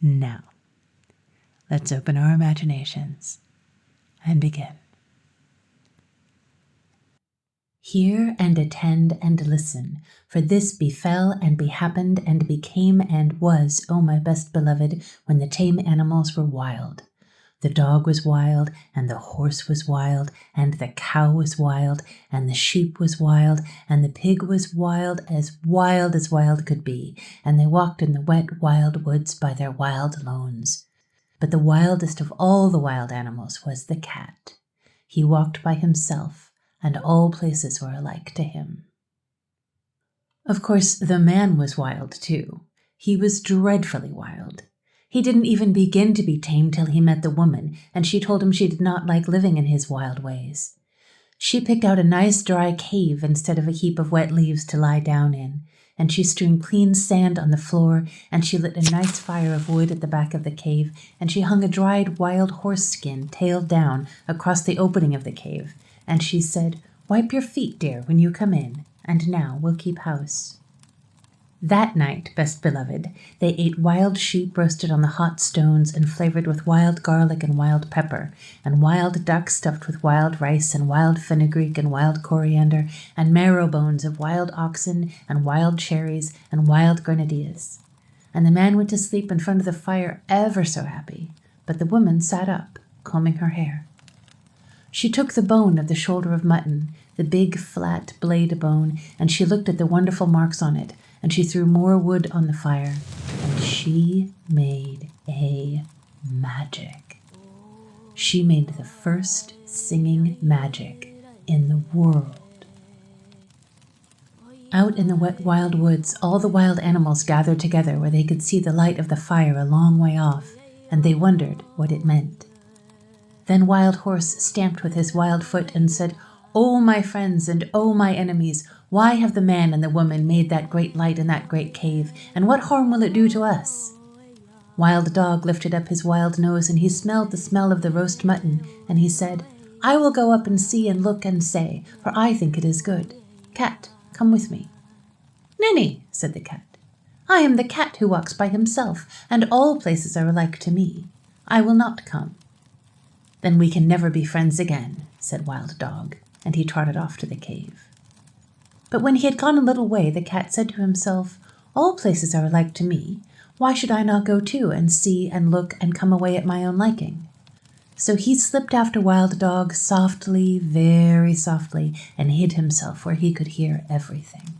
Now, let's open our imaginations and begin. Hear and attend and listen, for this befell and behappened and became and was, O my best beloved, when the tame animals were wild. The dog was wild, and the horse was wild, and the cow was wild, and the sheep was wild, and the pig was wild as wild could be, and they walked in the wet wild woods by their wild lones. But the wildest of all the wild animals was the cat. He walked by himself, and all places were alike to him. Of course, the man was wild too. He was dreadfully wild. He didn't even begin to be tame till he met the woman, and she told him she did not like living in his wild ways. She picked out a nice dry cave instead of a heap of wet leaves to lie down in, and she strewn clean sand on the floor, and she lit a nice fire of wood at the back of the cave, and she hung a dried wild horse skin, tail down, across the opening of the cave, and she said, "Wipe your feet, dear, when you come in, and now we'll keep house." That night, best beloved, they ate wild sheep roasted on the hot stones and flavored with wild garlic and wild pepper, and wild duck stuffed with wild rice and wild fenugreek and wild coriander, and marrow bones of wild oxen and wild cherries and wild grenadillas. And the man went to sleep in front of the fire ever so happy, but the woman sat up, combing her hair. She took the bone of the shoulder of mutton, the big flat blade bone, and she looked at the wonderful marks on it, and she threw more wood on the fire, and she made a magic. She made the first singing magic in the world. Out in the wet wild woods, all the wild animals gathered together where they could see the light of the fire a long way off, and they wondered what it meant. Then Wild Horse stamped with his wild foot and said, "O my friends and O my enemies, why have the man and the woman made that great light in that great cave, and what harm will it do to us?" Wild Dog lifted up his wild nose, and he smelled the smell of the roast mutton, and he said, "I will go up and see and look and say, for I think it is good. Cat, come with me." "Ninny," said the cat, "I am the cat who walks by himself, and all places are alike to me. I will not come." "Then we can never be friends again," said Wild Dog, and he trotted off to the cave. But when he had gone a little way, the cat said to himself, "All places are alike to me. Why should I not go too, and see and look and come away at my own liking?" So he slipped after Wild Dog softly, very softly, and hid himself where he could hear everything.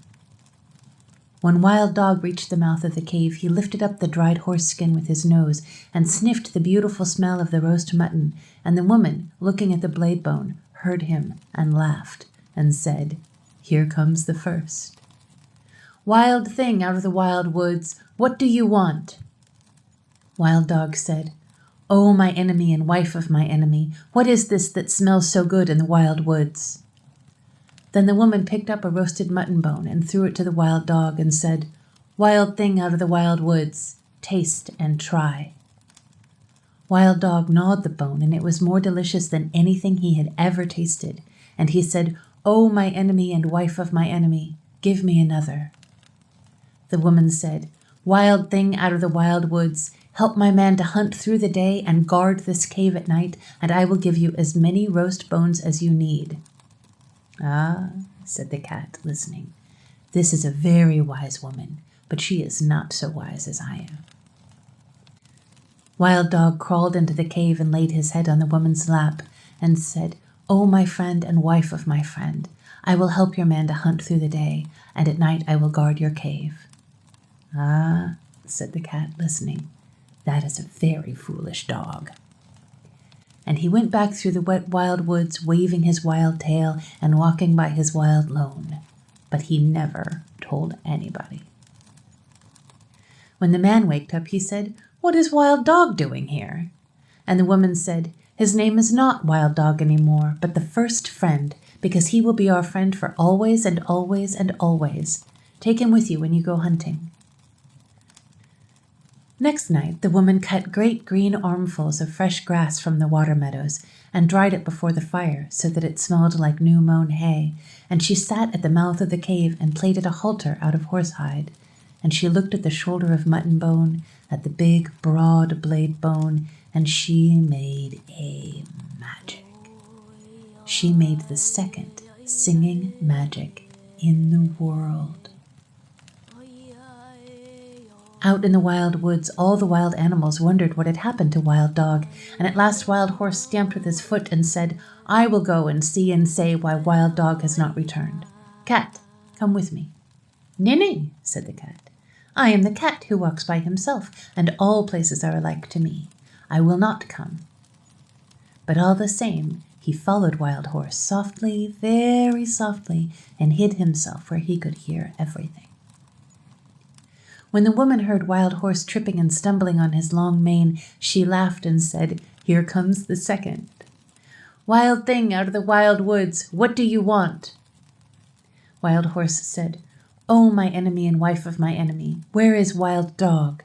When Wild Dog reached the mouth of the cave, he lifted up the dried horse skin with his nose and sniffed the beautiful smell of the roast mutton, and the woman, looking at the blade bone, heard him and laughed and said, "Here comes the first. Wild thing out of the wild woods, what do you want?" Wild Dog said, "O my enemy and wife of my enemy, what is this that smells so good in the wild woods?" Then the woman picked up a roasted mutton bone and threw it to the Wild Dog and said, "Wild thing out of the wild woods, taste and try." Wild Dog gnawed the bone, and it was more delicious than anything he had ever tasted, and he said, "O my enemy and wife of my enemy, give me another." The woman said, "Wild thing out of the wild woods, help my man to hunt through the day and guard this cave at night, and I will give you as many roast bones as you need." "Ah," said the cat, listening, "this is a very wise woman, but she is not so wise as I am." Wild Dog crawled into the cave and laid his head on the woman's lap and said, "O my friend and wife of my friend, I will help your man to hunt through the day, and at night I will guard your cave." "Ah," said the cat, listening, "that is a very foolish dog." And he went back through the wet wild woods, waving his wild tail and walking by his wild lone, but he never told anybody. When the man waked up, he said, "What is Wild Dog doing here?" And the woman said, "His name is not Wild Dog anymore, but the first friend, because he will be our friend for always and always and always. Take him with you when you go hunting." Next night, the woman cut great green armfuls of fresh grass from the water meadows and dried it before the fire so that it smelled like new-mown hay, and she sat at the mouth of the cave and plaited a halter out of horsehide, and she looked at the shoulder of mutton bone, at the big, broad blade bone, and she made a magic. She made the second singing magic in the world. Out in the wild woods, all the wild animals wondered what had happened to Wild Dog, and at last Wild Horse stamped with his foot and said, "I will go and see and say why Wild Dog has not returned. Cat, come with me." "Nay," said the cat. "I am the cat who walks by himself, and all places are alike to me. I will not come." But all the same, he followed Wild Horse softly, very softly, and hid himself where he could hear everything. When the woman heard Wild Horse tripping and stumbling on his long mane, she laughed and said, "Here comes the second. Wild thing out of the wild woods, what do you want?" Wild Horse said, "Oh, my enemy and wife of my enemy, where is Wild Dog?"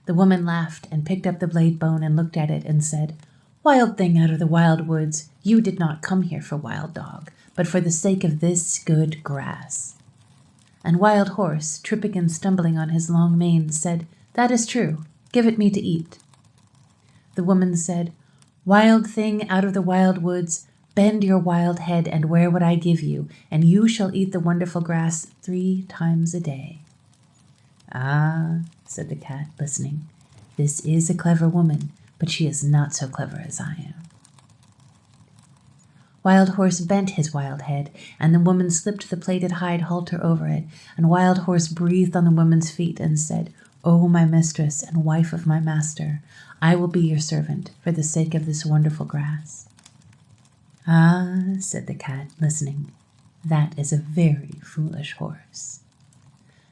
The woman laughed and picked up the blade bone and looked at it and said, "Wild thing out of the wild woods, you did not come here for Wild Dog, but for the sake of this good grass." And Wild Horse, tripping and stumbling on his long mane, said, "That is true. Give it me to eat." The woman said, "Wild thing out of the wild woods, bend your wild head and wear what I give you, and you shall eat the wonderful grass 3 times a day." "Ah," said the cat, listening, "this is a clever woman, but she is not so clever as I am." Wild Horse bent his wild head, and the woman slipped the plaited hide halter over it, and Wild Horse breathed on the woman's feet and said, "O my mistress and wife of my master, I will be your servant for the sake of this wonderful grass." "Ah," said the cat, listening, "that is a very foolish horse."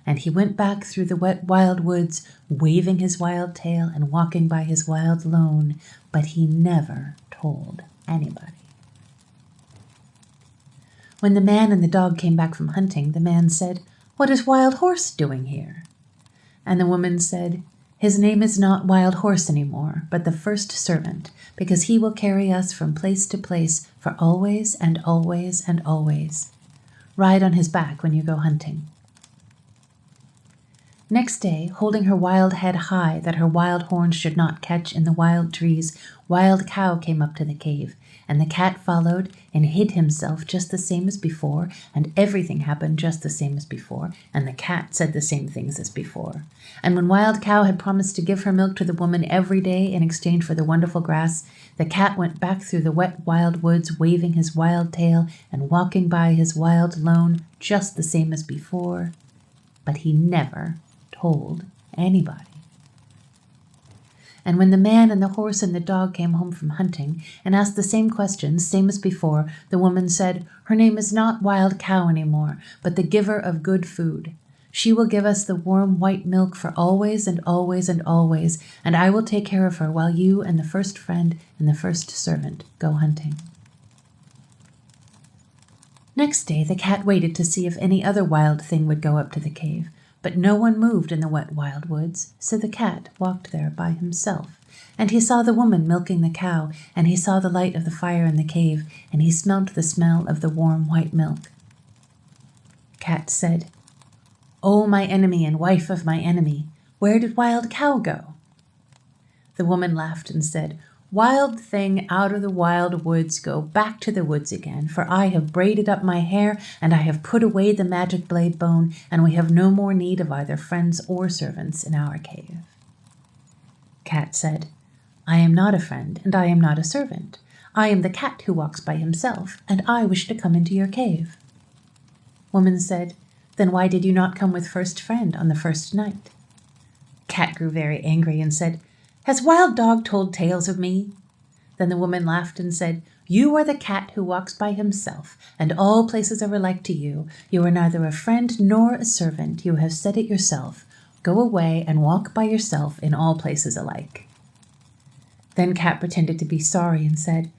And he went back through the wet wild woods, waving his wild tail and walking by his wild lone, but he never told anybody. When the man and the dog came back from hunting, the man said, "What is Wild Horse doing here?" And the woman said, "His name is not Wild Horse anymore, but the first servant, because he will carry us from place to place for always and always and always. Ride on his back when you go hunting." Next day, holding her wild head high that her wild horns should not catch in the wild trees, Wild Cow came up to the cave, and the cat followed and hid himself just the same as before, and everything happened just the same as before, and the cat said the same things as before. And when Wild Cow had promised to give her milk to the woman every day in exchange for the wonderful grass, the cat went back through the wet wild woods, waving his wild tail and walking by his wild lone just the same as before, but he never told anybody. And when the man and the horse and the dog came home from hunting and asked the same questions, same as before, the woman said, "Her name is not Wild Cow anymore, but the giver of good food. She will give us the warm white milk for always and always and always, and I will take care of her while you and the first friend and the first servant go hunting." Next day the cat waited to see if any other wild thing would go up to the cave. But no one moved in the wet wild woods, so the cat walked there by himself. And he saw the woman milking the cow, and he saw the light of the fire in the cave, and he smelt the smell of the warm white milk. Cat said, "O my enemy and wife of my enemy, where did Wild Cow go?" The woman laughed and said, "Wild thing out of the wild woods, go back to the woods again, for I have braided up my hair, and I have put away the magic blade bone, and we have no more need of either friends or servants in our cave." Cat said, "I am not a friend, and I am not a servant. I am the cat who walks by himself, and I wish to come into your cave." Woman said, "Then why did you not come with first friend on the first night?" Cat grew very angry and said, "Has Wild Dog told tales of me?" Then the woman laughed and said, "You are the cat who walks by himself, and all places are alike to you. You are neither a friend nor a servant. You have said it yourself. Go away and walk by yourself in all places alike." Then Cat pretended to be sorry and said,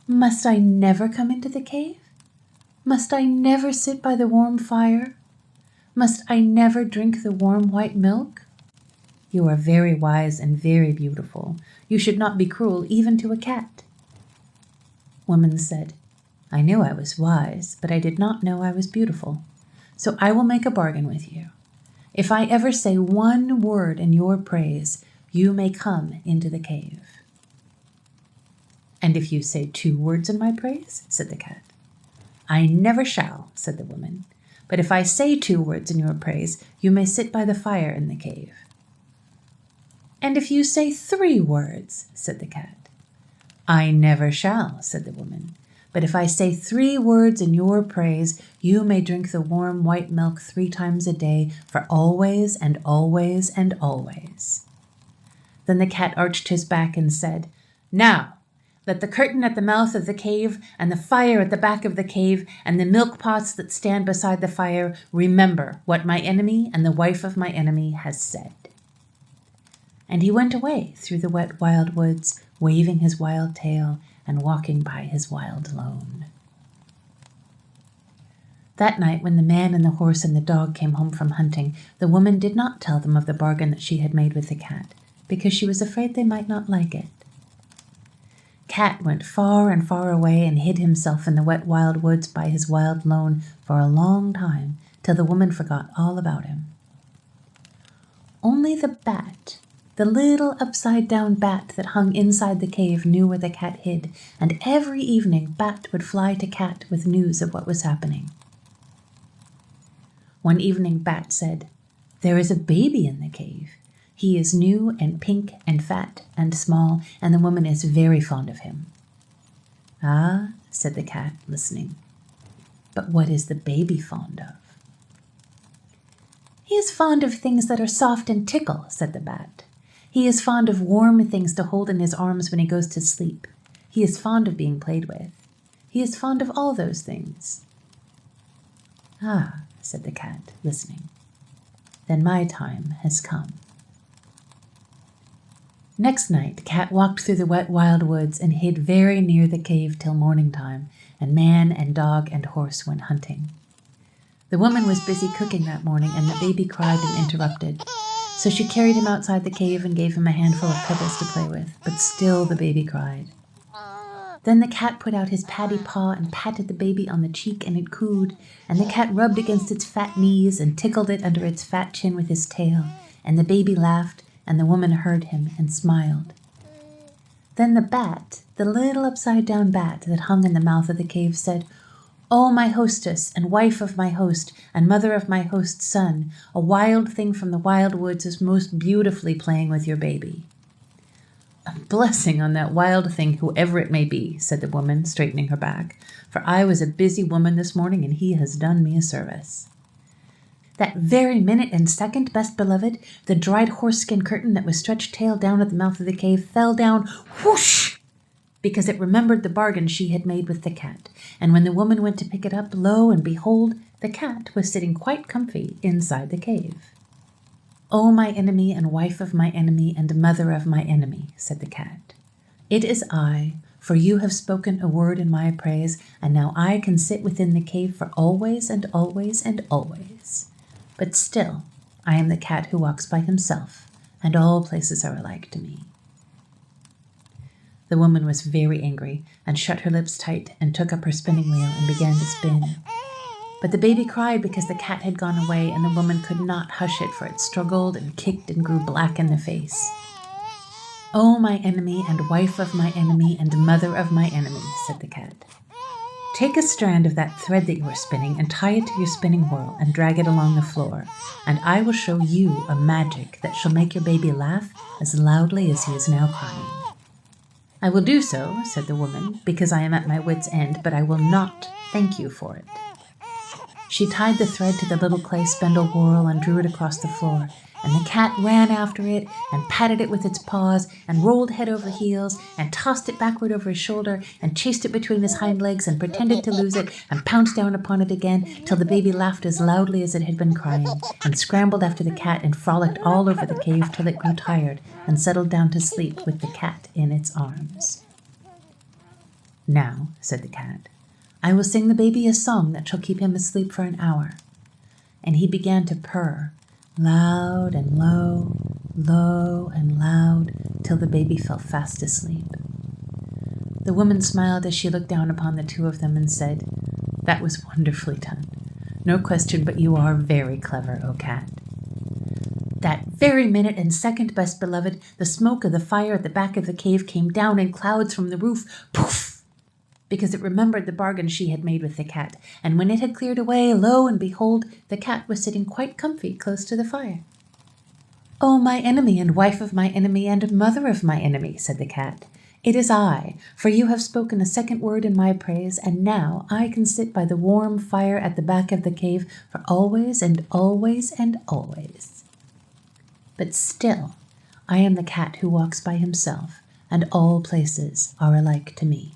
"Must I never come into the cave? Must I never sit by the warm fire? Must I never drink the warm white milk? You are very wise and very beautiful. You should not be cruel even to a cat." Woman said, "I knew I was wise, but I did not know I was beautiful. So I will make a bargain with you. If I ever say one word in your praise, you may come into the cave." "And if you say 2 words in my praise?" said the cat. "I never shall," said the woman. "But if I say 2 words in your praise, you may sit by the fire in the cave." "And if you say 3 words?" said the cat. "I never shall," said the woman. "But if I say 3 words in your praise, you may drink the warm white milk 3 times a day for always and always and always." Then the cat arched his back and said, "Now, let the curtain at the mouth of the cave and the fire at the back of the cave and the milk pots that stand beside the fire remember what my enemy and the wife of my enemy has said." And he went away through the wet wild woods, waving his wild tail and walking by his wild lone. That night, when the man and the horse and the dog came home from hunting, the woman did not tell them of the bargain that she had made with the cat, because she was afraid they might not like it. Cat went far and far away and hid himself in the wet wild woods by his wild lone for a long time, till the woman forgot all about him. Only the bat, the little upside-down bat that hung inside the cave, knew where the cat hid, and every evening Bat would fly to Cat with news of what was happening. One evening Bat said, "There is a baby in the cave. He is new and pink and fat and small, and the woman is very fond of him." "Ah," said the cat, listening. "But what is the baby fond of?" "He is fond of things that are soft and tickle," said the bat. "He is fond of warm things to hold in his arms when he goes to sleep. He is fond of being played with. He is fond of all those things." "Ah," said the cat, listening. "Then my time has come." Next night, Cat walked through the wet wild woods and hid very near the cave till morning time, and man and dog and horse went hunting. The woman was busy cooking that morning, and the baby cried and interrupted. So she carried him outside the cave and gave him a handful of pebbles to play with, but still the baby cried. Then the cat put out his paddy paw and patted the baby on the cheek, and it cooed, and the cat rubbed against its fat knees and tickled it under its fat chin with his tail, and the baby laughed, and the woman heard him and smiled. Then the bat, the little upside-down bat that hung in the mouth of the cave, said, "Oh, my hostess, and wife of my host, and mother of my host's son, a wild thing from the wild woods is most beautifully playing with your baby." "A blessing on that wild thing, whoever it may be," said the woman, straightening her back, "for I was a busy woman this morning, and he has done me a service." That very minute and second, best beloved, the dried horse-skin curtain that was stretched tail down at the mouth of the cave fell down, whoosh, because it remembered the bargain she had made with the cat, and when the woman went to pick it up, lo and behold, the cat was sitting quite comfy inside the cave. "Oh, my enemy and wife of my enemy and mother of my enemy," said the cat, "it is I, for you have spoken a word in my praise, and now I can sit within the cave for always and always and always. But still, I am the cat who walks by himself, and all places are alike to me." The woman was very angry, and shut her lips tight, and took up her spinning wheel and began to spin. But the baby cried because the cat had gone away, and the woman could not hush it, for it struggled and kicked and grew black in the face. "Oh, my enemy and wife of my enemy and mother of my enemy," said the cat, "take a strand of that thread that you are spinning and tie it to your spinning whorl and drag it along the floor, and I will show you a magic that shall make your baby laugh as loudly as he is now crying." "I will do so," said the woman, "because I am at my wit's end, but I will not thank you for it." She tied the thread to the little clay spindle whorl and drew it across the floor, and the cat ran after it and patted it with its paws and rolled head over heels and tossed it backward over his shoulder and chased it between his hind legs and pretended to lose it and pounced down upon it again till the baby laughed as loudly as it had been crying and scrambled after the cat and frolicked all over the cave till it grew tired and settled down to sleep with the cat in its arms. "Now," said the cat, "I will sing the baby a song that shall keep him asleep for an hour." And he began to purr, loud and low, low and loud, till the baby fell fast asleep. The woman smiled as she looked down upon the two of them and said, "That was wonderfully done. No question but you are very clever, O cat." That very minute and second, best beloved, the smoke of the fire at the back of the cave came down in clouds from the roof, poof, because it remembered the bargain she had made with the cat, and when it had cleared away, lo and behold, the cat was sitting quite comfy close to the fire. "Oh, my enemy, and wife of my enemy, and mother of my enemy," said the cat, "it is I, for you have spoken a second word in my praise, and now I can sit by the warm fire at the back of the cave for always and always and always. But still, I am the cat who walks by himself, and all places are alike to me."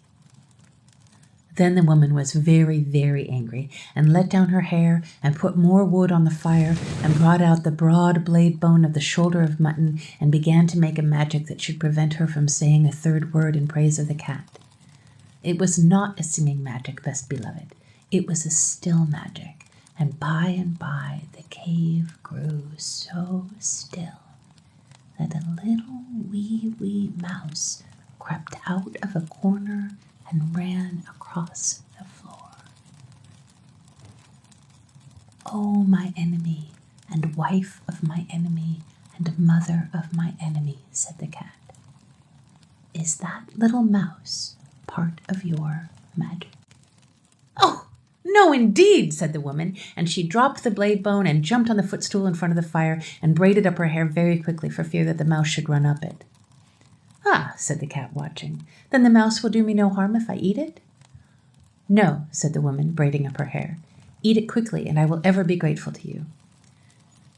Then the woman was very, very angry, and let down her hair, and put more wood on the fire, and brought out the broad blade bone of the shoulder of mutton, and began to make a magic that should prevent her from saying a third word in praise of the cat. It was not a singing magic, best beloved. It was a still magic, and by the cave grew so still that a little wee mouse crept out of a corner and ran across the floor. "Oh, my enemy, and wife of my enemy, and mother of my enemy," said the cat, "is that little mouse part of your magic?" "Oh, no, indeed," said the woman, and she dropped the blade bone and jumped on the footstool in front of the fire and braided up her hair very quickly for fear that the mouse should run up it. "Ah," said the cat, watching, "then the mouse will do me no harm if I eat it?" "No," said the woman, braiding up her hair. "Eat it quickly, and I will ever be grateful to you."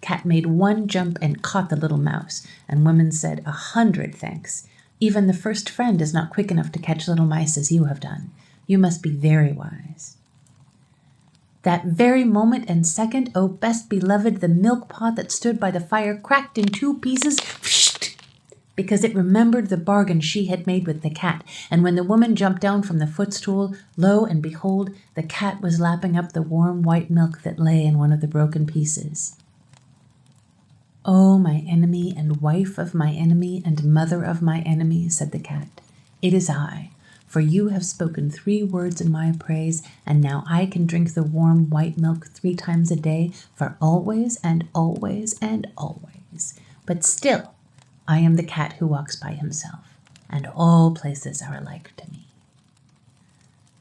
Cat made one jump and caught the little mouse, and woman said 100 thanks. "Even the first friend is not quick enough to catch little mice as you have done. You must be very wise." That very moment and second, oh best beloved, the milk pot that stood by the fire cracked in 2 pieces, because it remembered the bargain she had made with the cat, and when the woman jumped down from the footstool, lo and behold, the cat was lapping up the warm white milk that lay in one of the broken pieces. "Oh, my enemy, and wife of my enemy, and mother of my enemy," said the cat, "it is I, for you have spoken 3 words in my praise, and now I can drink the warm white milk 3 times a day for always and always and always. But still, I am the cat who walks by himself, and all places are alike to me."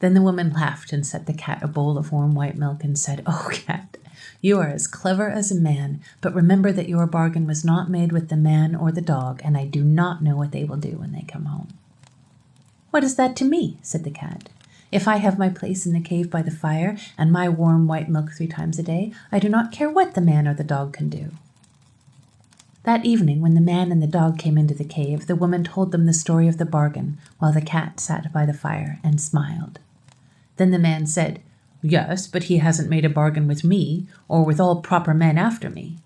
Then the woman laughed and set the cat a bowl of warm white milk and said, "Oh, cat, you are as clever as a man, but remember that your bargain was not made with the man or the dog, and I do not know what they will do when they come home." "What is that to me?" said the cat. "If I have my place in the cave by the fire and my warm white milk 3 times a day, I do not care what the man or the dog can do." That evening, when the man and the dog came into the cave, the woman told them the story of the bargain, while the cat sat by the fire and smiled. Then the man said, "Yes, but he hasn't made a bargain with me, or with all proper men after me."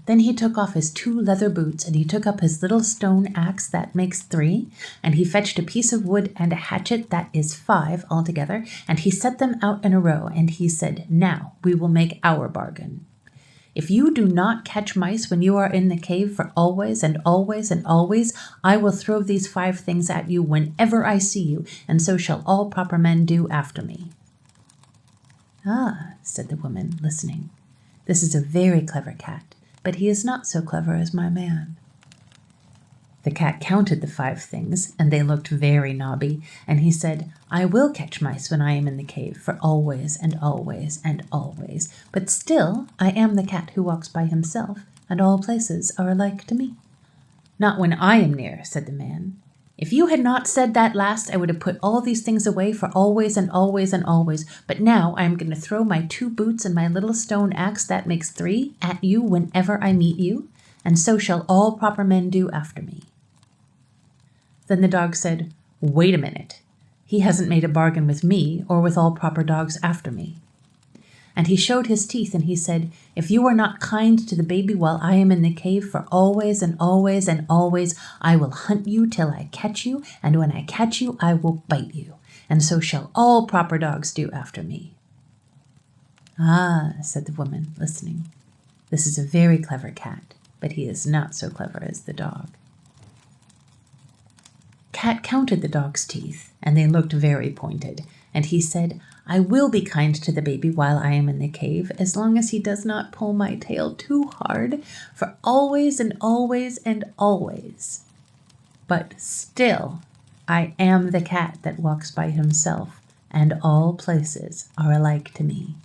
Then he took off his 2 leather boots, and he took up his little stone axe that makes 3, and he fetched a piece of wood and a hatchet that is 5 altogether, and he set them out in a row, and he said, "Now we will make our bargain. If you do not catch mice when you are in the cave for always and always and always, I will throw these 5 things at you whenever I see you, and so shall all proper men do after me." "Ah," said the woman, listening, "this is a very clever cat, but he is not so clever as my man." The cat counted the 5 things, and they looked very knobby, and he said, "I will catch mice when I am in the cave for always and always and always, but still I am the cat who walks by himself, and all places are alike to me." "Not when I am near," said the man. "If you had not said that last, I would have put all these things away for always and always and always, but now I am going to throw my 2 boots and my little stone axe that makes 3 at you whenever I meet you, and so shall all proper men do after me." Then the dog said, "Wait a minute. He hasn't made a bargain with me or with all proper dogs after me." And he showed his teeth, and he said, "If you are not kind to the baby while I am in the cave for always and always and always, I will hunt you till I catch you, and when I catch you, I will bite you, and so shall all proper dogs do after me." "Ah," said the woman, listening, "this is a very clever cat, but he is not so clever as the dog." Cat counted the dog's teeth, and they looked very pointed, And he said, I will be kind to the baby while I am in the cave, as long as he does not pull my tail too hard, for always and always and always. But still, I am the cat that walks by himself, and all places are alike to me.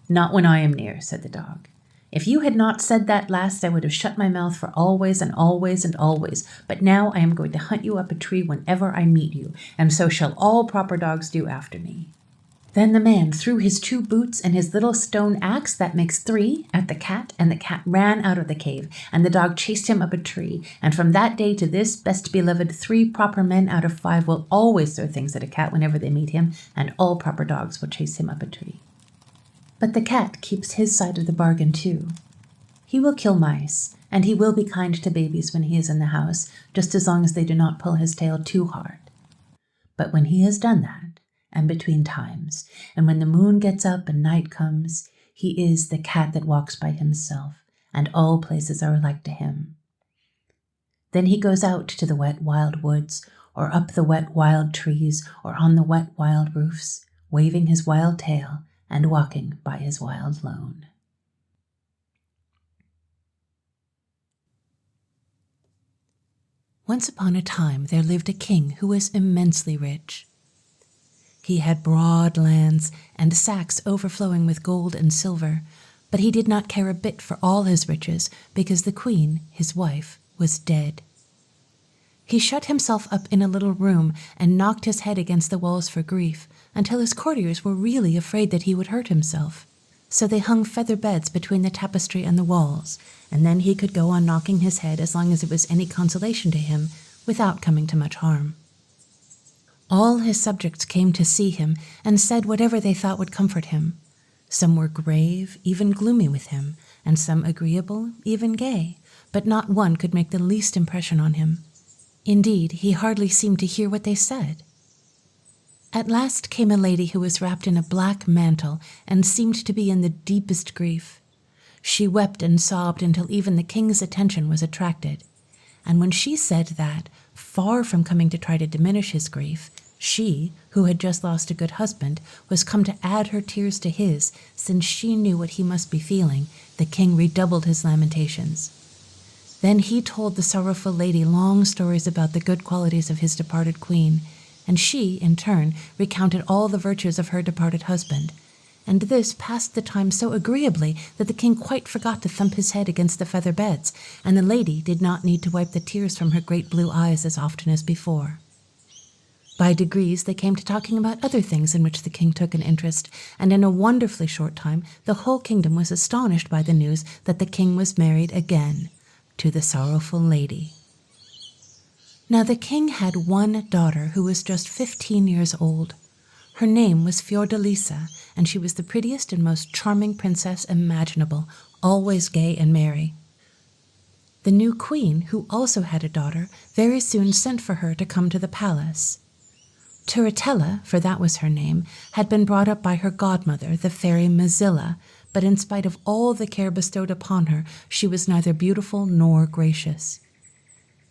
Not when I am near, said the dog. If you had not said that last, I would have shut my mouth for always and always and always. But now I am going to hunt you up a tree whenever I meet you, and so shall all proper dogs do after me. Then the man threw his 2 boots and his little stone axe, that makes 3, at the cat, and the cat ran out of the cave, and the dog chased him up a tree. And from that day to this, best beloved, 3 proper men out of 5 will always throw things at a cat whenever they meet him, and all proper dogs will chase him up a tree. But the cat keeps his side of the bargain too. He will kill mice, and he will be kind to babies when he is in the house, just as long as they do not pull his tail too hard. But when he has done that, and between times, and when the moon gets up and night comes, he is the cat that walks by himself, and all places are alike to him. Then he goes out to the wet wild woods, or up the wet wild trees, or on the wet wild roofs, waving his wild tail, and walking by his wild lone. Once upon a time there lived a king who was immensely rich. He had broad lands and sacks overflowing with gold and silver, but he did not care a bit for all his riches because the queen, his wife, was dead. He shut himself up in a little room and knocked his head against the walls for grief, until his courtiers were really afraid that he would hurt himself. So they hung feather beds between the tapestry and the walls, and then he could go on knocking his head as long as it was any consolation to him, without coming to much harm. All his subjects came to see him and said whatever they thought would comfort him. Some were grave, even gloomy with him, and some agreeable, even gay, but not one could make the least impression on him. Indeed, he hardly seemed to hear what they said. At last came a lady who was wrapped in a black mantle and seemed to be in the deepest grief. She wept and sobbed until even the king's attention was attracted. And when she said that, far from coming to try to diminish his grief, she, who had just lost a good husband, was come to add her tears to his, since she knew what he must be feeling, the king redoubled his lamentations. Then he told the sorrowful lady long stories about the good qualities of his departed queen, and she, in turn, recounted all the virtues of her departed husband. And this passed the time so agreeably that the king quite forgot to thump his head against the feather beds, and the lady did not need to wipe the tears from her great blue eyes as often as before. By degrees they came to talking about other things in which the king took an interest, and in a wonderfully short time the whole kingdom was astonished by the news that the king was married again to the sorrowful lady. Now the king had one daughter who was just 15 years old. Her name was Fiordalisa, and she was the prettiest and most charming princess imaginable, always gay and merry. The new queen, who also had a daughter, very soon sent for her to come to the palace. Turritella, for that was her name, had been brought up by her godmother, the fairy Mazilla, but in spite of all the care bestowed upon her, she was neither beautiful nor gracious.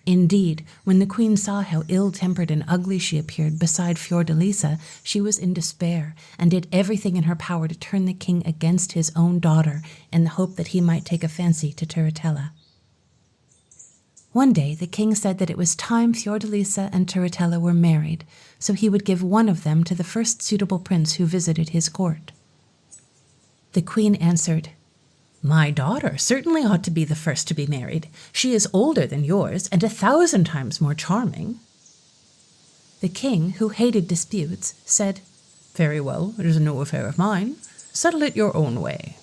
Indeed, when the queen saw how ill-tempered and ugly she appeared beside Fiordalisa, she was in despair, and did everything in her power to turn the king against his own daughter, in the hope that he might take a fancy to Turritella. One day the king said that it was time Fiordalisa and Turritella were married, so he would give one of them to the first suitable prince who visited his court. The queen answered, "My daughter certainly ought to be the first to be married. She is older than yours, and 1,000 times more charming." The king, who hated disputes, said, "Very well, it is no affair of mine. Settle it your own way."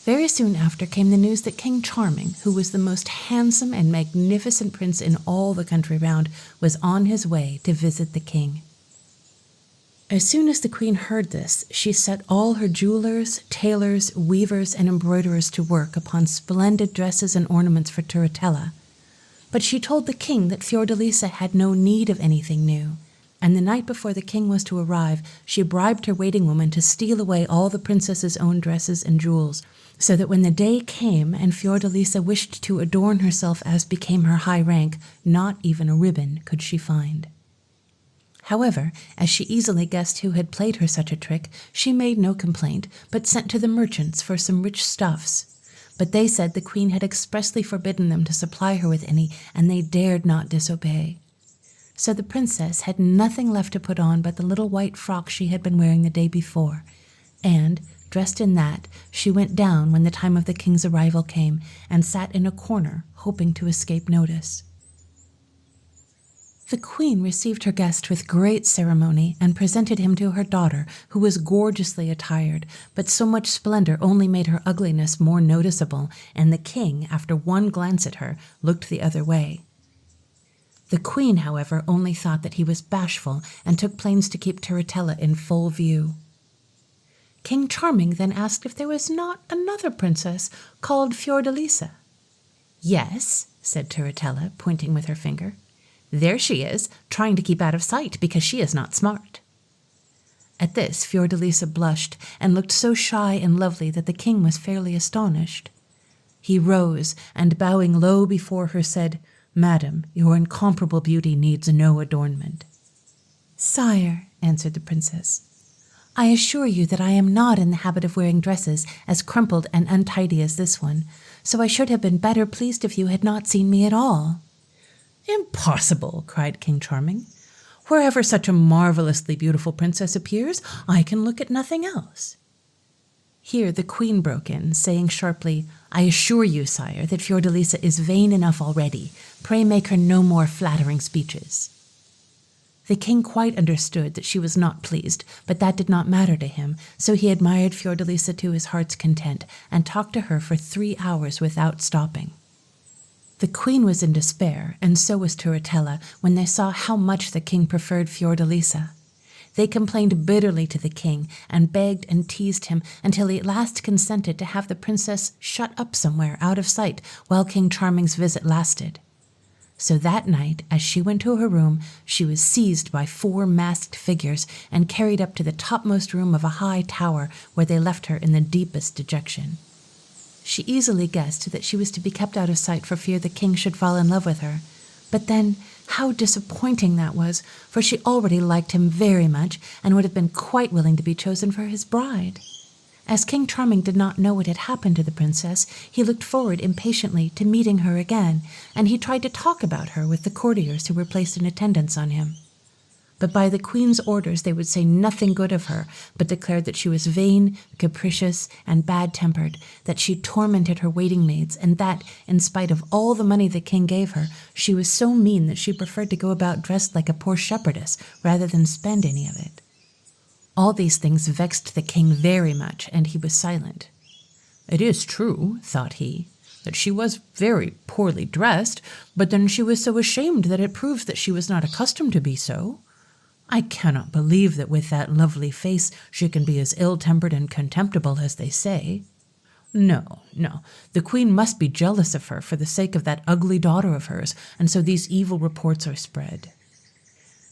Very soon after came the news that King Charming, who was the most handsome and magnificent prince in all the country round, was on his way to visit the king. As soon as the queen heard this, she set all her jewelers, tailors, weavers, and embroiderers to work upon splendid dresses and ornaments for Turritella. But she told the king that Fiordalisa had no need of anything new, and the night before the king was to arrive, she bribed her waiting woman to steal away all the princess's own dresses and jewels, so that when the day came and Fiordalisa wished to adorn herself as became her high rank, not even a ribbon could she find. However, as she easily guessed who had played her such a trick, she made no complaint, but sent to the merchants for some rich stuffs. But they said the queen had expressly forbidden them to supply her with any, and they dared not disobey. So the princess had nothing left to put on but the little white frock she had been wearing the day before, and, dressed in that, she went down when the time of the king's arrival came, and sat in a corner, hoping to escape notice. The queen received her guest with great ceremony and presented him to her daughter, who was gorgeously attired, but so much splendor only made her ugliness more noticeable, and the king, after one glance at her, looked the other way. The queen, however, only thought that he was bashful and took pains to keep Turritella in full view. King Charming then asked if there was not another princess called Fiordalisa. "Yes," said Turritella, pointing with her finger. "There she is, trying to keep out of sight because she is not smart." At this, Fiordalisa blushed and looked so shy and lovely that the king was fairly astonished. He rose and, bowing low before her, said, "Madam, your incomparable beauty needs no adornment." "Sire," answered the princess, "I assure you that I am not in the habit of wearing dresses as crumpled and untidy as this one, so I should have been better pleased if you had not seen me at all." "Impossible!" cried King Charming. "Wherever such a marvelously beautiful princess appears, I can look at nothing else." Here the queen broke in, saying sharply, "I assure you, sire, that Fiordalisa is vain enough already. Pray make her no more flattering speeches." The king quite understood that she was not pleased, but that did not matter to him, so he admired Fiordalisa to his heart's content, and talked to her for 3 hours without stopping. The queen was in despair, and so was Turritella, when they saw how much the king preferred Fiordalisa. They complained bitterly to the king, and begged and teased him until he at last consented to have the princess shut up somewhere out of sight while King Charming's visit lasted. So that night, as she went to her room, she was seized by 4 masked figures and carried up to the topmost room of a high tower, where they left her in the deepest dejection. She easily guessed that she was to be kept out of sight for fear the king should fall in love with her. But then, how disappointing that was, for she already liked him very much and would have been quite willing to be chosen for his bride. As King Charming did not know what had happened to the princess, he looked forward impatiently to meeting her again, and he tried to talk about her with the courtiers who were placed in attendance on him. But by the queen's orders they would say nothing good of her, but declared that she was vain, capricious, and bad-tempered, that she tormented her waiting-maids, and that, in spite of all the money the king gave her, she was so mean that she preferred to go about dressed like a poor shepherdess rather than spend any of it. All these things vexed the king very much, and he was silent. "It is true," thought he, "that she was very poorly dressed, but then she was so ashamed that it proves that she was not accustomed to be so. I cannot believe that with that lovely face she can be as ill-tempered and contemptible as they say. No, no, the queen must be jealous of her for the sake of that ugly daughter of hers, and so these evil reports are spread."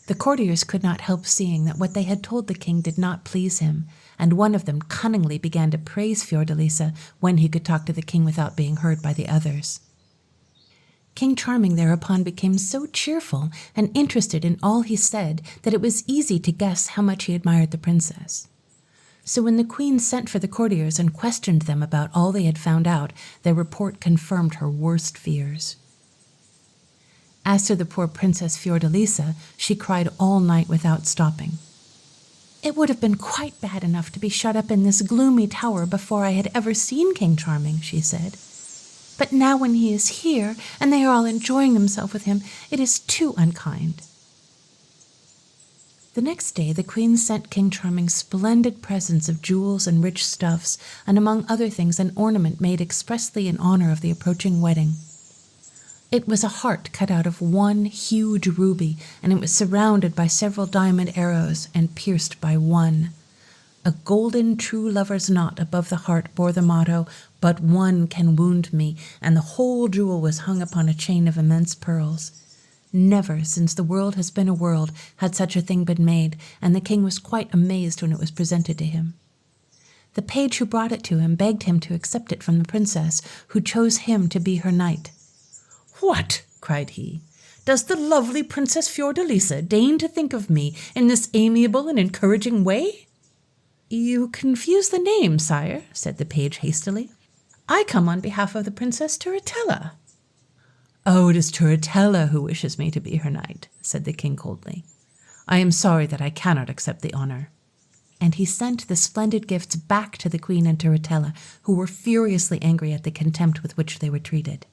The courtiers could not help seeing that what they had told the king did not please him, and one of them cunningly began to praise Fiordalisa when he could talk to the king without being heard by the others. King Charming thereupon became so cheerful and interested in all he said that it was easy to guess how much he admired the princess. So when the queen sent for the courtiers and questioned them about all they had found out, their report confirmed her worst fears. As to the poor Princess Fiordalisa, she cried all night without stopping. "It would have been quite bad enough to be shut up in this gloomy tower before I had ever seen King Charming," she said. "But now when he is here, and they are all enjoying themselves with him, it is too unkind." The next day the queen sent King Charming splendid presents of jewels and rich stuffs, and among other things an ornament made expressly in honor of the approaching wedding. It was a heart cut out of one huge ruby, and it was surrounded by several diamond arrows and pierced by one. A golden true lover's knot above the heart bore the motto, "But one can wound me," and the whole jewel was hung upon a chain of immense pearls. Never, since the world has been a world, had such a thing been made, and the king was quite amazed when it was presented to him. The page who brought it to him begged him to accept it from the princess, who chose him to be her knight. "What!" cried he. does the lovely Princess Fiordalisa deign to think of me in this amiable and encouraging way?" "You confuse the name, sire," said the page hastily. "I come on behalf of the Princess Turritella." "Oh, it is Turritella who wishes me to be her knight," said the king coldly. "I am sorry that I cannot accept the honor." And he sent the splendid gifts back to the queen and Turritella, who were furiously angry at the contempt with which they were treated.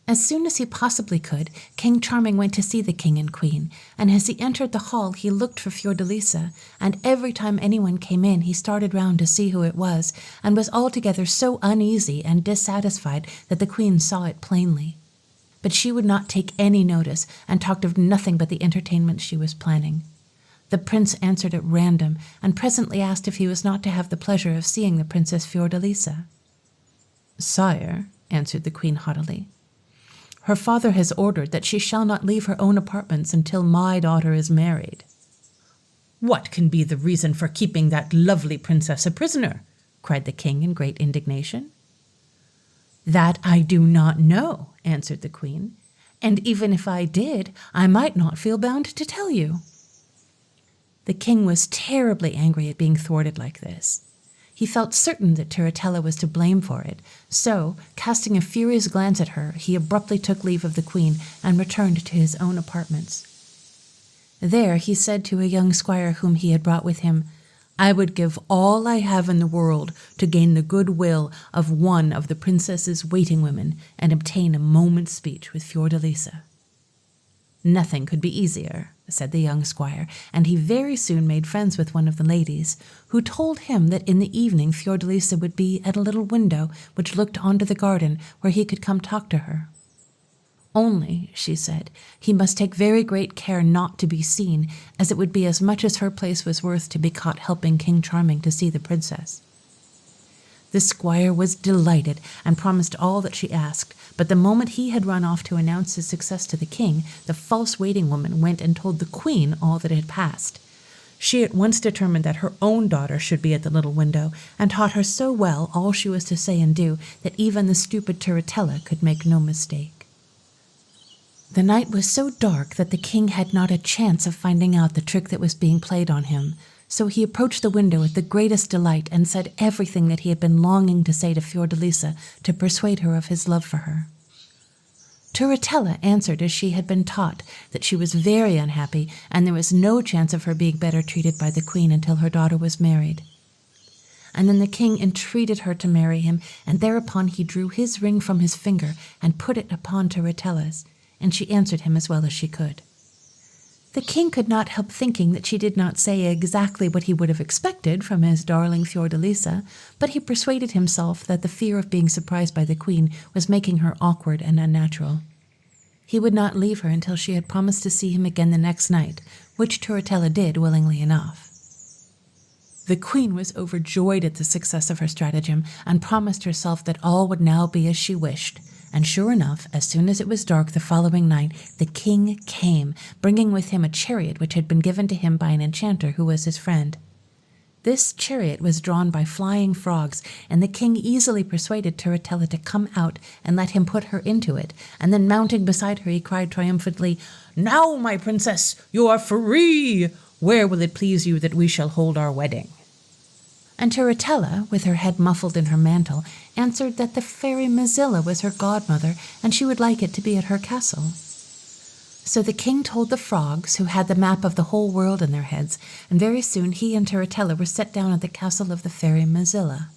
As soon as he possibly could, King Charming went to see the king and queen, and as he entered the hall he looked for Fiordalisa, and every time anyone came in he started round to see who it was, and was altogether so uneasy and dissatisfied that the queen saw it plainly. But she would not take any notice, and talked of nothing but the entertainment she was planning. The prince answered at random, and presently asked if he was not to have the pleasure of seeing the Princess Fiordalisa. "Sire," answered the queen haughtily, "her father has ordered that she shall not leave her own apartments until my daughter is married." "What can be the reason for keeping that lovely princess a prisoner?" cried the king in great indignation. "That I do not know," answered the queen, "and even if I did, I might not feel bound to tell you." The king was terribly angry at being thwarted like this. He felt certain that Turritella was to blame for it, so, casting a furious glance at her, he abruptly took leave of the queen and returned to his own apartments. There he said to a young squire whom he had brought with him, "I would give all I have in the world to gain the good will of one of the princess's waiting women and obtain a moment's speech with Fiordalisa." "Nothing could be easier," said the young squire, and he very soon made friends with one of the ladies, who told him that in the evening Fiordalisa would be at a little window which looked onto the garden, where he could come talk to her. "Only," she said, "he must take very great care not to be seen, as it would be as much as her place was worth to be caught helping King Charming to see the princess." The squire was delighted and promised all that she asked, but the moment he had run off to announce his success to the king, the false waiting woman went and told the queen all that had passed. She at once determined that her own daughter should be at the little window, and taught her so well all she was to say and do that even the stupid Turritella could make no mistake. The night was so dark that the king had not a chance of finding out the trick that was being played on him, so he approached the window with the greatest delight and said everything that he had been longing to say to Fiordalisa to persuade her of his love for her. Turritella answered as she had been taught, that she was very unhappy and there was no chance of her being better treated by the queen until her daughter was married. And then the king entreated her to marry him, and thereupon he drew his ring from his finger and put it upon Turritella's, and she answered him as well as she could. The king could not help thinking that she did not say exactly what he would have expected from his darling Fiordalisa, but he persuaded himself that the fear of being surprised by the queen was making her awkward and unnatural. He would not leave her until she had promised to see him again the next night, which Turritella did willingly enough. The queen was overjoyed at the success of her stratagem and promised herself that all would now be as she wished. And sure enough, as soon as it was dark the following night, the king came, bringing with him a chariot which had been given to him by an enchanter who was his friend. This chariot was drawn by flying frogs, and the king easily persuaded Turritella to come out and let him put her into it, and then mounting beside her he cried triumphantly, "Now, my princess, you are free! Where will it please you that we shall hold our wedding?" And Turritella, with her head muffled in her mantle, answered that the fairy Mozilla was her godmother, and she would like it to be at her castle. So the king told the frogs, who had the map of the whole world in their heads, and very soon he and Turritella were set down at the castle of the fairy Mozilla.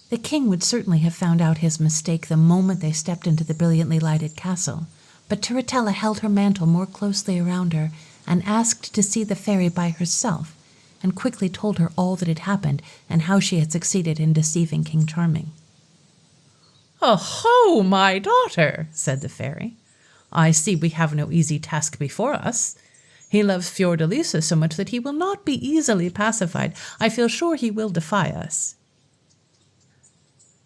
The king would certainly have found out his mistake the moment they stepped into the brilliantly lighted castle, but Turritella held her mantle more closely around her and asked to see the fairy by herself, and quickly told her all that had happened and how she had succeeded in deceiving King Charming. "Oh-ho, my daughter," said the fairy. "I see we have no easy task before us. He loves Fiordalisa so much that he will not be easily pacified. I feel sure he will defy us."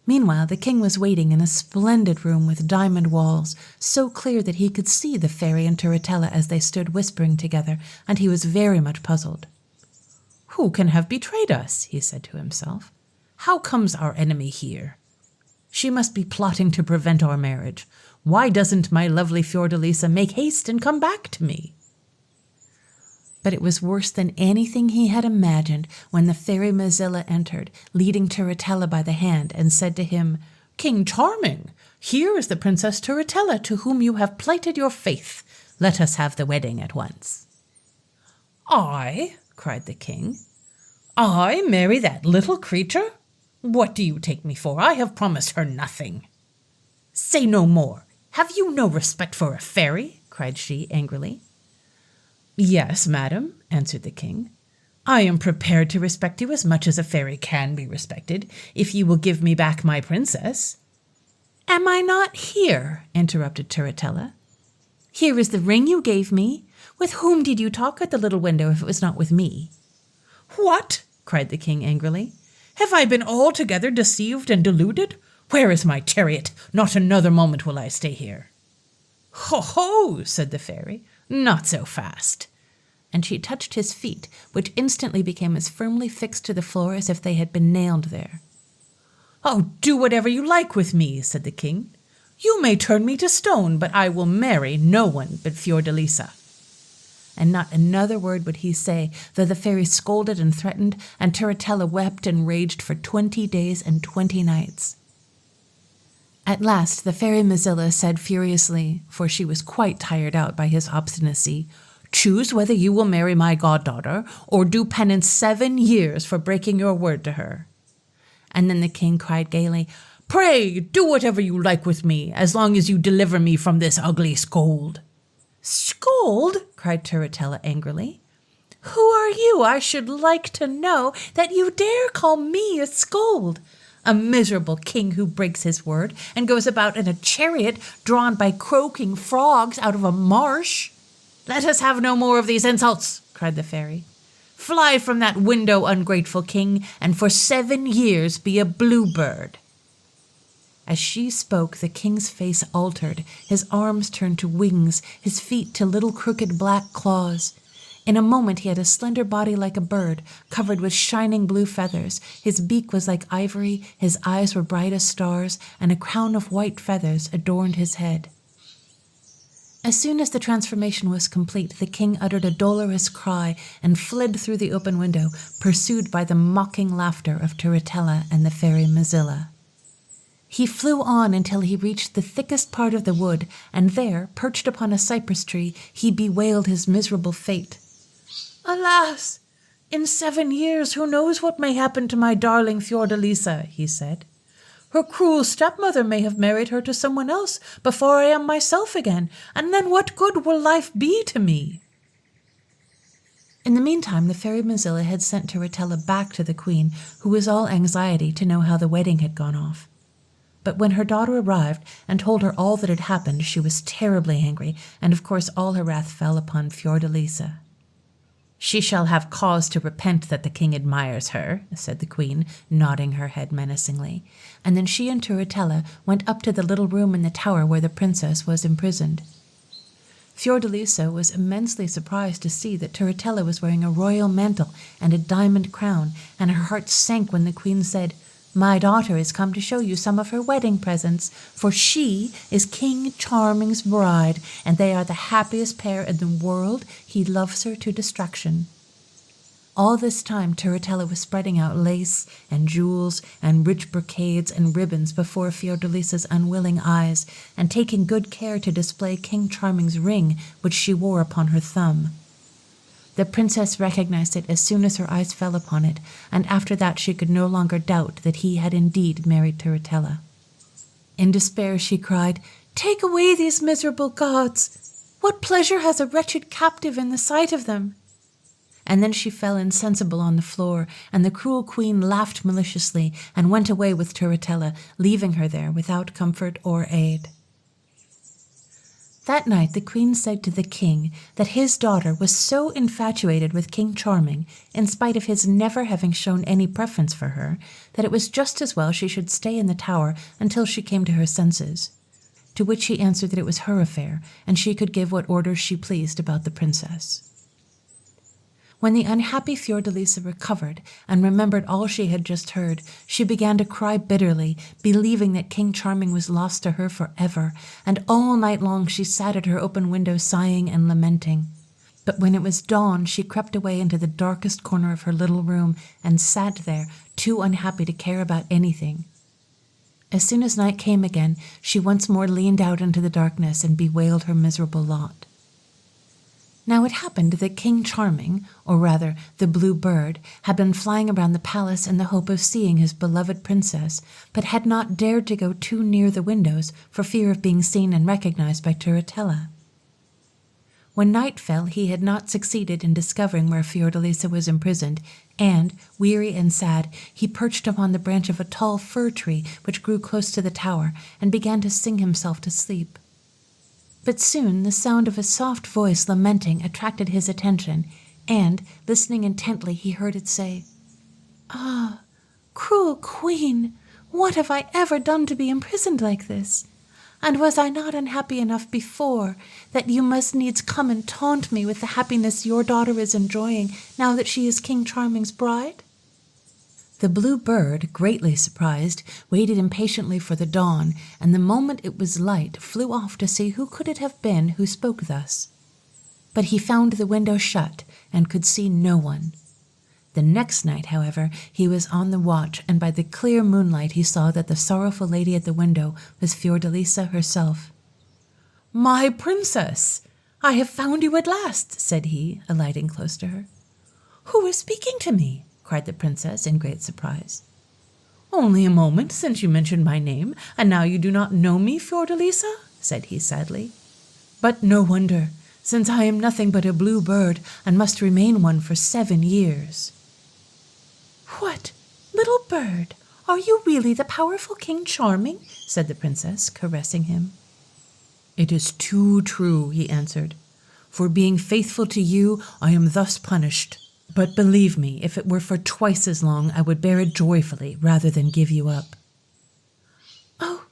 Meanwhile, the king was waiting in a splendid room with diamond walls, so clear that he could see the fairy and Turritella as they stood whispering together, and he was very much puzzled. "Who can have betrayed us?" he said to himself. "How comes our enemy here? She must be plotting to prevent our marriage. Why doesn't my lovely Fiordalisa make haste and come back to me?" But it was worse than anything he had imagined when the fairy Mozilla entered, leading Turritella by the hand, and said to him, "King Charming, here is the Princess Turritella, to whom you have plighted your faith. Let us have the wedding at once." "I?" cried the king. "I marry that little creature? What do you take me for? I have promised her nothing." "Say no more. Have you no respect for a fairy?" cried she angrily. "Yes, madam," answered the king. "I am prepared to respect you as much as a fairy can be respected, if you will give me back my princess." "Am I not here?" interrupted Turritella. "Here is the ring you gave me. With whom did you talk at the little window if it was not with me?" "What?" cried the king angrily. "Have I been altogether deceived and deluded? Where is my chariot? Not another moment will I stay here." "Ho, ho!" said the fairy. "Not so fast." And she touched his feet, which instantly became as firmly fixed to the floor as if they had been nailed there. "Oh, do whatever you like with me," said the king. "You may turn me to stone, but I will marry no one but Fiordalisa." And not another word would he say, though the fairy scolded and threatened, and Turritella wept and raged for 20 days and 20 nights. At last the fairy Mozilla said furiously, for she was quite tired out by his obstinacy, "Choose whether you will marry my goddaughter, or do penance 7 years for breaking your word to her." And then the king cried gaily, "Pray, do whatever you like with me, as long as you deliver me from this ugly scold." "Scold?" cried Turritella angrily. "Who are you, I should like to know, that you dare call me a scold? A miserable king who breaks his word and goes about in a chariot drawn by croaking frogs out of a marsh." "Let us have no more of these insults," cried the fairy. "Fly from that window, ungrateful king, and for 7 years be a bluebird." As she spoke, the king's face altered. His arms turned to wings, his feet to little crooked black claws. In a moment he had a slender body like a bird, covered with shining blue feathers. His beak was like ivory, his eyes were bright as stars, and a crown of white feathers adorned his head. As soon as the transformation was complete, the king uttered a dolorous cry and fled through the open window, pursued by the mocking laughter of Turritella and the fairy Mozilla. He flew on until he reached the thickest part of the wood, and there, perched upon a cypress tree, he bewailed his miserable fate. "Alas! In 7 years who knows what may happen to my darling Fiordalisa," he said. "Her cruel stepmother may have married her to someone else before I am myself again, and then what good will life be to me?" In the meantime, the fairy Mozilla had sent Turritella back to the queen, who was all anxiety to know how the wedding had gone off. But when her daughter arrived and told her all that had happened, she was terribly angry, and of course all her wrath fell upon Fiordalisa. "She shall have cause to repent that the king admires her," said the queen, nodding her head menacingly, and then she and Turritella went up to the little room in the tower where the princess was imprisoned. Fiordalisa was immensely surprised to see that Turritella was wearing a royal mantle and a diamond crown, and her heart sank when the queen said, "My daughter is come to show you some of her wedding presents, for she is King Charming's bride, and they are the happiest pair in the world. He loves her to distraction." All this time Turritella was spreading out lace and jewels and rich brocades and ribbons before Fiordalisa's unwilling eyes, and taking good care to display King Charming's ring, which she wore upon her thumb. The princess recognized it as soon as her eyes fell upon it, and after that she could no longer doubt that he had indeed married Turritella. In despair she cried, "Take away these miserable gods! What pleasure has a wretched captive in the sight of them?" And then she fell insensible on the floor, and the cruel queen laughed maliciously and went away with Turritella, leaving her there without comfort or aid. That night the queen said to the king that his daughter was so infatuated with King Charming, in spite of his never having shown any preference for her, that it was just as well she should stay in the tower until she came to her senses. To which he answered that it was her affair, and she could give what orders she pleased about the princess. When the unhappy Fiordalisa recovered and remembered all she had just heard, she began to cry bitterly, believing that King Charming was lost to her forever, and all night long she sat at her open window sighing and lamenting. But when it was dawn, she crept away into the darkest corner of her little room and sat there, too unhappy to care about anything. As soon as night came again, she once more leaned out into the darkness and bewailed her miserable lot. Now it happened that King Charming, or rather the Blue Bird, had been flying around the palace in the hope of seeing his beloved princess, but had not dared to go too near the windows for fear of being seen and recognized by Turritella. When night fell, he had not succeeded in discovering where Fiordalisa was imprisoned, and, weary and sad, he perched upon the branch of a tall fir tree which grew close to the tower, and began to sing himself to sleep. But soon the sound of a soft voice lamenting attracted his attention, and, listening intently, he heard it say, "Ah, cruel queen, what have I ever done to be imprisoned like this? And was I not unhappy enough before, that you must needs come and taunt me with the happiness your daughter is enjoying now that she is King Charming's bride?" The Blue Bird, greatly surprised, waited impatiently for the dawn, and the moment it was light flew off to see who could it have been who spoke thus. But he found the window shut and could see no one. The next night, however, he was on the watch, and by the clear moonlight he saw that the sorrowful lady at the window was Fiordalisa herself. "My princess, I have found you at last," said he, alighting close to her. "Who is speaking to me?" cried the princess in great surprise. "Only a moment since you mentioned my name, and now you do not know me, Fiordalisa," said he sadly. "But no wonder, since I am nothing but a blue bird and must remain one for 7 years. "What, little bird, are you really the powerful King Charming?" said the princess, caressing him. "It is too true," he answered. "For being faithful to you, I am thus punished. But believe me, if it were for twice as long, I would bear it joyfully rather than give you up." "Oh,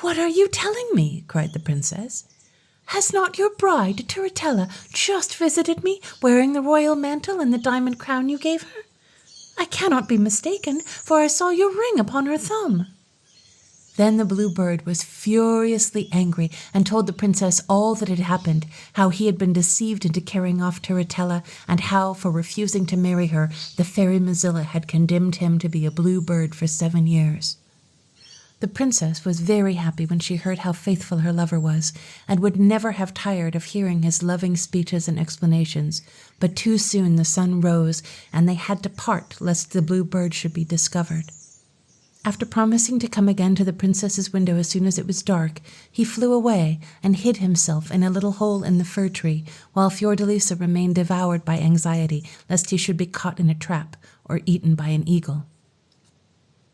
what are you telling me?" cried the princess. "Has not your bride, Turritella, just visited me, wearing the royal mantle and the diamond crown you gave her? I cannot be mistaken, for I saw your ring upon her thumb." Then the Blue Bird was furiously angry and told the princess all that had happened, how he had been deceived into carrying off Turritella, and how, for refusing to marry her, the fairy Mozilla had condemned him to be a blue bird for 7 years. The princess was very happy when she heard how faithful her lover was, and would never have tired of hearing his loving speeches and explanations, but too soon the sun rose, and they had to part lest the Blue Bird should be discovered. After promising to come again to the princess's window as soon as it was dark, he flew away and hid himself in a little hole in the fir tree, while Fiordalisa remained devoured by anxiety lest he should be caught in a trap or eaten by an eagle.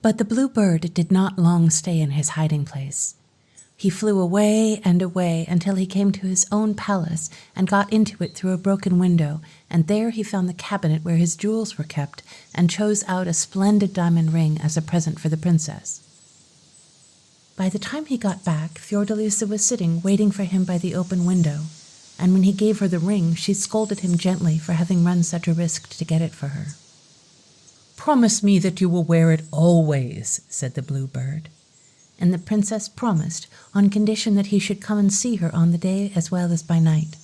But the Blue Bird did not long stay in his hiding place. He flew away and away until he came to his own palace and got into it through a broken window, and there he found the cabinet where his jewels were kept and chose out a splendid diamond ring as a present for the princess. By the time he got back, Fiordalisa was sitting waiting for him by the open window, and when he gave her the ring, she scolded him gently for having run such a risk to get it for her. "Promise me that you will wear it always," said the Blue Bird. And the princess promised on condition that he should come and see her on the day as well as by night.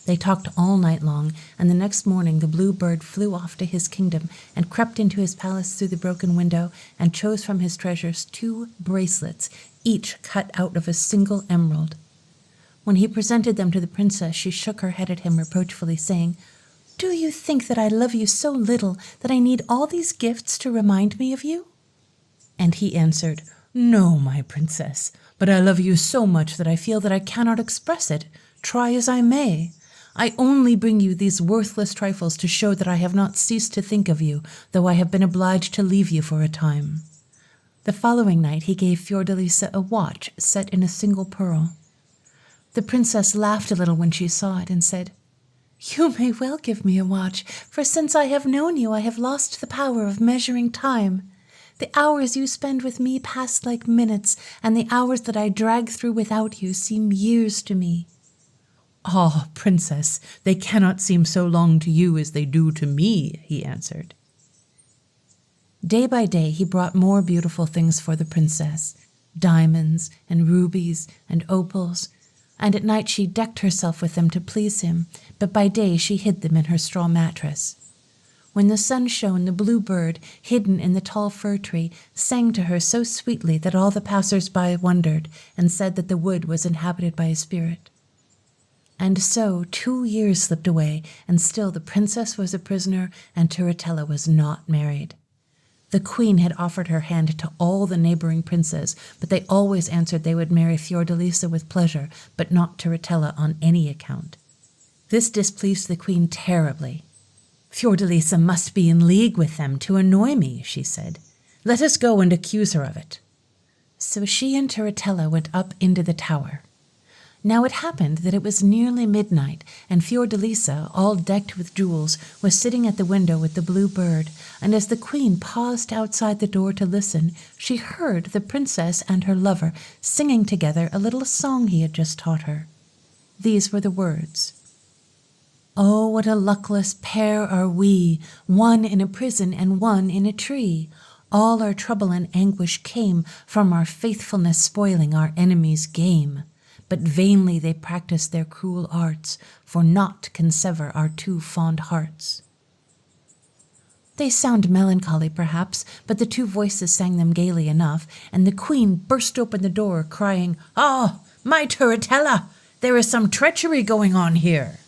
They talked all night long, and the next morning the Blue Bird flew off to his kingdom and crept into his palace through the broken window and chose from his treasures 2 bracelets, each cut out of a single emerald. When he presented them to the princess, she shook her head at him reproachfully, saying, "Do you think that I love you so little that I need all these gifts to remind me of you?" And he answered, "No, my princess, but I love you so much that I feel that I cannot express it, try as I may. I only bring you these worthless trifles to show that I have not ceased to think of you, though I have been obliged to leave you for a time." The following night he gave Fiordalisa a watch set in a single pearl. The princess laughed a little when she saw it and said, "You may well give me a watch, for since I have known you I have lost the power of measuring time. The hours you spend with me pass like minutes, and the hours that I drag through without you seem years to me." "Ah, princess, they cannot seem so long to you as they do to me," he answered. Day by day he brought more beautiful things for the princess, diamonds and rubies and opals, and at night she decked herself with them to please him, but by day she hid them in her straw mattress. When the sun shone, the blue bird, hidden in the tall fir tree, sang to her so sweetly that all the passers-by wondered and said that the wood was inhabited by a spirit. And so 2 years slipped away, and still the princess was a prisoner and Turritella was not married. The queen had offered her hand to all the neighboring princes, but they always answered they would marry Fiordalisa with pleasure, but not Turritella on any account. This displeased the queen terribly. "Fiordalisa must be in league with them to annoy me," she said. "Let us go and accuse her of it." So she and Turritella went up into the tower. Now it happened that it was nearly midnight, and Fiordalisa, all decked with jewels, was sitting at the window with the blue bird, and as the queen paused outside the door to listen, she heard the princess and her lover singing together a little song he had just taught her. These were the words: "Oh, what a luckless pair are we, one in a prison and one in a tree. All our trouble and anguish came from our faithfulness spoiling our enemies' game. But vainly they practice their cruel arts, for naught can sever our two fond hearts." They sound melancholy, perhaps, but the two voices sang them gaily enough, and the queen burst open the door, crying, "Ah, my Turritella, there is some treachery going on here."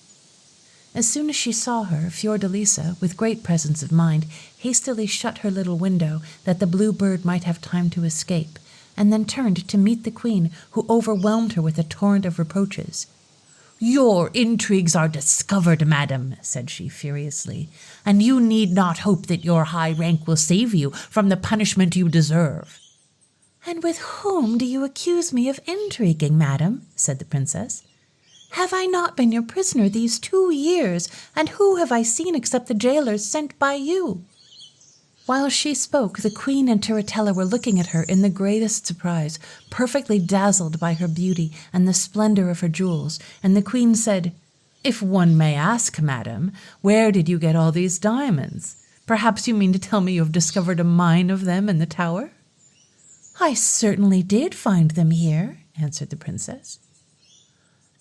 As soon as she saw her, Fiordalisa, with great presence of mind, hastily shut her little window that the blue bird might have time to escape, and then turned to meet the queen, who overwhelmed her with a torrent of reproaches. "Your intrigues are discovered, madam," said she furiously, "and you need not hope that your high rank will save you from the punishment you deserve." "And with whom do you accuse me of intriguing, madam?" said the princess. "Have I not been your prisoner these 2 years, and who have I seen except the jailers sent by you?" While she spoke, the queen and Turritella were looking at her in the greatest surprise, perfectly dazzled by her beauty and the splendor of her jewels, and the queen said, "If one may ask, madam, where did you get all these diamonds? Perhaps you mean to tell me you have discovered a mine of them in the tower?" "I certainly did find them here," answered the princess.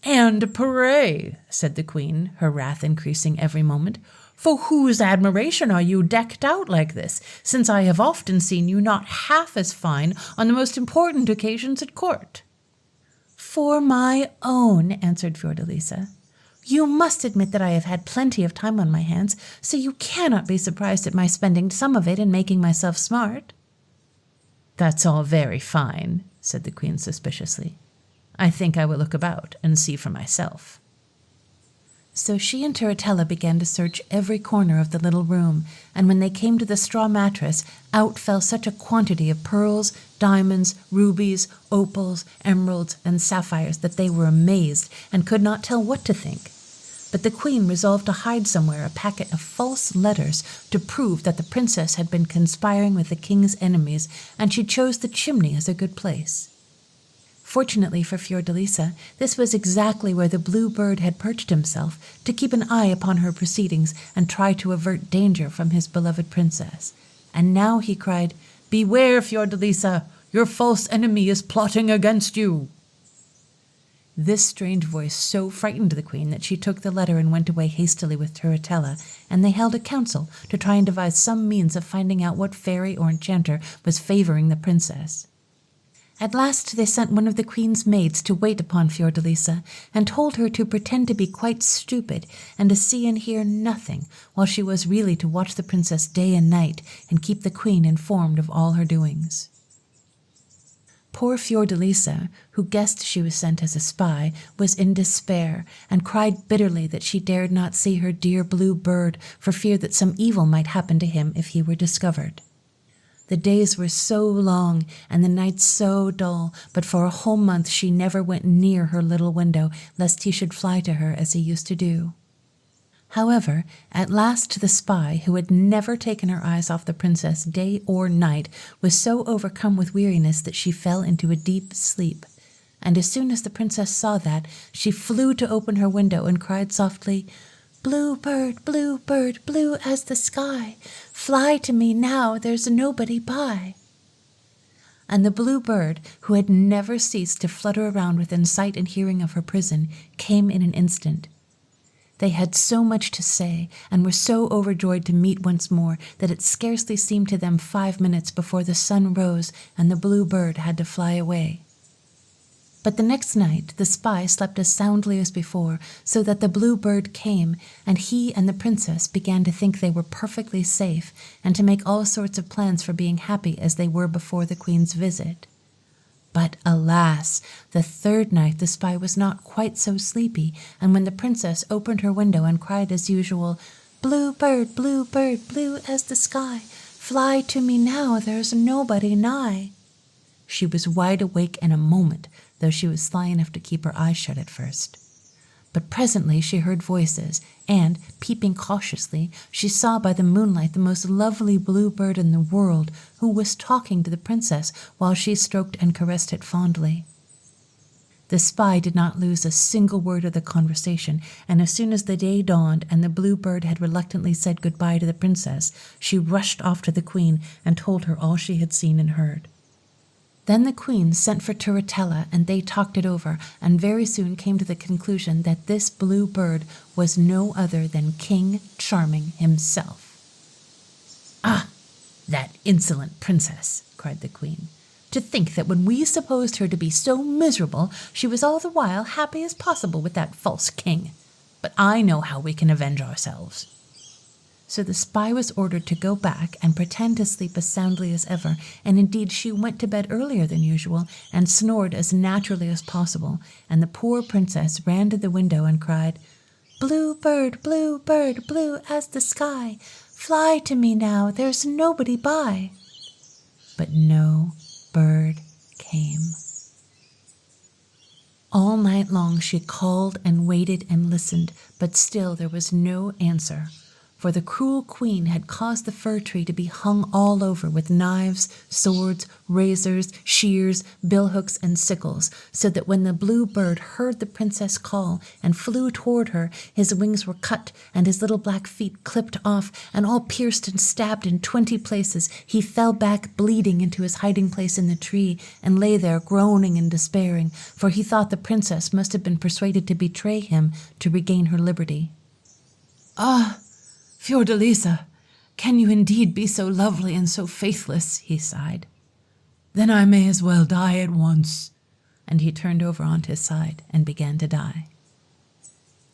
"And pray," said the queen, her wrath increasing every moment, "for whose admiration are you decked out like this, since I have often seen you not half as fine on the most important occasions at court?" "For my own," answered Fiordalisa. "You must admit that I have had plenty of time on my hands, so you cannot be surprised at my spending some of it in making myself smart." "That's all very fine," said the queen suspiciously. "I think I will look about and see for myself." So she and Turritella began to search every corner of the little room, and when they came to the straw mattress, out fell such a quantity of pearls, diamonds, rubies, opals, emeralds, and sapphires that they were amazed and could not tell what to think. But the queen resolved to hide somewhere a packet of false letters to prove that the princess had been conspiring with the king's enemies, and she chose the chimney as a good place. Fortunately for Fiordalisa, this was exactly where the blue bird had perched himself to keep an eye upon her proceedings and try to avert danger from his beloved princess. And now he cried, "Beware, Fiordalisa! Your false enemy is plotting against you!" This strange voice so frightened the queen that she took the letter and went away hastily with Turritella, and they held a council to try and devise some means of finding out what fairy or enchanter was favoring the princess. At last they sent one of the queen's maids to wait upon Fiordalisa, and told her to pretend to be quite stupid and to see and hear nothing, while she was really to watch the princess day and night and keep the queen informed of all her doings. Poor Fiordalisa, who guessed she was sent as a spy, was in despair and cried bitterly that she dared not see her dear blue bird for fear that some evil might happen to him if he were discovered. The days were so long and the nights so dull, but for a whole month she never went near her little window, lest he should fly to her as he used to do. However, at last the spy, who had never taken her eyes off the princess day or night, was so overcome with weariness that she fell into a deep sleep, And as soon as the princess saw that, she flew to open her window and cried softly, blue bird, blue as the sky, fly to me now, there's nobody by." And the blue bird, who had never ceased to flutter around within sight and hearing of her prison, came in an instant. They had so much to say and were so overjoyed to meet once more that it scarcely seemed to them 5 minutes before the sun rose and the blue bird had to fly away. But the next night the spy slept as soundly as before, so that the blue bird came, and he and the princess began to think they were perfectly safe and to make all sorts of plans for being happy as they were before the queen's visit. But alas, the third night the spy was not quite so sleepy, and when the princess opened her window and cried as usual, blue bird, blue as the sky, fly to me now, there's nobody nigh," she was wide awake in a moment, though she was sly enough to keep her eyes shut at first. But presently she heard voices, and, peeping cautiously, she saw by the moonlight the most lovely blue bird in the world, who was talking to the princess while she stroked and caressed it fondly. The spy did not lose a single word of the conversation, and as soon as the day dawned and the blue bird had reluctantly said goodbye to the princess, she rushed off to the queen and told her all she had seen and heard. Then the queen sent for Turritella, and they talked it over, and very soon came to the conclusion that this blue bird was no other than King Charming himself. "Ah, that insolent princess," cried the queen. "To think that when we supposed her to be so miserable, she was all the while happy as possible with that false king. But I know how we can avenge ourselves." So the spy was ordered to go back and pretend to sleep as soundly as ever, and indeed she went to bed earlier than usual and snored as naturally as possible, and the poor princess ran to the window and cried, blue bird, blue as the sky, fly to me now, there's nobody by." But no bird came. All night long she called and waited and listened, but still there was no answer. For the cruel queen had caused the fir tree to be hung all over with knives, swords, razors, shears, billhooks, and sickles, so that when the blue bird heard the princess call and flew toward her, his wings were cut and his little black feet clipped off, and all pierced and stabbed in 20 places, he fell back bleeding into his hiding place in the tree, and lay there groaning and despairing, for he thought the princess must have been persuaded to betray him to regain her liberty. "Ah, Fiordalisa, can you indeed be so lovely and so faithless?" he sighed. "Then I may as well die at once." And he turned over on his side and began to die.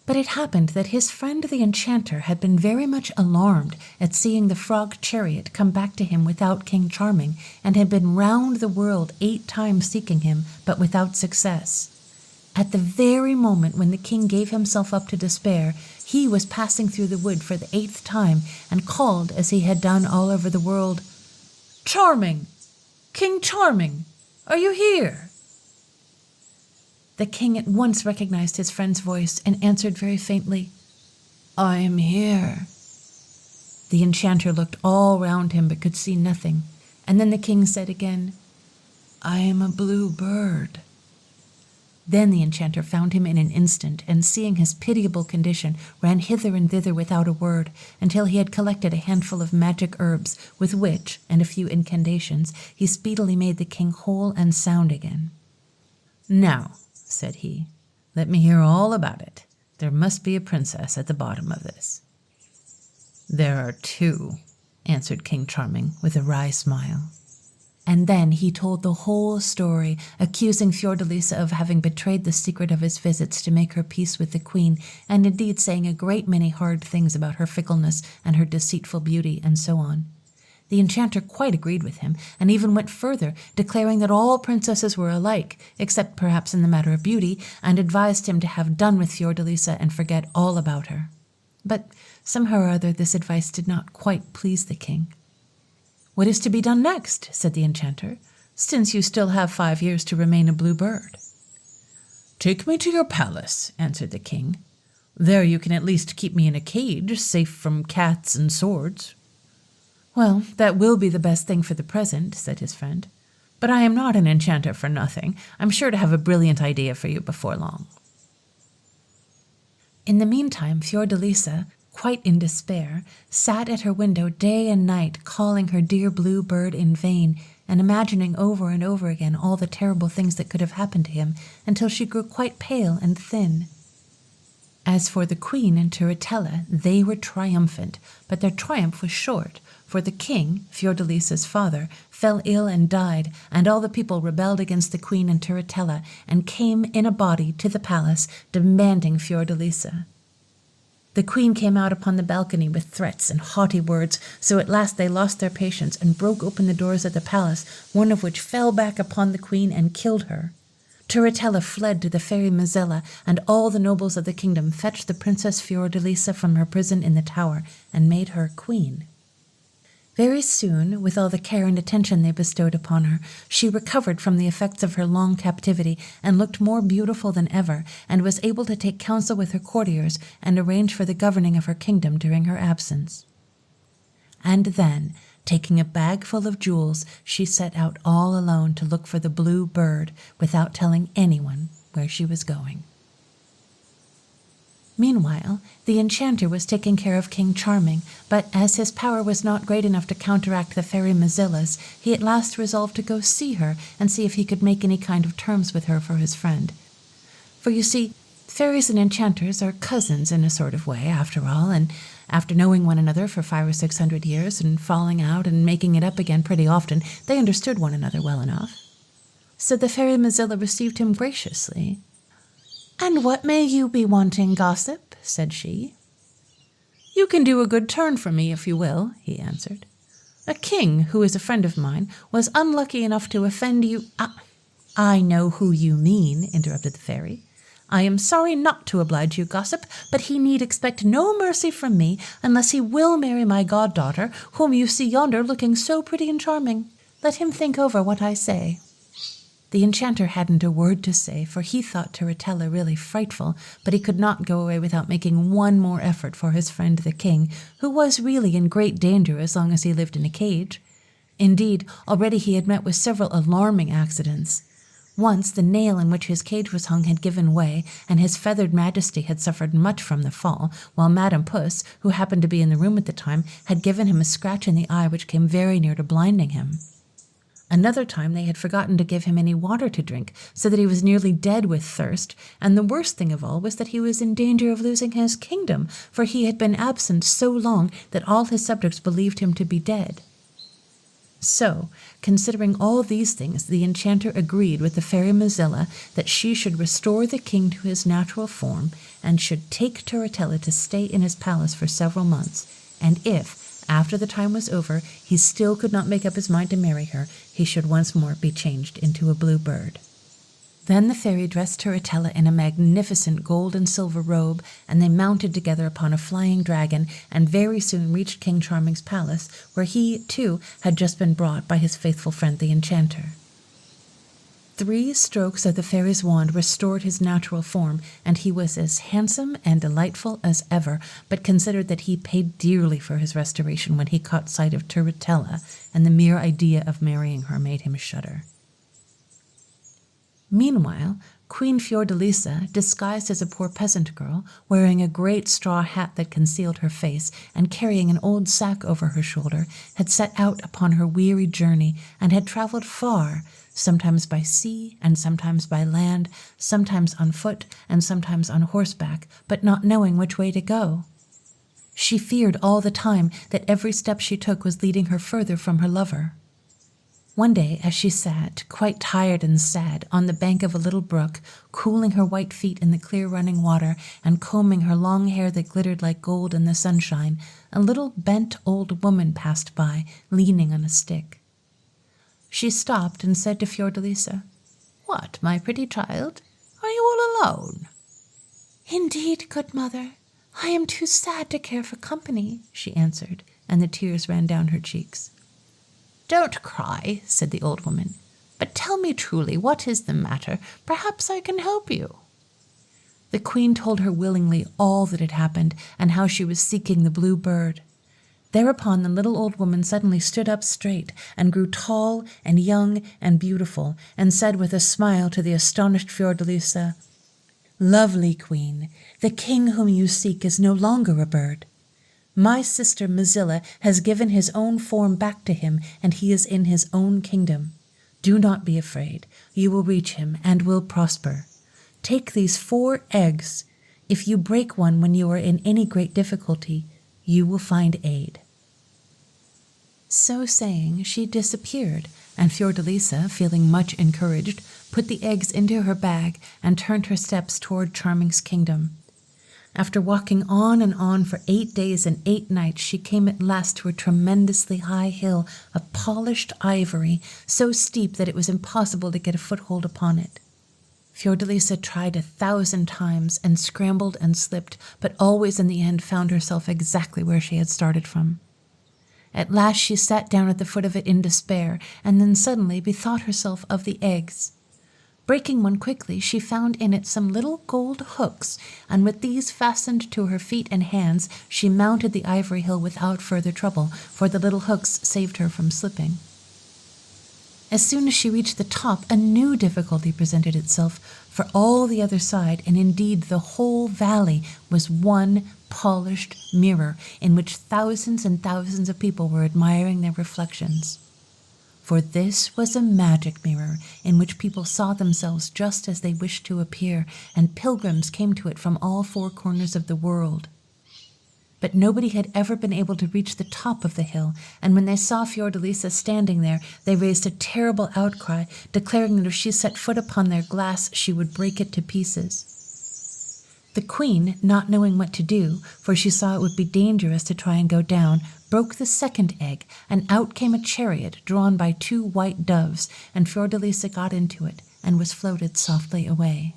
But it happened that his friend the enchanter had been very much alarmed at seeing the frog chariot come back to him without King Charming, and had been round the world 8 times seeking him, but without success. At the very moment when the king gave himself up to despair, he was passing through the wood for the 8th time, and called, as he had done all over the world, "Charming! King Charming! Are you here?" The king at once recognized his friend's voice and answered very faintly, "I am here." The enchanter looked all round him but could see nothing, and then the king said again, "I am a blue bird." Then the enchanter found him in an instant, and seeing his pitiable condition, ran hither and thither without a word, until he had collected a handful of magic herbs, with which, and a few incantations, he speedily made the king whole and sound again. "Now," said he, "let me hear all about it. There must be a princess at the bottom of this." "There are 2, answered King Charming with a wry smile. And then he told the whole story, accusing Fiordalisa of having betrayed the secret of his visits to make her peace with the queen, and indeed saying a great many hard things about her fickleness and her deceitful beauty, and so on. The enchanter quite agreed with him, and even went further, declaring that all princesses were alike, except perhaps in the matter of beauty, and advised him to have done with Fiordalisa and forget all about her. But somehow or other this advice did not quite please the king. "What is to be done next?" said the enchanter, "since you still have 5 years to remain a blue bird?" "Take me to your palace," answered the king. "There you can at least keep me in a cage, safe from cats and swords." "Well, that will be the best thing for the present," said his friend. But I am not an enchanter for nothing. I'm sure to have a brilliant idea for you before long." In the meantime, Fiordalisa, quite in despair, sat at her window day and night, calling her dear blue bird in vain, and imagining over and over again all the terrible things that could have happened to him, until she grew quite pale and thin. As for the queen and Turritella, they were triumphant, but their triumph was short, for the king, Fiordalisa's father, fell ill and died, and all the people rebelled against the queen and Turritella, and came in a body to the palace, demanding Fiordalisa. The queen came out upon the balcony with threats and haughty words, so at last they lost their patience and broke open the doors of the palace, one of which fell back upon the queen and killed her. Turritella fled to the fairy Mizella, and all the nobles of the kingdom fetched the Princess Fiordalisa from her prison in the tower and made her queen. Very soon, with all the care and attention they bestowed upon her, she recovered from the effects of her long captivity and looked more beautiful than ever, and was able to take counsel with her courtiers and arrange for the governing of her kingdom during her absence. And then, taking a bag full of jewels, she set out all alone to look for the blue bird, without telling anyone where she was going. Meanwhile, the enchanter was taking care of King Charming, but as his power was not great enough to counteract the fairy Mizilla's, he at last resolved to go see her and see if he could make any kind of terms with her for his friend. For you see, fairies and enchanters are cousins in a sort of way, after all, and after knowing one another for 500 or 600 years and falling out and making it up again pretty often, they understood one another well enough. So the fairy Mizilla received him graciously. "And what may you be wanting, gossip?" said she. "You can do a good turn for me, if you will," he answered. "A king, who is a friend of mine, was unlucky enough to offend you—" "I know who you mean," interrupted the fairy. "I am sorry not to oblige you, gossip, but he need expect no mercy from me unless he will marry my goddaughter, whom you see yonder looking so pretty and charming. Let him think over what I say." The enchanter hadn't a word to say, for he thought Turritella really frightful, but he could not go away without making one more effort for his friend the king, who was really in great danger as long as he lived in a cage. Indeed, already he had met with several alarming accidents. Once the nail in which his cage was hung had given way, and his feathered majesty had suffered much from the fall, while Madame Puss, who happened to be in the room at the time, had given him a scratch in the eye which came very near to blinding him. Another time they had forgotten to give him any water to drink, so that he was nearly dead with thirst, and the worst thing of all was that he was in danger of losing his kingdom, for he had been absent so long that all his subjects believed him to be dead. So, considering all these things, the enchanter agreed with the fairy Mizilla that she should restore the king to his natural form, and should take Turritella to stay in his palace for several months, and if, after the time was over, he still could not make up his mind to marry her, he should once more be changed into a blue bird. Then the fairy dressed Turritella in a magnificent gold and silver robe, and they mounted together upon a flying dragon, and very soon reached King Charming's palace, where he, too, had just been brought by his faithful friend the enchanter. 3 strokes of the fairy's wand restored his natural form, and he was as handsome and delightful as ever, but considered that he paid dearly for his restoration when he caught sight of Turritella, and the mere idea of marrying her made him shudder. Meanwhile, Queen Fiordalisa, disguised as a poor peasant girl, wearing a great straw hat that concealed her face, and carrying an old sack over her shoulder, had set out upon her weary journey, and had traveled far, sometimes by sea and sometimes by land, sometimes on foot and sometimes on horseback, but not knowing which way to go. She feared all the time that every step she took was leading her further from her lover. One day, as she sat, quite tired and sad, on the bank of a little brook, cooling her white feet in the clear running water, and combing her long hair that glittered like gold in the sunshine, a little bent old woman passed by, leaning on a stick. She stopped and said to Fiordalisa, "What, my pretty child, are you all alone?" "Indeed, good mother, I am too sad to care for company," she answered, and the tears ran down her cheeks. "Don't cry," said the old woman, "but tell me truly what is the matter. Perhaps I can help you." The queen told her willingly all that had happened, and how she was seeking the blue bird. Thereupon the little old woman suddenly stood up straight and grew tall and young and beautiful, and said with a smile to the astonished Fiordalisa, "Lovely queen, the king whom you seek is no longer a bird. My sister Mozilla has given his own form back to him, and he is in his own kingdom. Do not be afraid. You will reach him and will prosper. Take these 4 eggs. If you break one when you are in any great difficulty, you will find aid." So saying, she disappeared, and Fiordalisa, feeling much encouraged, put the eggs into her bag and turned her steps toward Charming's kingdom. After walking on and on for 8 days and 8 nights, she came at last to a tremendously high hill of polished ivory, so steep that it was impossible to get a foothold upon it. Fiordalisa tried 1,000 times and scrambled and slipped, but always in the end found herself exactly where she had started from. At last she sat down at the foot of it in despair, and then suddenly bethought herself of the eggs. Breaking one quickly, she found in it some little gold hooks, and with these fastened to her feet and hands, she mounted the ivory hill without further trouble, for the little hooks saved her from slipping. As soon as she reached the top, a new difficulty presented itself, for all the other side, and indeed the whole valley, was one polished mirror in which thousands and thousands of people were admiring their reflections. For this was a magic mirror in which people saw themselves just as they wished to appear, and pilgrims came to it from all 4 corners of the world. But nobody had ever been able to reach the top of the hill, and when they saw Fiordalisa standing there, they raised a terrible outcry, declaring that if she set foot upon their glass, she would break it to pieces. The queen, not knowing what to do, for she saw it would be dangerous to try and go down, broke the 2nd egg, and out came a chariot drawn by 2 white doves, and Fiordalisa got into it and was floated softly away.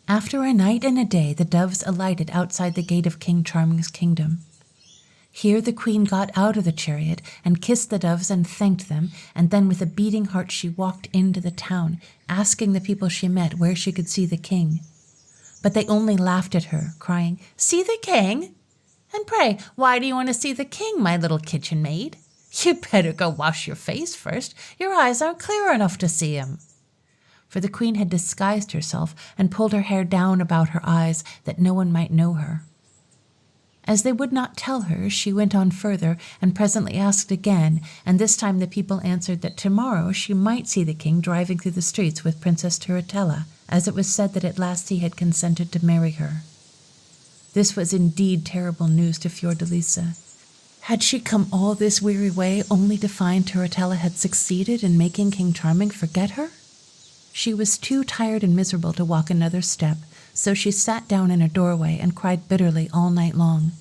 After a night and a day, the doves alighted outside the gate of King Charming's kingdom. Here the queen got out of the chariot and kissed the doves and thanked them, and then with a beating heart she walked into the town, asking the people she met where she could see the king. But they only laughed at her, crying, "See the king? And pray, why do you want to see the king, my little kitchen maid? You'd better go wash your face first. Your eyes aren't clear enough to see him." For the queen had disguised herself and pulled her hair down about her eyes that no one might know her. As they would not tell her, she went on further and presently asked again, and this time the people answered that tomorrow she might see the king driving through the streets with Princess Turritella, as it was said that at last he had consented to marry her. This was indeed terrible news to Fiordalisa. Had she come all this weary way only to find Turritella had succeeded in making King Charming forget her? She was too tired and miserable to walk another step, so she sat down in a doorway and cried bitterly all night long.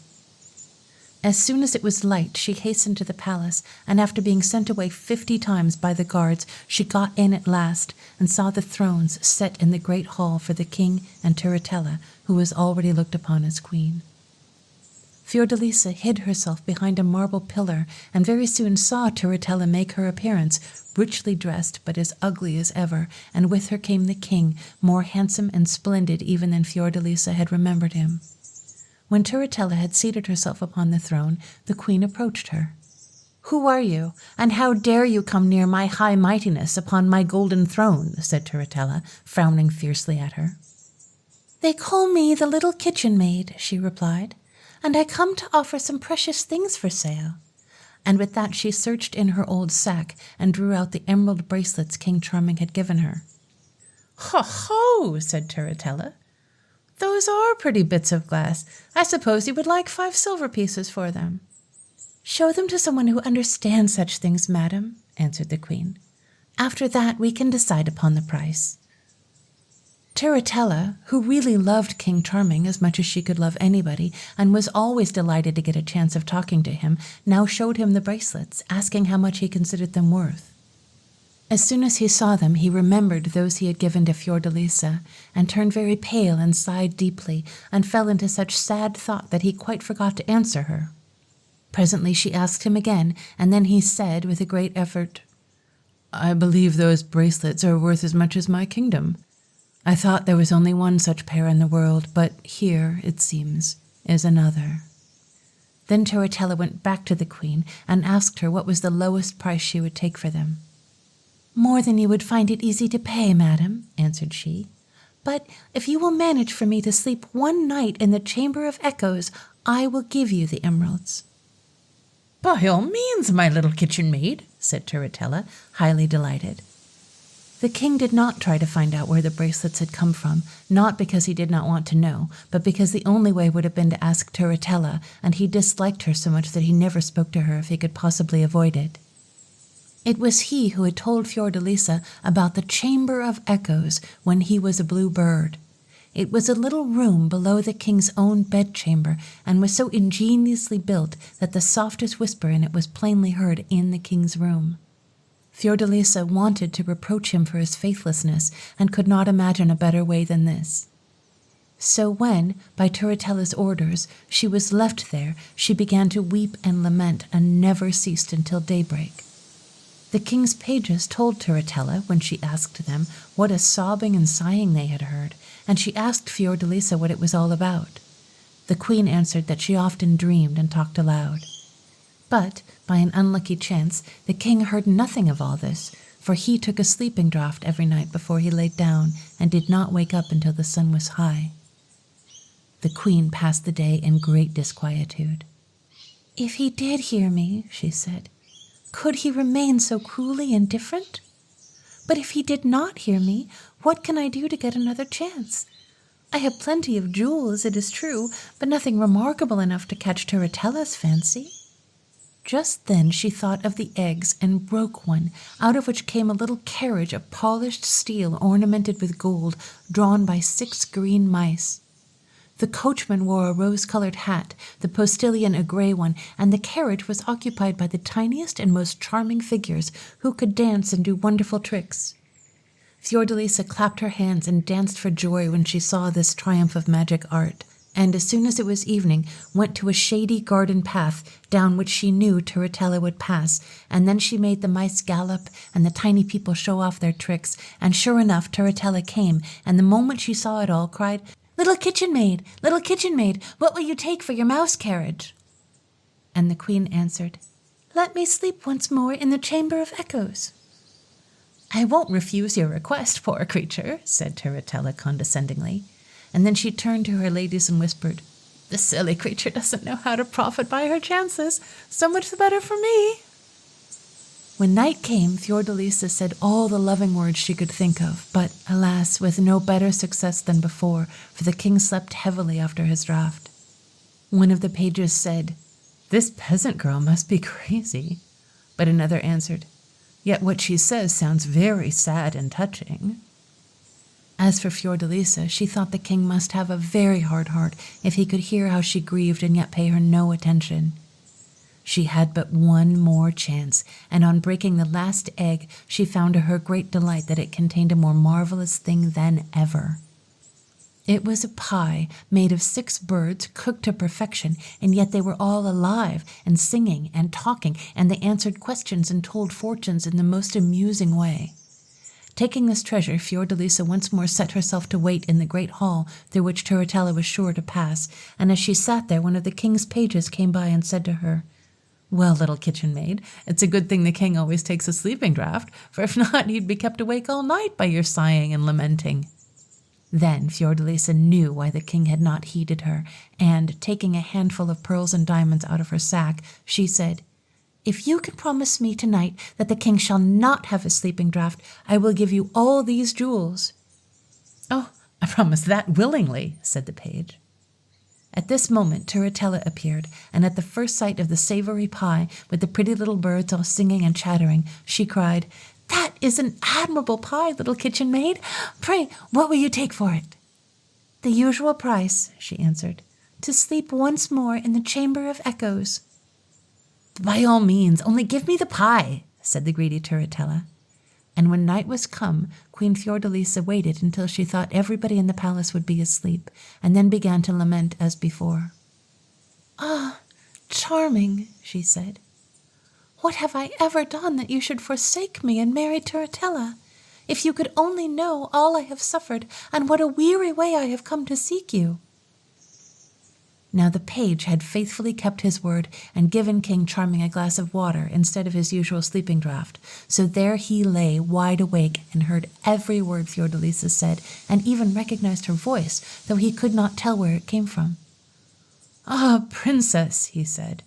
As soon as it was light, she hastened to the palace, and after being sent away 50 times by the guards, she got in at last and saw the thrones set in the great hall for the king and Turritella, who was already looked upon as queen. Fiordalisa hid herself behind a marble pillar, and very soon saw Turritella make her appearance, richly dressed but as ugly as ever, and with her came the king, more handsome and splendid even than Fiordalisa had remembered him. When Turritella had seated herself upon the throne, the queen approached her. "Who are you, and how dare you come near my high mightiness upon my golden throne?" said Turritella, frowning fiercely at her. "They call me the little kitchen maid," she replied, "and I come to offer some precious things for sale." And with that she searched in her old sack and drew out the emerald bracelets King Charming had given her. "Ho, ho!" said Turritella. "Those are pretty bits of glass. I suppose you would like 5 silver pieces for them." "Show them to someone who understands such things, madam," answered the queen. "After that we can decide upon the price." Turritella, who really loved King Charming as much as she could love anybody, and was always delighted to get a chance of talking to him, now showed him the bracelets, asking how much he considered them worth. As soon as he saw them, he remembered those he had given to Fiordalisa, and turned very pale and sighed deeply, and fell into such sad thought that he quite forgot to answer her. Presently she asked him again, and then he said with a great effort, "I believe those bracelets are worth as much as my kingdom. I thought there was only one such pair in the world, but here, it seems, is another." Then Turritella went back to the queen and asked her what was the lowest price she would take for them. "More than you would find it easy to pay, madam," answered she. "But if you will manage for me to sleep one night in the Chamber of Echoes, I will give you the emeralds." "By all means, my little kitchen maid," said Turritella, highly delighted. The king did not try to find out where the bracelets had come from, not because he did not want to know, but because the only way would have been to ask Turritella, and he disliked her so much that he never spoke to her if he could possibly avoid it. It was he who had told Fiordalisa about the Chamber of Echoes when he was a blue bird. It was a little room below the king's own bedchamber, and was so ingeniously built that the softest whisper in it was plainly heard in the king's room. Fiordalisa wanted to reproach him for his faithlessness, and could not imagine a better way than this. So when, by Turritella's orders, she was left there, she began to weep and lament, and never ceased until daybreak. The king's pages told Turritella, when she asked them, what a sobbing and sighing they had heard, and she asked Fiordalisa what it was all about. The queen answered that she often dreamed and talked aloud. But, by an unlucky chance, the king heard nothing of all this, for he took a sleeping draught every night before he laid down, and did not wake up until the sun was high. The queen passed the day in great disquietude. "If he did hear me," she said, "could he remain so cruelly indifferent? But if he did not hear me, what can I do to get another chance? I have plenty of jewels, it is true, but nothing remarkable enough to catch Turritella's fancy." Just then she thought of the eggs and broke one, out of which came a little carriage of polished steel ornamented with gold, drawn by 6 green mice. The coachman wore a rose-colored hat, the postilion a gray one, and the carriage was occupied by the tiniest and most charming figures, who could dance and do wonderful tricks. Fiordalisa clapped her hands and danced for joy when she saw this triumph of magic art, and as soon as it was evening, went to a shady garden path down which she knew Turritella would pass, and then she made the mice gallop and the tiny people show off their tricks, and sure enough Turritella came, and the moment she saw it all, cried, Little kitchen maid, what will you take for your mouse carriage?" And the queen answered, "Let me sleep once more in the Chamber of Echoes." "I won't refuse your request, poor creature," said Turritella condescendingly, and then she turned to her ladies and whispered, "The silly creature doesn't know how to profit by her chances. So much the better for me." When night came, Fiordalisa said all the loving words she could think of, but, alas, with no better success than before, for the king slept heavily after his draught. One of the pages said, "This peasant girl must be crazy," but another answered, "Yet what she says sounds very sad and touching." As for Fiordalisa, she thought the king must have a very hard heart if he could hear how she grieved and yet pay her no attention. She had but one more chance, and on breaking the last egg, she found to her great delight that it contained a more marvelous thing than ever. It was a pie made of 6 birds cooked to perfection, and yet they were all alive and singing and talking, and they answered questions and told fortunes in the most amusing way. Taking this treasure, Fiordalisa once more set herself to wait in the great hall through which Turritella was sure to pass, and as she sat there, one of the king's pages came by and said to her, "Well, little kitchen maid, it's a good thing the king always takes a sleeping draught, for if not, he'd be kept awake all night by your sighing and lamenting." Then Fiordalisa knew why the king had not heeded her, and, taking a handful of pearls and diamonds out of her sack, she said, "If you can promise me tonight that the king shall not have a sleeping draught, I will give you all these jewels." "Oh, I promise that willingly," said the page. At this moment Turritella appeared, and at the first sight of the savory pie, with the pretty little birds all singing and chattering, she cried, "That is an admirable pie, little kitchen maid. Pray, what will you take for it?" "The usual price," she answered, "to sleep once more in the Chamber of Echoes." "By all means, only give me the pie," said the greedy Turritella. And when night was come, Queen Fiordalisa waited until she thought everybody in the palace would be asleep, and then began to lament as before. "Ah, charming," she said, "what have I ever done that you should forsake me and marry Turritella? If you could only know all I have suffered, and what a weary way I have come to seek you." Now the page had faithfully kept his word and given King Charming a glass of water instead of his usual sleeping draught, so there he lay wide awake and heard every word Fiordalisa said, and even recognized her voice, though he could not tell where it came from. "Ah, princess," he said,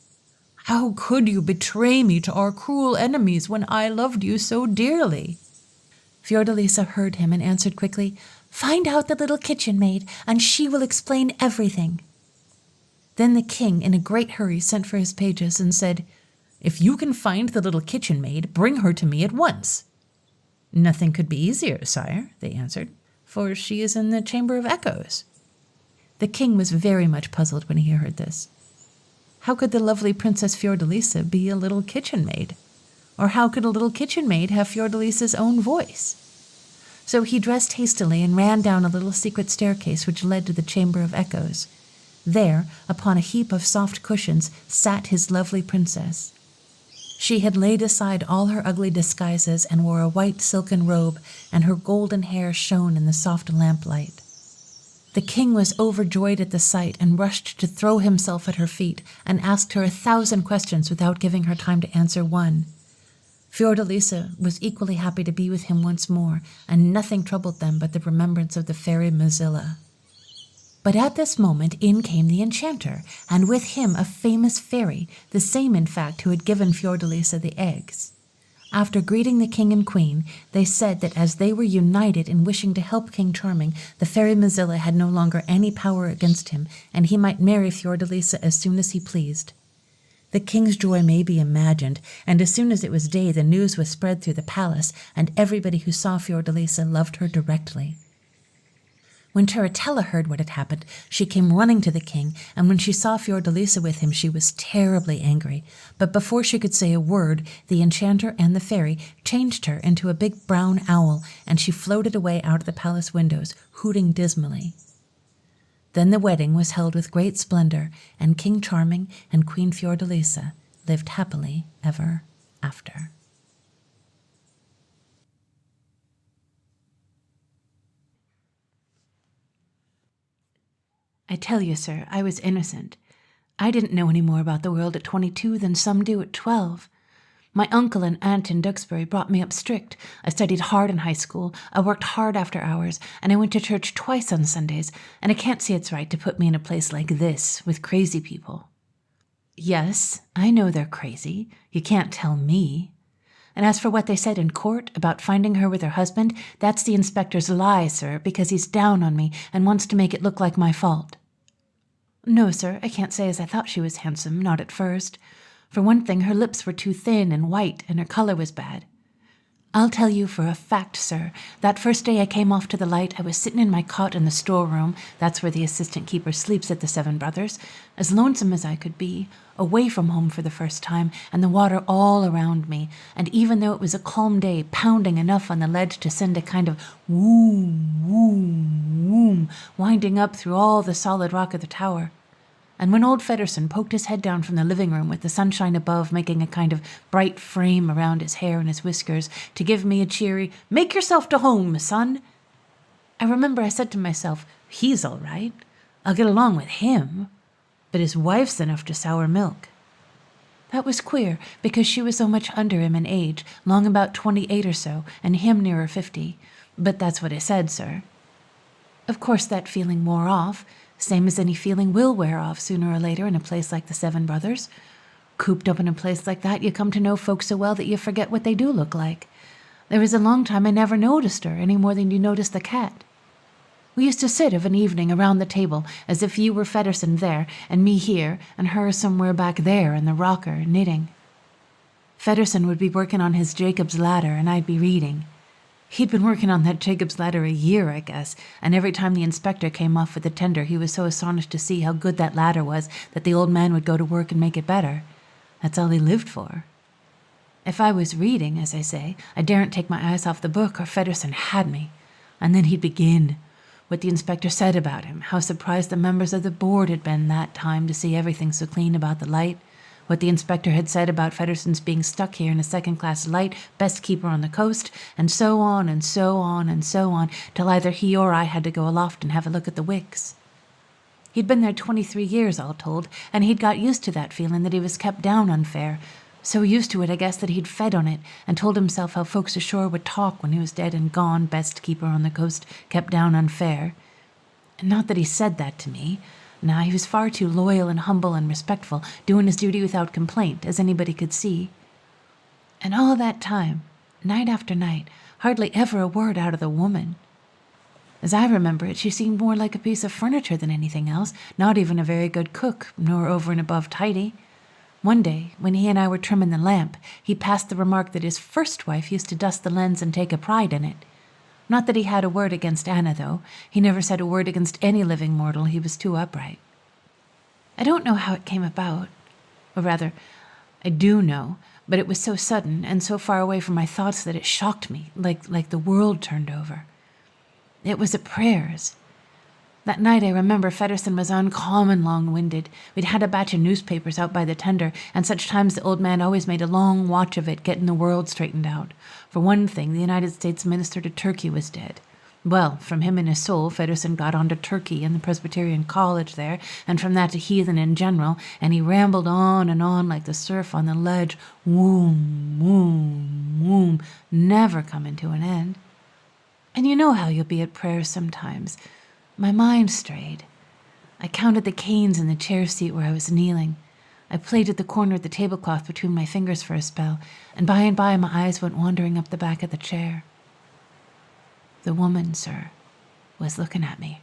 "how could you betray me to our cruel enemies when I loved you so dearly?" Fiordalisa heard him and answered quickly, "Find out the little kitchen maid, and she will explain everything." Then the king, in a great hurry, sent for his pages and said, "If you can find the little kitchen maid, bring her to me at once." "Nothing could be easier, sire," they answered, "for she is in the Chamber of Echoes." The king was very much puzzled when he heard this. How could the lovely Princess Fiordalisa be a little kitchen maid? Or how could a little kitchen maid have Fiordalisa's own voice? So he dressed hastily and ran down a little secret staircase which led to the Chamber of Echoes. There, upon a heap of soft cushions, sat his lovely princess. She had laid aside all her ugly disguises and wore a white silken robe, and her golden hair shone in the soft lamplight. The king was overjoyed at the sight and rushed to throw himself at her feet and asked her 1,000 questions without giving her time to answer one. Fiordalisa was equally happy to be with him once more, and nothing troubled them but the remembrance of the fairy Mozilla. But at this moment in came the enchanter, and with him a famous fairy, the same in fact who had given Fiordalisa the eggs. After greeting the king and queen, they said that as they were united in wishing to help King Charming, the fairy Mozilla had no longer any power against him, and he might marry Fiordalisa as soon as he pleased. The king's joy may be imagined, and as soon as it was day the news was spread through the palace, and everybody who saw Fiordalisa loved her directly. When Turritella heard what had happened, she came running to the king, and when she saw Fiordalisa with him, she was terribly angry. But before she could say a word, the enchanter and the fairy changed her into a big brown owl, and she floated away out of the palace windows, hooting dismally. Then the wedding was held with great splendor, and King Charming and Queen Fiordalisa lived happily ever after. I tell you, sir, I was innocent. I didn't know any more about the world at 22 than some do at 12. My uncle and aunt in Duxbury brought me up strict. I studied hard in high school, I worked hard after hours, and I went to church twice on Sundays, and I can't see it's right to put me in a place like this with crazy people. Yes, I know they're crazy. You can't tell me. And as for what they said in court about finding her with her husband, that's the inspector's lie, sir, because he's down on me and wants to make it look like my fault. No, sir, I can't say as I thought she was handsome, not at first. For one thing, her lips were too thin and white, and her color was bad. I'll tell you for a fact, sir, that first day I came off to the light, I was sitting in my cot in the storeroom, that's where the assistant keeper sleeps at the Seven Brothers, as lonesome as I could be, away from home for the first time, and the water all around me, and even though it was a calm day, pounding enough on the ledge to send a kind of woom, woom, woom, winding up through all the solid rock of the tower. And when old Fedderson poked his head down from the living room with the sunshine above making a kind of bright frame around his hair and his whiskers to give me a cheery, "Make yourself to home, son," I remember I said to myself, he's all right. I'll get along with him. But his wife's enough to sour milk. That was queer, because she was so much under him in age, long about 28 or so, and him nearer 50. But that's what I said, sir. Of course that feeling wore off, same as any feeling will wear off sooner or later in a place like the Seven Brothers. Cooped up in a place like that, you come to know folks so well that you forget what they do look like. There was a long time I never noticed her, any more than you notice the cat. We used to sit of an evening around the table, as if you were Fedderson there, and me here, and her somewhere back there in the rocker, knitting. Fedderson would be working on his Jacob's ladder, and I'd be reading. He'd been working on that Jacob's ladder a year, I guess, and every time the inspector came off with the tender, he was so astonished to see how good that ladder was that the old man would go to work and make it better. That's all he lived for. If I was reading, as I say, I daren't take my eyes off the book, or Fedderson had me. And then he'd begin. What the inspector said about him, how surprised the members of the board had been that time to see everything so clean about the light, what the inspector had said about Fedderson's being stuck here in a second-class light, best keeper on the coast, and so on and so on and so on, till either he or I had to go aloft and have a look at the wicks. He'd been there 23 years, all told, and he'd got used to that feeling that he was kept down unfair. So used to it, I guess, that he'd fed on it and told himself how folks ashore would talk when he was dead and gone, best keeper on the coast, kept down unfair. And not that he said that to me. Nah, he was far too loyal and humble and respectful, doing his duty without complaint, as anybody could see. And all that time, night after night, hardly ever a word out of the woman. As I remember it, she seemed more like a piece of furniture than anything else, not even a very good cook, nor over and above tidy. One day, when he and I were trimming the lamp, he passed the remark that his first wife used to dust the lens and take a pride in it. Not that he had a word against Anna, though. He never said a word against any living mortal. He was too upright. I don't know how it came about. Or rather, I do know, but it was so sudden and so far away from my thoughts that it shocked me, like the world turned over. It was at prayers. That night I remember Fedderson was uncommon long-winded. We'd had a batch of newspapers out by the tender, and such times the old man always made a long watch of it, getting the world straightened out. For one thing, the United States minister to Turkey was dead. Well, from him and his soul, Fedderson got on to Turkey and the Presbyterian College there, and from that to heathen in general, and he rambled on and on like the surf on the ledge, woom, woom, woom, never coming to an end. And you know how you'll be at prayers sometimes. My mind strayed. I counted the canes in the chair seat where I was kneeling. I played at the corner of the tablecloth between my fingers for a spell, and by my eyes went wandering up the back of the chair. The woman, sir, was looking at me.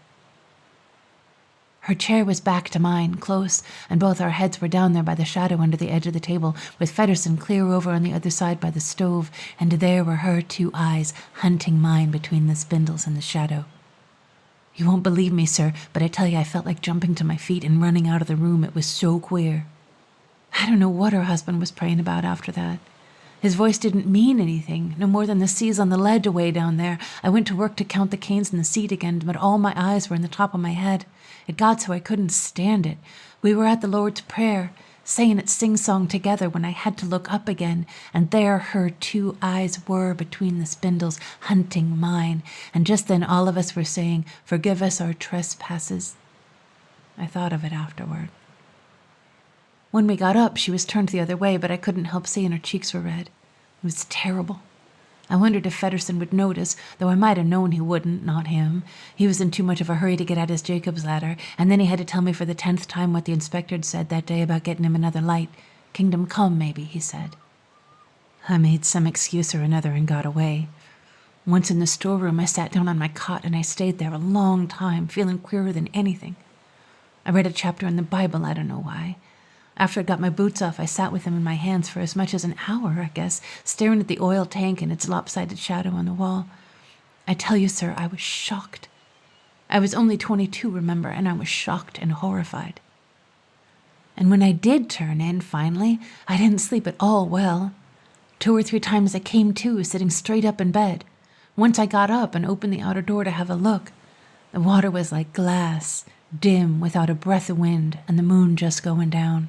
Her chair was back to mine, close, and both our heads were down there by the shadow under the edge of the table, with Fedderson clear over on the other side by the stove, and there were her 2 eyes hunting mine between the spindles in the shadow. You won't believe me, sir, but I tell you I felt like jumping to my feet and running out of the room. It was so queer. I don't know what her husband was praying about after that. His voice didn't mean anything, no more than the seas on the ledge away down there. I went to work to count the canes in the seat again, but all my eyes were in the top of my head. It got so I couldn't stand it. We were at the Lord's Prayer, saying it sing-song together when I had to look up again, and there her 2 eyes were between the spindles, hunting mine, and just then all of us were saying, "Forgive us our trespasses." I thought of it afterward. When we got up, she was turned the other way, but I couldn't help seeing her cheeks were red. It was terrible. I wondered if Fedderson would notice, though I might have known he wouldn't, not him. He was in too much of a hurry to get at his Jacob's ladder, and then he had to tell me for the 10th time what the inspector had said that day about getting him another light. Kingdom come, maybe, he said. I made some excuse or another and got away. Once in the storeroom, I sat down on my cot and I stayed there a long time, feeling queerer than anything. I read a chapter in the Bible, I don't know why. After I got my boots off, I sat with them in my hands for as much as an hour, I guess, staring at the oil tank and its lopsided shadow on the wall. I tell you, sir, I was shocked. I was only 22, remember, and I was shocked and horrified. And when I did turn in, finally, I didn't sleep at all well. 2 or 3 times I came to, sitting straight up in bed. Once I got up and opened the outer door to have a look. The water was like glass, dim, without a breath of wind, and the moon just going down.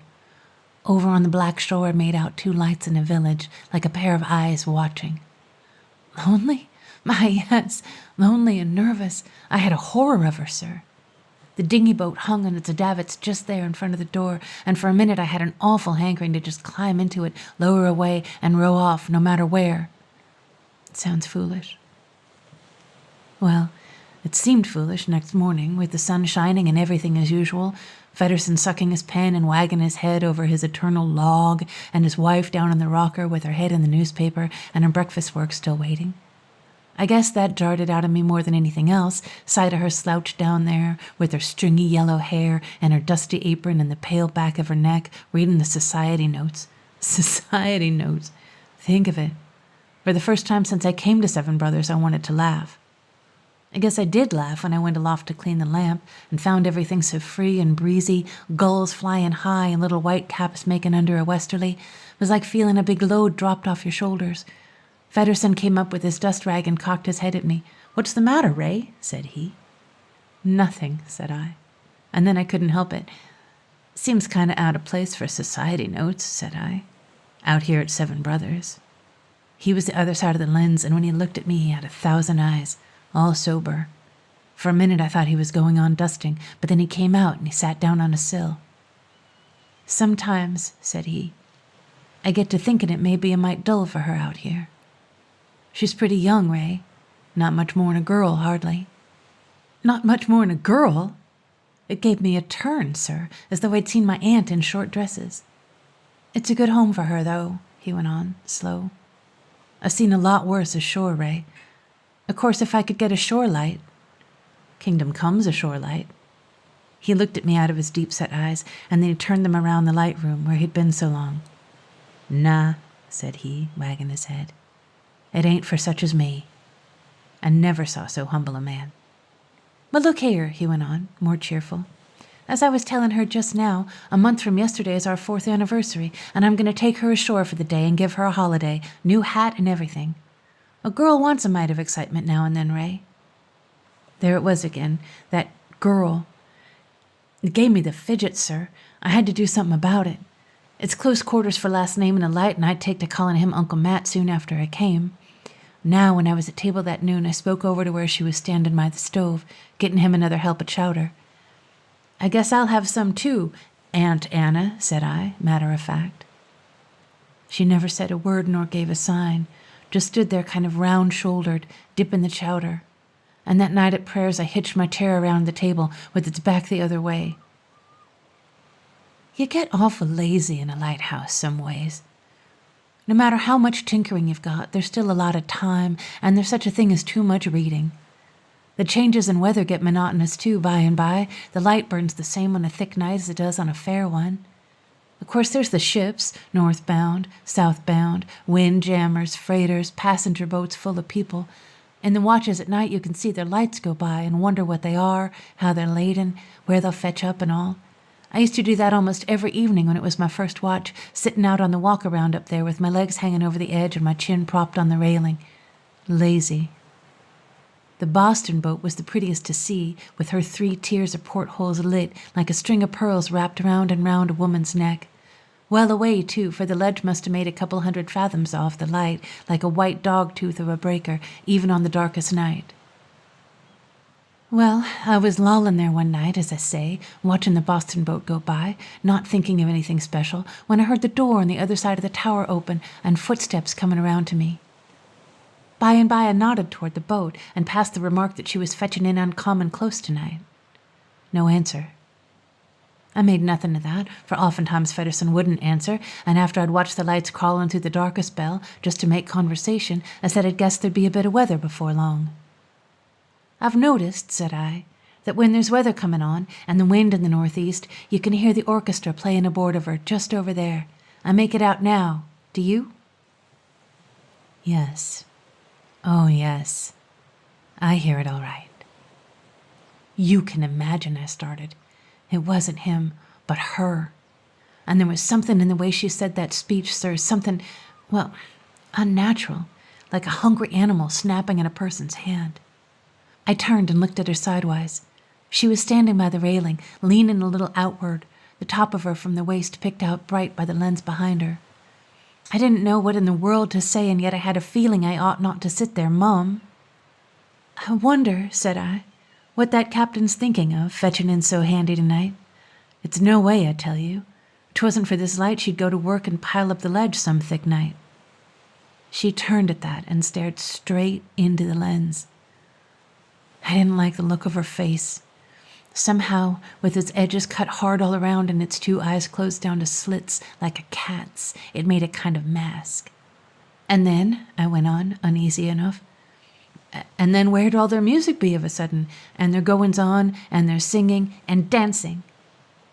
Over on the black shore I made out 2 lights in a village, like a pair of eyes watching. Lonely? My, yes, lonely and nervous. I had a horror of her, sir. The dinghy boat hung on its davits just there in front of the door, and for a minute I had an awful hankering to just climb into it, lower away, and row off, no matter where. It sounds foolish. Well, it seemed foolish next morning, with the sun shining and everything as usual, Fedderson sucking his pen and wagging his head over his eternal log, and his wife down on the rocker with her head in the newspaper and her breakfast work still waiting. I guess that jarred it out of me more than anything else, sight of her slouched down there, with her stringy yellow hair and her dusty apron and the pale back of her neck, reading the society notes. Society notes. Think of it. For the first time since I came to Seven Brothers, I wanted to laugh. I guess I did laugh when I went aloft to clean the lamp and found everything so free and breezy, gulls flying high and little white caps making under a westerly. It was like feeling a big load dropped off your shoulders. Fedderson came up with his dust rag and cocked his head at me. "What's the matter, Ray?" said he. "Nothing," said I. And then I couldn't help it. "Seems kind of out of place for society notes," said I. "Out here at Seven Brothers." He was the other side of the lens, and when he looked at me, he had 1,000 eyes, all sober. For a minute I thought he was going on dusting, but then he came out and he sat down on a sill. "Sometimes," said he, "I get to thinking it may be a mite dull for her out here. She's pretty young, Ray. Not much more'n a girl, hardly." "Not much more'n a girl?" It gave me a turn, sir, as though I'd seen my aunt in short dresses. "It's a good home for her, though," he went on, slow. "I've seen a lot worse ashore, Ray. Of course, if I could get a shore light—" "Kingdom Come's a shore light." He looked at me out of his deep-set eyes, and then he turned them around the light room where he'd been so long. "Nah," said he, wagging his head. "It ain't for such as me. I never saw so humble a man. But look here," he went on, more cheerful. "As I was telling her just now, a month from yesterday is our 4th anniversary, and I'm going to take her ashore for the day and give her a holiday, new hat and everything. A girl wants a mite of excitement now and then, Ray." There it was again, that girl. It gave me the fidgets, sir. I had to do something about it. It's close quarters for last name in the light, and I'd take to calling him Uncle Matt soon after I came. Now, when I was at table that noon, I spoke over to where she was standing by the stove, getting him another help of chowder. "I guess I'll have some too, Aunt Anna," said I, matter of fact. She never said a word nor gave a sign, just stood there kind of round-shouldered, dipping the chowder. And that night at prayers, I hitched my chair around the table with its back the other way. You get awful lazy in a lighthouse some ways. No matter how much tinkering you've got, there's still a lot of time, and there's such a thing as too much reading. The changes in weather get monotonous too by and by. The light burns the same on a thick night as it does on a fair one. Of course, there's the ships, northbound, southbound, windjammers, freighters, passenger boats full of people. In the watches at night, you can see their lights go by and wonder what they are, how they're laden, where they'll fetch up and all. I used to do that almost every evening when it was my first watch, sitting out on the walk-around up there with my legs hanging over the edge and my chin propped on the railing. Lazy. The Boston boat was the prettiest to see, with her 3 tiers of portholes lit like a string of pearls wrapped round and round a woman's neck. Well away, too, for the ledge must have made a couple 100 fathoms off the light, like a white dog tooth of a breaker, even on the darkest night. Well, I was lolling there one night, as I say, watching the Boston boat go by, not thinking of anything special, when I heard the door on the other side of the tower open and footsteps coming around to me. By and by I nodded toward the boat and passed the remark that she was fetching in uncommon close tonight. No answer. I made nothing of that, for oftentimes Fedderson wouldn't answer, and after I'd watched the lights crawling through the darkest spell, just to make conversation, I said I'd guessed there'd be a bit of weather before long. "I've noticed," said I, "that when there's weather coming on, and the wind in the northeast, you can hear the orchestra playing aboard of her just over there. I make it out now. Do you?" "Yes. Oh, yes. I hear it all right." "You can imagine," I started. "It wasn't him, but her. And there was something in the way she said that speech, sir, something, well, unnatural, like a hungry animal snapping at a person's hand." I turned and looked at her sidewise. She was standing by the railing, leaning a little outward, the top of her from the waist picked out bright by the lens behind her. I didn't know what in the world to say, and yet I had a feeling I ought not to sit there mum. "I wonder," said I, "what that captain's thinking of, fetching in so handy tonight. It's no way, I tell you. 'Twasn't for this light, she'd go to work and pile up the ledge some thick night." She turned at that and stared straight into the lens. I didn't like the look of her face. Somehow, with its edges cut hard all around and its 2 eyes closed down to slits like a cat's, it made a kind of mask. "And then," I went on, uneasy enough, "and then where'd all their music be of a sudden, and their goings-on, and their singing, and dancing?"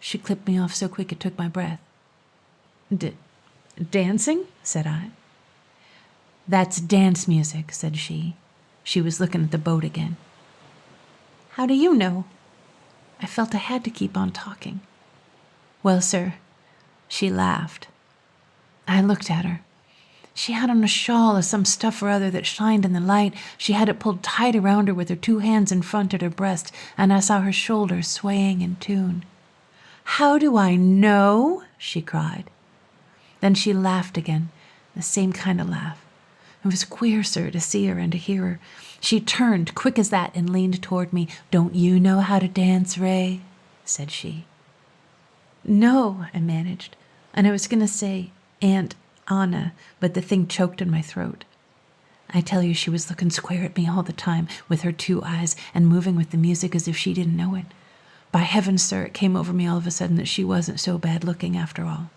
She clipped me off so quick it took my breath. Dancing?" said I. "That's dance music," said she. She was looking at the boat again. "How do you know?" I felt I had to keep on talking. "Well, sir," she laughed. I looked at her. She had on a shawl of some stuff or other that shined in the light. She had it pulled tight around her with her 2 hands in front at her breast, and I saw her shoulders swaying in tune. "How do I know?" she cried. Then she laughed again, the same kind of laugh. It was queer, sir, to see her and to hear her. She turned quick as that and leaned toward me. "Don't you know how to dance, Ray?" said she. "No," I managed, and I was going to say Aunt Anna, but the thing choked in my throat. I tell you, she was looking square at me all the time with her 2 eyes and moving with the music as if she didn't know it. By heavens, sir, it came over me all of a sudden that she wasn't so bad looking after all.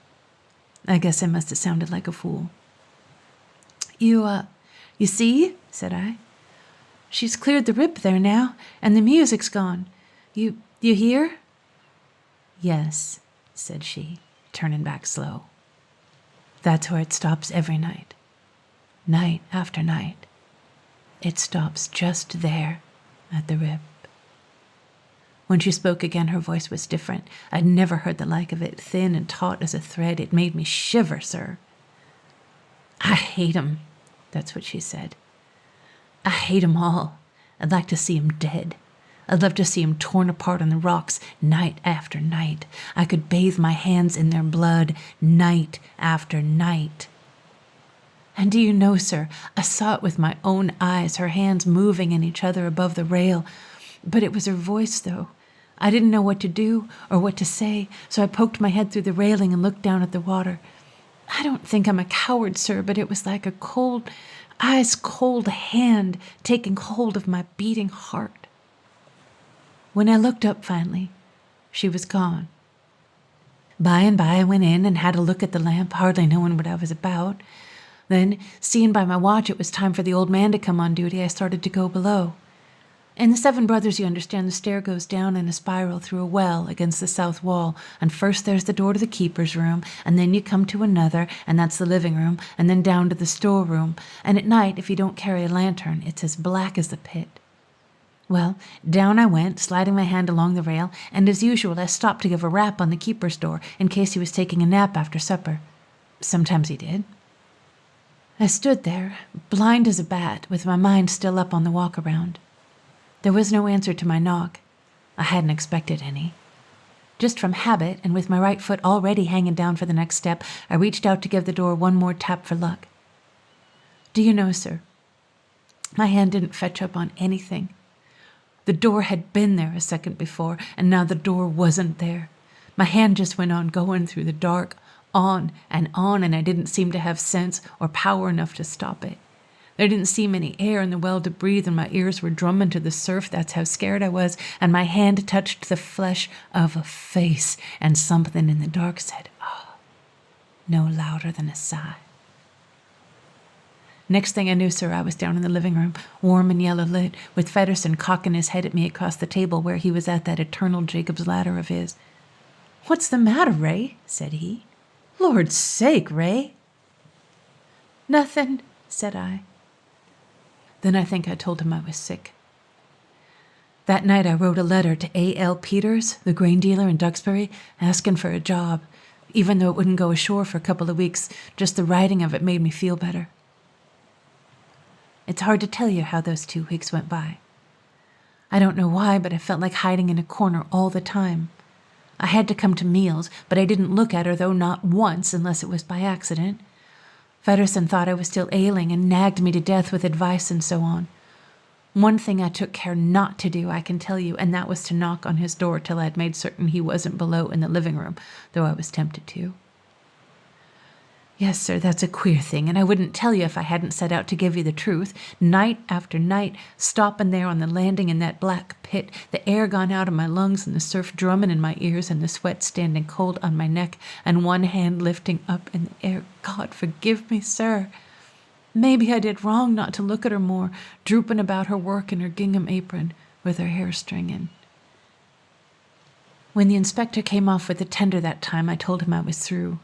I guess I must have sounded like a fool. You see," said I. "She's cleared the rip there now, and the music's gone. You hear?" "Yes," said she, turning back slow. "That's where it stops every night. Night after night. It stops just there at the rip." When she spoke again, her voice was different. I'd never heard the like of it, thin and taut as a thread. It made me shiver, sir. "I hate 'em," that's what she said. "I hate 'em all. I'd like to see 'em dead. I'd love to see 'em torn apart on the rocks night after night. I could bathe my hands in their blood night after night." And do you know, sir, I saw it with my own eyes, her hands moving in each other above the rail. But it was her voice, though. I didn't know what to do or what to say, so I poked my head through the railing and looked down at the water. I don't think I'm a coward, sir, but it was like a cold, ice-cold hand taking hold of my beating heart. When I looked up finally, she was gone. By and by I went in and had a look at the lamp, hardly knowing what I was about. Then, seeing by my watch it was time for the old man to come on duty, I started to go below. In the Seven Brothers, you understand, the stair goes down in a spiral through a well against the south wall, and first there's the door to the keeper's room, and then you come to another, and that's the living room, and then down to the storeroom, and at night, if you don't carry a lantern, it's as black as the pit. Well, down I went, sliding my hand along the rail, and as usual I stopped to give a rap on the keeper's door in case he was taking a nap after supper. Sometimes he did. I stood there, blind as a bat, with my mind still up on the walk-around. There was no answer to my knock. I hadn't expected any. Just from habit, and with my right foot already hanging down for the next step, I reached out to give the door one more tap for luck. Do you know, sir, my hand didn't fetch up on anything. The door had been there a second before, and now the door wasn't there. My hand just went on going through the dark, on, and I didn't seem to have sense or power enough to stop it. There didn't seem any air in the well to breathe, and my ears were drumming to the surf. That's how scared I was, and my hand touched the flesh of a face, and something in the dark said, "Oh," no louder than a sigh. Next thing I knew, sir, I was down in the living room, warm and yellow lit, with Fedderson cocking his head at me across the table where he was at that eternal Jacob's ladder of his. "What's the matter, Ray?" said he. "Lord's sake, Ray!" "Nothing," said I. Then I think I told him I was sick. That night I wrote a letter to A.L. Peters, the grain dealer in Duxbury, asking for a job, even though it wouldn't go ashore for a couple of weeks. Just the writing of it made me feel better. It's hard to tell you how those 2 weeks went by. I don't know why, but I felt like hiding in a corner all the time. I had to come to meals, but I didn't look at her, though not once, unless it was by accident. Fedderson thought I was still ailing and nagged me to death with advice and so on. One thing I took care not to do, I can tell you, and that was to knock on his door till I'd made certain he wasn't below in the living room, though I was tempted to. Yes, sir, that's a queer thing, and I wouldn't tell you if I hadn't set out to give you the truth. Night after night, stopping there on the landing in that black pit, the air gone out of my lungs and the surf drumming in my ears and the sweat standing cold on my neck and one hand lifting up in the air. God forgive me, sir. Maybe I did wrong not to look at her more, drooping about her work in her gingham apron with her hair stringing. When the inspector came off with the tender that time, I told him I was through.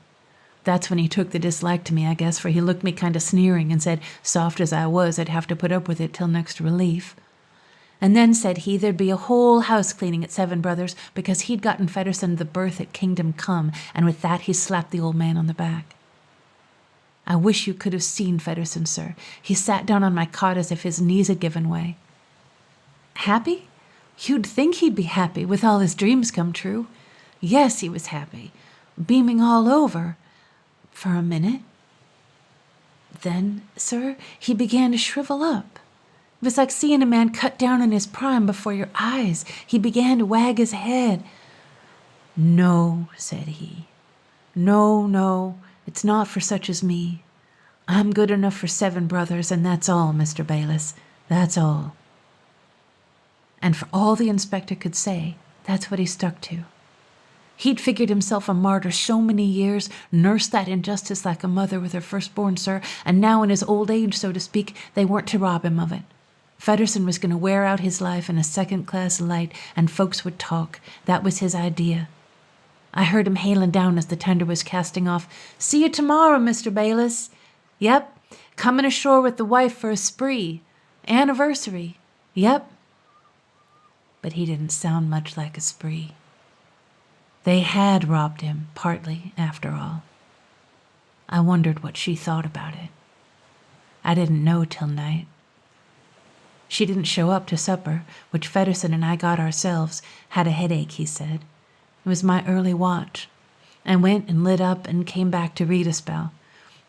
That's when he took the dislike to me, I guess, for he looked me kind of sneering and said, soft as I was, I'd have to put up with it till next relief. And then, said he, there'd be a whole house cleaning at Seven Brothers because he'd gotten Fedderson the berth at Kingdom Come, and with that he slapped the old man on the back. I wish you could have seen Fedderson, sir. He sat down on my cot as if his knees had given way. Happy? You'd think he'd be happy with all his dreams come true. Yes, he was happy, beaming all over. For a minute. Then, sir, he began to shrivel up. It was like seeing a man cut down in his prime before your eyes. He began to wag his head. "No," said he. No, it's not for such as me. I'm good enough for 7 brothers, and that's all, Mr. Bayliss. That's all." And for all the inspector could say, that's what he stuck to. He'd figured himself a martyr so many years, nursed that injustice like a mother with her firstborn, sir, and now in his old age, so to speak, they weren't to rob him of it. Fedderson was going to wear out his life in a second-class light, and folks would talk. That was his idea. I heard him hailing down as the tender was casting off. "See you tomorrow, Mr. Bayliss." "Yep. Coming ashore with the wife for a spree. Anniversary." "Yep." But he didn't sound much like a spree. They had robbed him, partly, after all. I wondered what she thought about it. I didn't know till night. She didn't show up to supper, which Fedderson and I got ourselves. Had a headache, he said. It was my early watch. I went and lit up and came back to read a spell.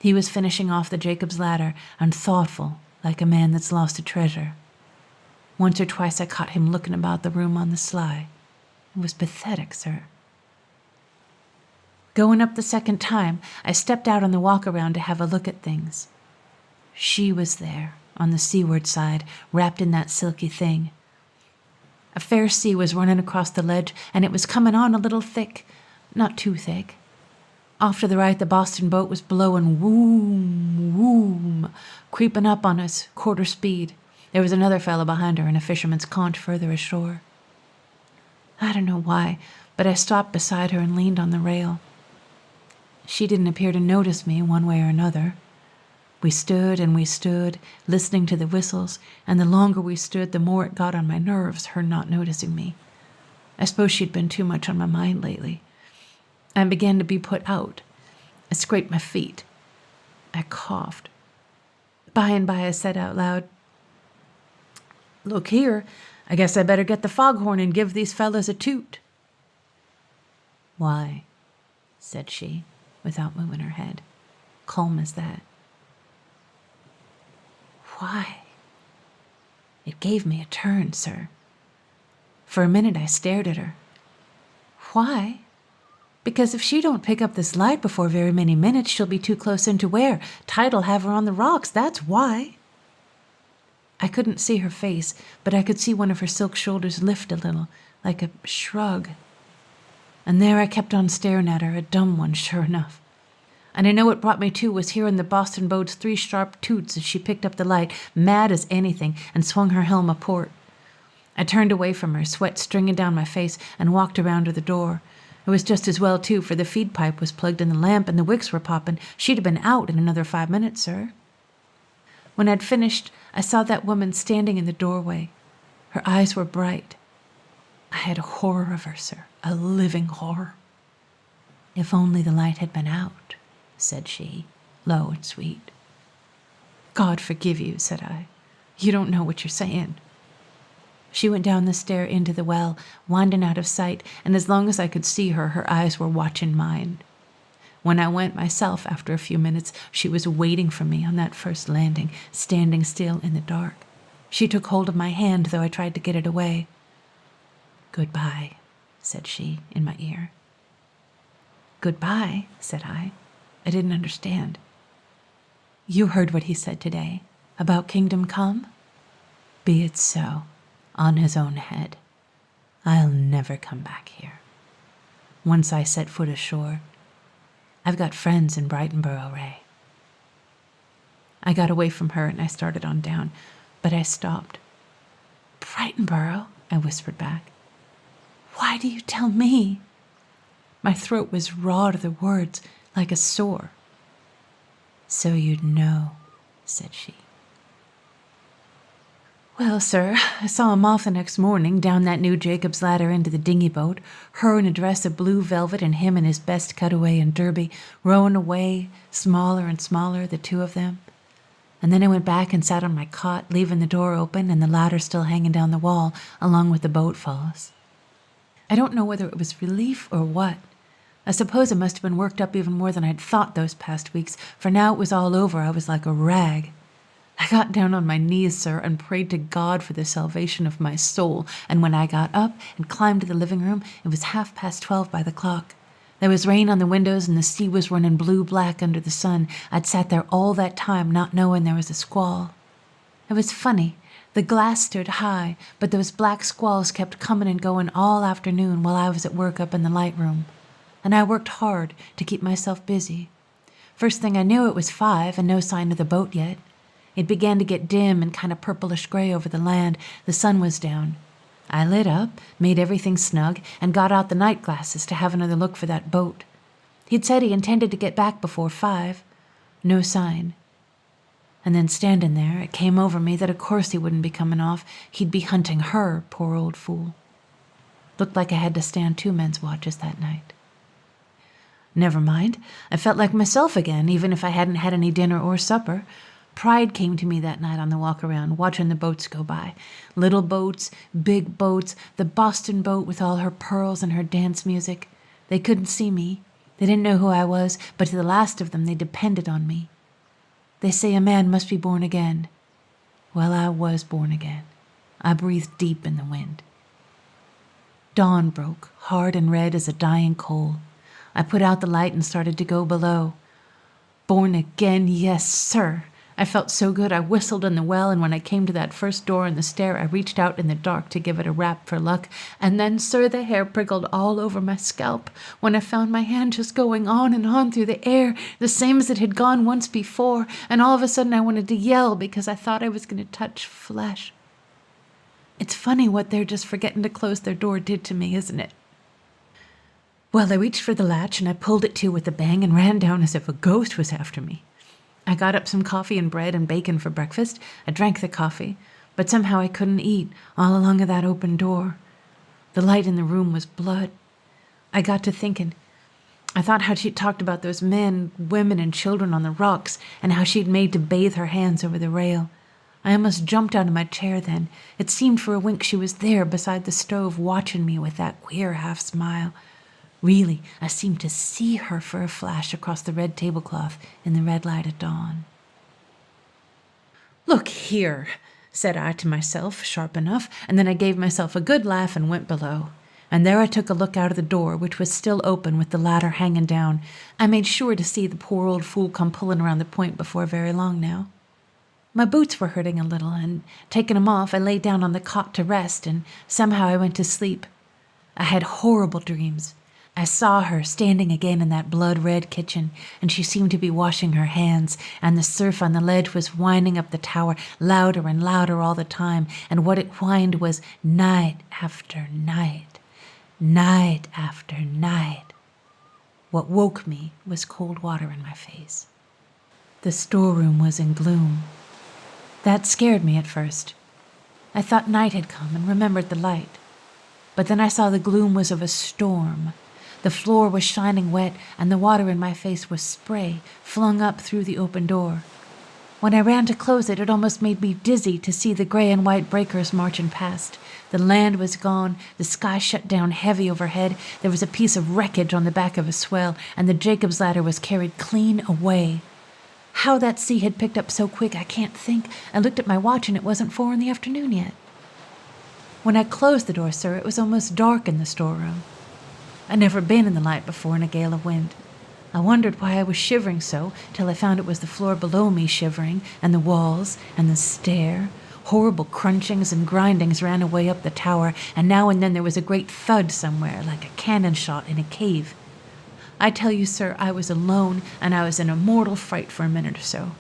He was finishing off the Jacob's Ladder and thoughtful, like a man that's lost a treasure. Once or twice I caught him looking about the room on the sly. It was pathetic, sir. Going up the second time, I stepped out on the walk-around to have a look at things. She was there, on the seaward side, wrapped in that silky thing. A fair sea was running across the ledge, and it was coming on a little thick, not too thick. Off to the right, the Boston boat was blowing woom, woom, creeping up on us, quarter speed. There was another fellow behind her in a fisherman's conch further ashore. I don't know why, but I stopped beside her and leaned on the rail. She didn't appear to notice me one way or another. We stood and we stood, listening to the whistles, and the longer we stood, the more it got on my nerves, her not noticing me. I suppose she'd been too much on my mind lately. I began to be put out. I scraped my feet. I coughed. By and by I said out loud, "Look here, I guess I better get the foghorn and give these fellas a toot." "Why?" said she, without moving her head, calm as that. "Why?" It gave me a turn, sir. For a minute I stared at her. "Why? Because if she don't pick up this light before very many minutes, she'll be too close in to wear. Tide'll have her on the rocks, that's why." I couldn't see her face, but I could see one of her silk shoulders lift a little, like a shrug. And there I kept on staring at her, a dumb one, sure enough. And I know what brought me to was hearing the Boston boat's 3 sharp toots as she picked up the light, mad as anything, and swung her helm aport. I turned away from her, sweat stringing down my face, and walked around to the door. It was just as well, too, for the feed pipe was plugged in the lamp and the wicks were popping. She'd have been out in another 5 minutes, sir. When I'd finished, I saw that woman standing in the doorway. Her eyes were bright. I had a horror of her, sir, a living horror. "If only the light had been out," said she, low and sweet. "God forgive you," said I. "You don't know what you're saying." She went down the stair into the well, winding out of sight, and as long as I could see her, her eyes were watching mine. When I went myself, after a few minutes, she was waiting for me on that first landing, standing still in the dark. She took hold of my hand, though I tried to get it away. "Goodbye," said she in my ear. "Goodbye," said I. I didn't understand. "You heard what he said today, about Kingdom Come? Be it so, on his own head. I'll never come back here. Once I set foot ashore, I've got friends in Brightonborough, Ray." I got away from her and I started on down, but I stopped. "Brightonborough?" I whispered back. "Why do you tell me?" My throat was raw to the words, like a sore. "So you'd know," said she. Well, sir, I saw him off the next morning, down that new Jacob's Ladder into the dinghy boat, her in a dress of blue velvet and him in his best cutaway and derby, rowing away, smaller and smaller, the two of them. And then I went back and sat on my cot, leaving the door open and the ladder still hanging down the wall, along with the boat falls. I don't know whether it was relief or what. I suppose I must have been worked up even more than I'd thought those past weeks, for now it was all over, I was like a rag. I got down on my knees, sir, and prayed to God for the salvation of my soul, and when I got up and climbed to the living room, it was 12:30 by the clock. There was rain on the windows, and the sea was running blue-black under the sun. I'd sat there all that time, not knowing there was a squall. It was funny. The glass stood high, but those black squalls kept coming and going all afternoon while I was at work up in the light room. And I worked hard to keep myself busy. First thing I knew, it was 5 and no sign of the boat yet. It began to get dim and kind of purplish gray over the land. The sun was down. I lit up, made everything snug, and got out the night glasses to have another look for that boat. He'd said he intended to get back before 5. No sign. And then standing there, it came over me that of course he wouldn't be coming off. He'd be hunting her, poor old fool. Looked like I had to stand 2 men's watches that night. Never mind. I felt like myself again, even if I hadn't had any dinner or supper. Pride came to me that night on the walk around, watching the boats go by. Little boats, big boats, the Boston boat with all her pearls and her dance music. They couldn't see me. They didn't know who I was, but to the last of them, they depended on me. They say a man must be born again. Well, I was born again. I breathed deep in the wind. Dawn broke, hard and red as a dying coal. I put out the light and started to go below. Born again, yes, sir. I felt so good I whistled in the well, and when I came to that first door in the stair, I reached out in the dark to give it a rap for luck, and then, sir, the hair prickled all over my scalp when I found my hand just going on and on through the air, the same as it had gone once before, and all of a sudden I wanted to yell because I thought I was going to touch flesh. It's funny what their just forgetting to close their door did to me, isn't it? Well, I reached for the latch, and I pulled it to with a bang and ran down as if a ghost was after me. I got up some coffee and bread and bacon for breakfast. I drank the coffee, but somehow I couldn't eat all along of that open door. The light in the room was blood. I got to thinking. I thought how she'd talked about those men, women, and children on the rocks, and how she'd made to bathe her hands over the rail. I almost jumped out of my chair then. It seemed for a wink she was there beside the stove watching me with that queer half-smile. Really, I seemed to see her for a flash across the red tablecloth in the red light of dawn. "Look here," said I to myself, sharp enough, and then I gave myself a good laugh and went below. And there I took a look out of the door, which was still open with the ladder hanging down. I made sure to see the poor old fool come pulling around the point before very long now. My boots were hurting a little, and taking them off, I lay down on the cot to rest, and somehow I went to sleep. I had horrible dreams. I saw her standing again in that blood-red kitchen, and she seemed to be washing her hands, and the surf on the ledge was whining up the tower, louder and louder all the time, and what it whined was night after night, night after night. What woke me was cold water in my face. The storeroom was in gloom. That scared me at first. I thought night had come and remembered the light. But then I saw the gloom was of a storm. The floor was shining wet, and the water in my face was spray flung up through the open door. When I ran to close it, it almost made me dizzy to see the gray and white breakers marching past. The land was gone, the sky shut down heavy overhead, there was a piece of wreckage on the back of a swell, and the Jacob's ladder was carried clean away. How that sea had picked up so quick, I can't think. I looked at my watch, and it wasn't 4 in the afternoon yet. When I closed the door, sir, it was almost dark in the storeroom. I'd never been in the light before in a gale of wind. I wondered why I was shivering so, till I found it was the floor below me shivering, and the walls, and the stair. Horrible crunchings and grindings ran away up the tower, and now and then there was a great thud somewhere, like a cannon shot in a cave. I tell you, sir, I was alone, and I was in a mortal fright for a minute or so.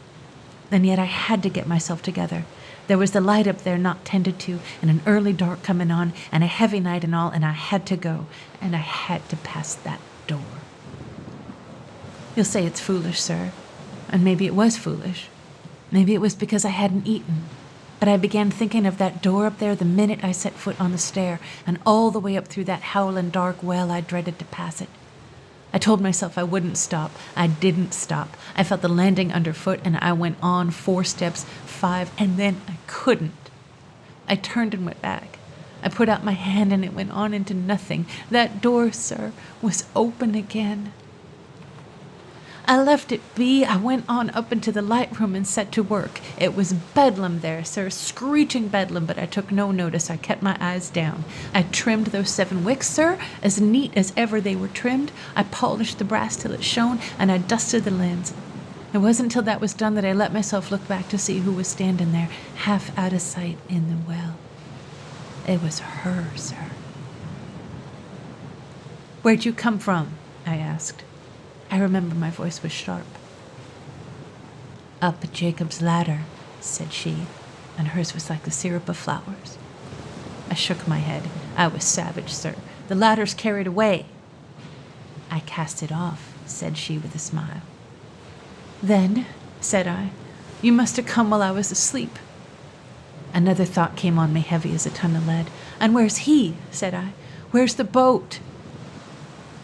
And yet I had to get myself together. There was the light up there not tended to, and an early dark coming on, and a heavy night and all, and I had to go, and I had to pass that door. You'll say it's foolish, sir, and maybe it was foolish. Maybe it was because I hadn't eaten. But I began thinking of that door up there the minute I set foot on the stair, and all the way up through that howling dark well I dreaded to pass it. I told myself I wouldn't stop. I didn't stop. I felt the landing underfoot, and I went on 4 steps, 5, and then I couldn't. I turned and went back. I put out my hand and it went on into nothing. That door, sir, was open again. I left it be. I went on up into the light room and set to work. It was bedlam there, sir, screeching bedlam, but I took no notice. I kept my eyes down. I trimmed those 7 wicks, sir, as neat as ever they were trimmed. I polished the brass till it shone, and I dusted the lens. It wasn't till that was done that I let myself look back to see who was standing there, half out of sight in the well. It was her, sir. "Where'd you come from?" I asked. I remember my voice was sharp. "Up Jacob's ladder," said she, and hers was like the syrup of flowers. I shook my head. "I was savage, sir. The ladder's carried away." "I cast it off," said she with a smile. "Then," said I, "you must have come while I was asleep." Another thought came on me heavy as a ton of lead. "And where's he?" said I. "Where's the boat?"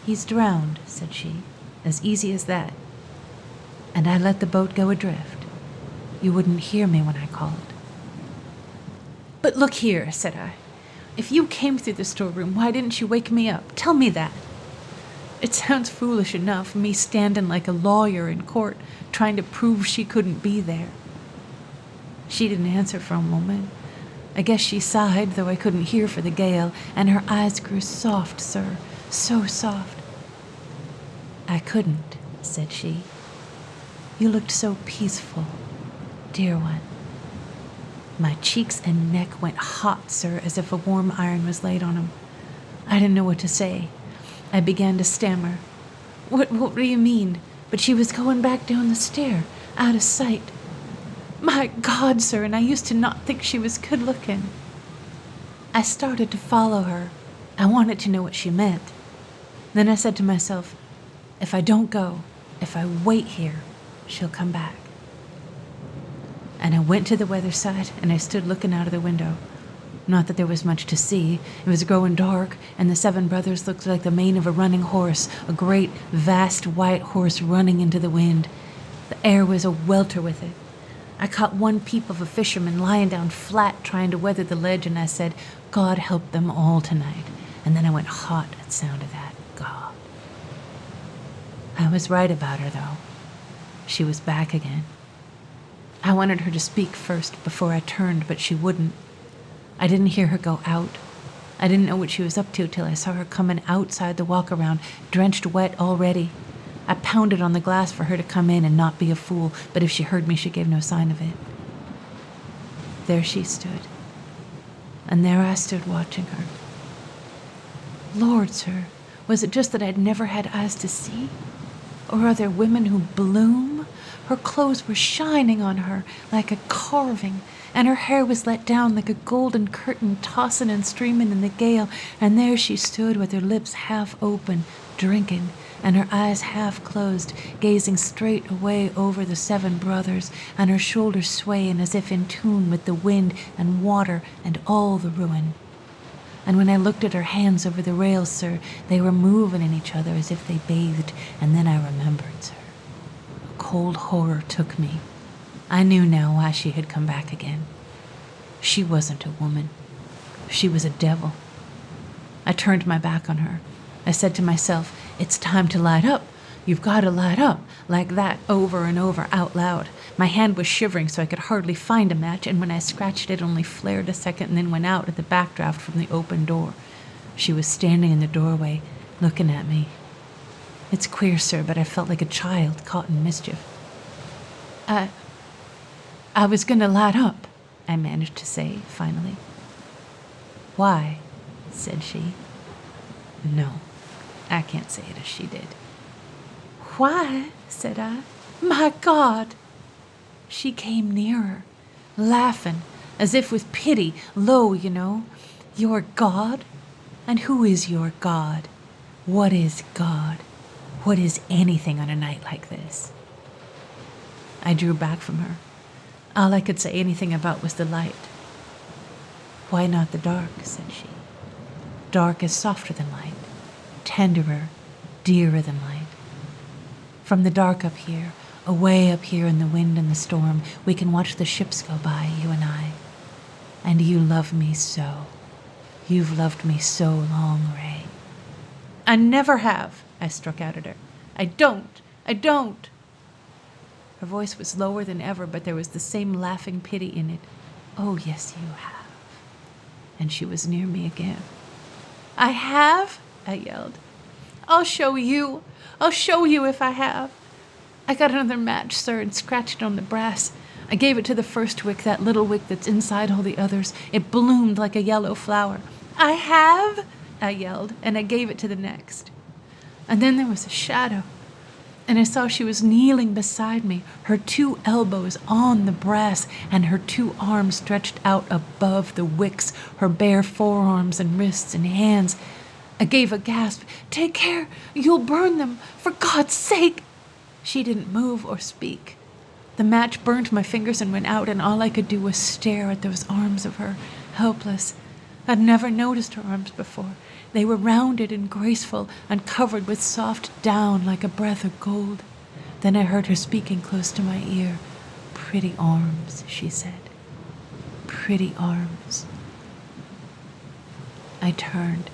"He's drowned," said she. "As easy as that. And I let the boat go adrift. You wouldn't hear me when I called." "But look here," said I. "If you came through the storeroom, why didn't you wake me up? Tell me that. It sounds foolish enough, me standing like a lawyer in court, trying to prove she couldn't be there." She didn't answer for a moment. I guess she sighed, though I couldn't hear for the gale, and her eyes grew soft, sir, so soft. "I couldn't," said she. "You looked so peaceful, dear one." My cheeks and neck went hot, sir, as if a warm iron was laid on them. I didn't know what to say. I began to stammer. What do you mean?" But she was going back down the stair, out of sight. My God, sir, and I used to not think she was good-looking. I started to follow her. I wanted to know what she meant. Then I said to myself, if I don't go, if I wait here, she'll come back. And I went to the weather side, and I stood looking out of the window. Not that there was much to see. It was growing dark, and the 7 brothers looked like the mane of a running horse, a great, vast white horse running into the wind. The air was a-welter with it. I caught one peep of a fisherman lying down flat trying to weather the ledge, and I said, God help them all tonight. And then I went hot at sound of that. God. I was right about her, though. She was back again. I wanted her to speak first before I turned, but she wouldn't. I didn't hear her go out. I didn't know what she was up to till I saw her coming outside the walk-around, drenched wet already. I pounded on the glass for her to come in and not be a fool, but if she heard me, she gave no sign of it. There she stood. And there I stood watching her. Lord, sir, was it just that I'd never had eyes to see? Or are there women who bloom? Her clothes were shining on her like a carving, and her hair was let down like a golden curtain tossing and streaming in the gale, and there she stood with her lips half open, drinking, and her eyes half closed, gazing straight away over the 7 brothers, and her shoulders swaying as if in tune with the wind and water and all the ruin. And when I looked at her hands over the rails, sir, they were moving in each other as if they bathed, and then I remembered, sir. A cold horror took me. I knew now why she had come back again. She wasn't a woman. She was a devil. I turned my back on her. I said to myself, it's time to light up. You've got to light up, like that, over and over, out loud. My hand was shivering so I could hardly find a match, and when I scratched it only flared a second and then went out at the backdraft from the open door. She was standing in the doorway, looking at me. It's queer, sir, but I felt like a child caught in mischief. I was going to light up, I managed to say, finally. Why? Said she. No, I can't say it as she did. Why? Said I. My God! She came nearer, laughing, as if with pity, low, you know. Your God? And who is your God? What is God? What is anything on a night like this? I drew back from her. All I could say anything about was the light. Why not the dark, said she. Dark is softer than light, tenderer, dearer than light. From the dark up here, away up here in the wind and the storm, we can watch the ships go by, you and I. And you love me so. You've loved me so long, Ray. I never have, I struck out at her. I don't. Her voice was lower than ever, but there was the same laughing pity in it. Oh, yes, you have. And she was near me again. I have? I yelled. I'll show you if I have. I got another match, sir, and scratched it on the brass. I gave it to the first wick, that little wick that's inside all the others. It bloomed like a yellow flower. I have? I yelled, and I gave it to the next. And then there was a shadow, and I saw she was kneeling beside me, her 2 elbows on the brass, and her 2 arms stretched out above the wicks, her bare forearms and wrists and hands. I gave a gasp. Take care, you'll burn them, for God's sake. She didn't move or speak. The match burnt my fingers and went out, and all I could do was stare at those arms of her, helpless. I'd never noticed her arms before. They were rounded and graceful and covered with soft down like a breath of gold. Then I heard her speaking close to my ear. Pretty arms, she said. Pretty arms. I turned.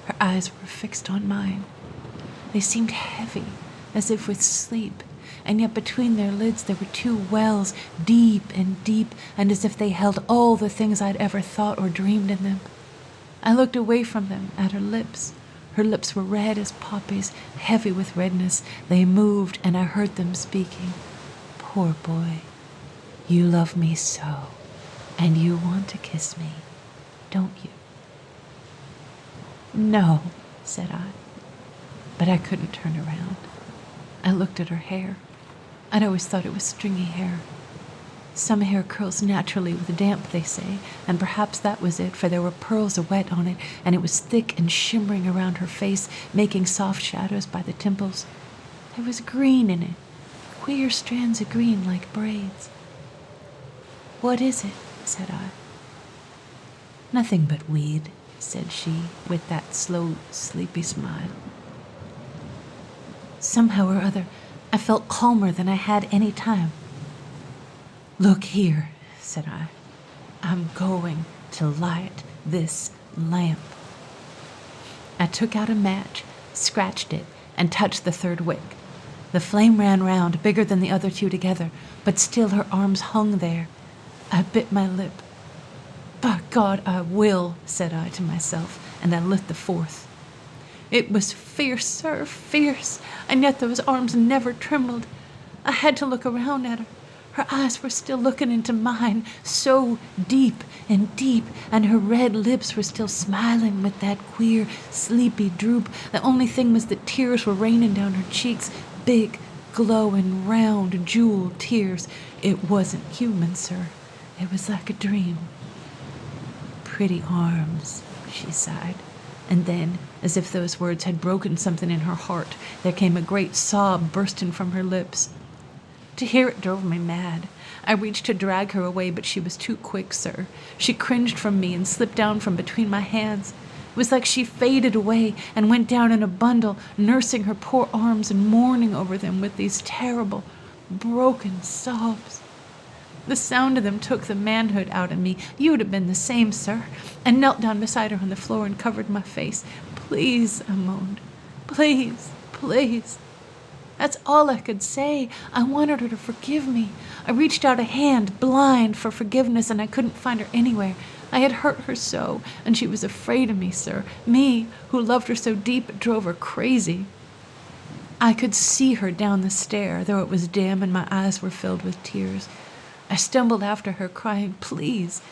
Her eyes were fixed on mine. They seemed heavy, as if with sleep, and yet between their lids there were 2 wells, deep, and as if they held all the things I'd ever thought or dreamed in them. I looked away from them at her lips. Her lips were red as poppies, heavy with redness. They moved, and I heard them speaking. Poor boy, you love me so, and you want to kiss me, don't you? No, said I, but I couldn't turn around. I looked at her hair. I'd always thought it was stringy hair. Some hair curls naturally with damp, they say, and perhaps that was it, for there were pearls of wet on it, and it was thick and shimmering around her face, making soft shadows by the temples. There was green in it, queer strands of green like braids. What is it? Said I. Nothing but weed, said she, with that slow, sleepy smile. Somehow or other, I felt calmer than I had any time. Look here, said I. I'm going to light this lamp. I took out a match, scratched it, and touched the 3rd wick. The flame ran round, bigger than the other 2 together, but still her arms hung there. I bit my lip. By God, I will, said I to myself, and I lit the 4th. It was fierce, sir, fierce, and yet those arms never trembled. I had to look around at her. Her eyes were still looking into mine, so deep, and her red lips were still smiling with that queer, sleepy droop. The only thing was that tears were raining down her cheeks, big, glowing, round, jeweled tears. It wasn't human, sir. It was like a dream. Pretty arms, she sighed. And then, as if those words had broken something in her heart, there came a great sob bursting from her lips. To hear it drove me mad. I reached to drag her away, but she was too quick, sir. She cringed from me and slipped down from between my hands. It was like she faded away and went down in a bundle, nursing her poor arms and mourning over them with these terrible, broken sobs. The sound of them took the manhood out of me. You'd have been the same, sir. I knelt down beside her on the floor and covered my face. Please, I moaned. Please, please. That's all I could say. I wanted her to forgive me. I reached out a hand, blind, for forgiveness, and I couldn't find her anywhere. I had hurt her so, and she was afraid of me, sir. Me, who loved her so deep it drove her crazy. I could see her down the stair, though it was dim and my eyes were filled with tears. I stumbled after her, crying, please,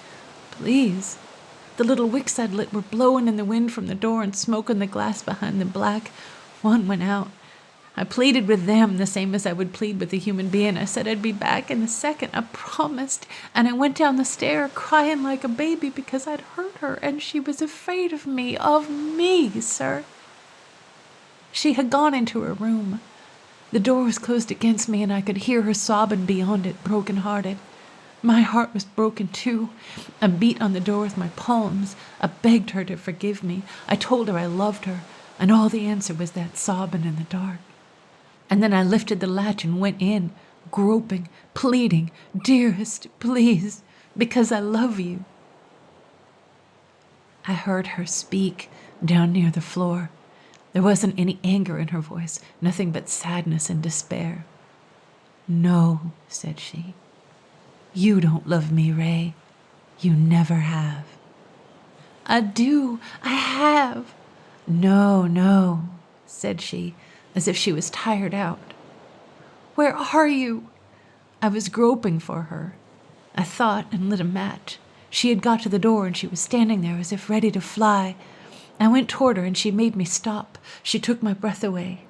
please. The little wicks I'd lit were blowing in the wind from the door and smoke on the glass behind them black. One went out. I pleaded with them the same as I would plead with a human being. I said I'd be back in a second. I promised. And I went down the stair crying like a baby because I'd hurt her and she was afraid of me, sir. She had gone into her room. The door was closed against me and I could hear her sobbing beyond it, broken-hearted. My heart was broken too. I beat on the door with my palms. I begged her to forgive me. I told her I loved her, and all the answer was that sobbing in the dark. And then I lifted the latch and went in, groping, pleading, dearest, please, because I love you. I heard her speak down near the floor. There wasn't any anger in her voice, nothing but sadness and despair. "No," said she. "You don't love me, Ray. You never have." "I do. I have." "No, no," said she, as if she was tired out. "Where are you?" I was groping for her. I thought and lit a match. She had got to the door and she was standing there as if ready to fly. I went toward her and she made me stop. She took my breath away.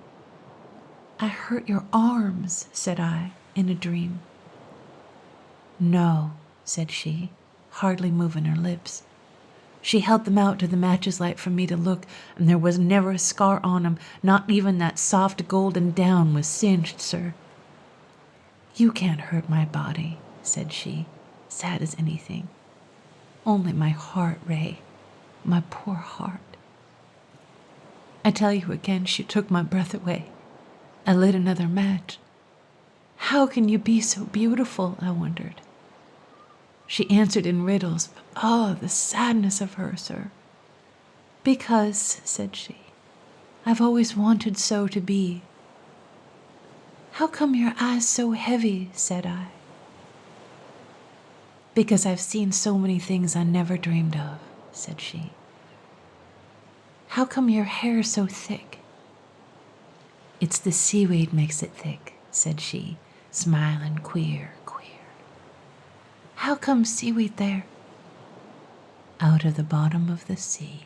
"I hurt your arms," said I, in a dream. "No," said she, hardly moving her lips. She held them out to the match's light for me to look, and there was never a scar on 'em, not even that soft golden down was singed, sir. "You can't hurt my body," said she, sad as anything. "Only my heart, Ray, my poor heart." I tell you again, she took my breath away. I lit another match. "How can you be so beautiful?" I wondered. She answered in riddles, but oh, the sadness of her, sir. "Because," said she, "I've always wanted so to be." "How come your eyes so heavy?" said I. "Because I've seen so many things I never dreamed of," said she. "How come your hair so thick?" "It's the seaweed makes it thick," said she, smiling queer. "How come seaweed there?" "Out of the bottom of the sea."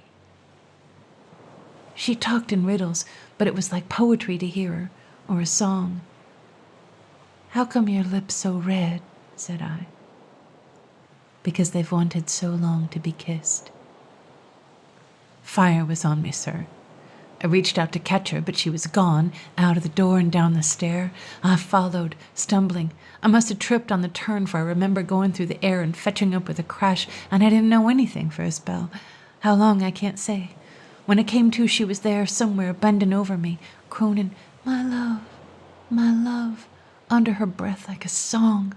She talked in riddles, but it was like poetry to hear her, or a song. "How come your lips so red?" said I. "Because they've wanted so long to be kissed." Fire was on me, sir. I reached out to catch her, but she was gone, out of the door and down the stair. I followed, stumbling. I must have tripped on the turn, for I remember going through the air and fetching up with a crash, and I didn't know anything for a spell. How long, I can't say. When I came to, she was there somewhere, bending over me, croning, my love, under her breath like a song.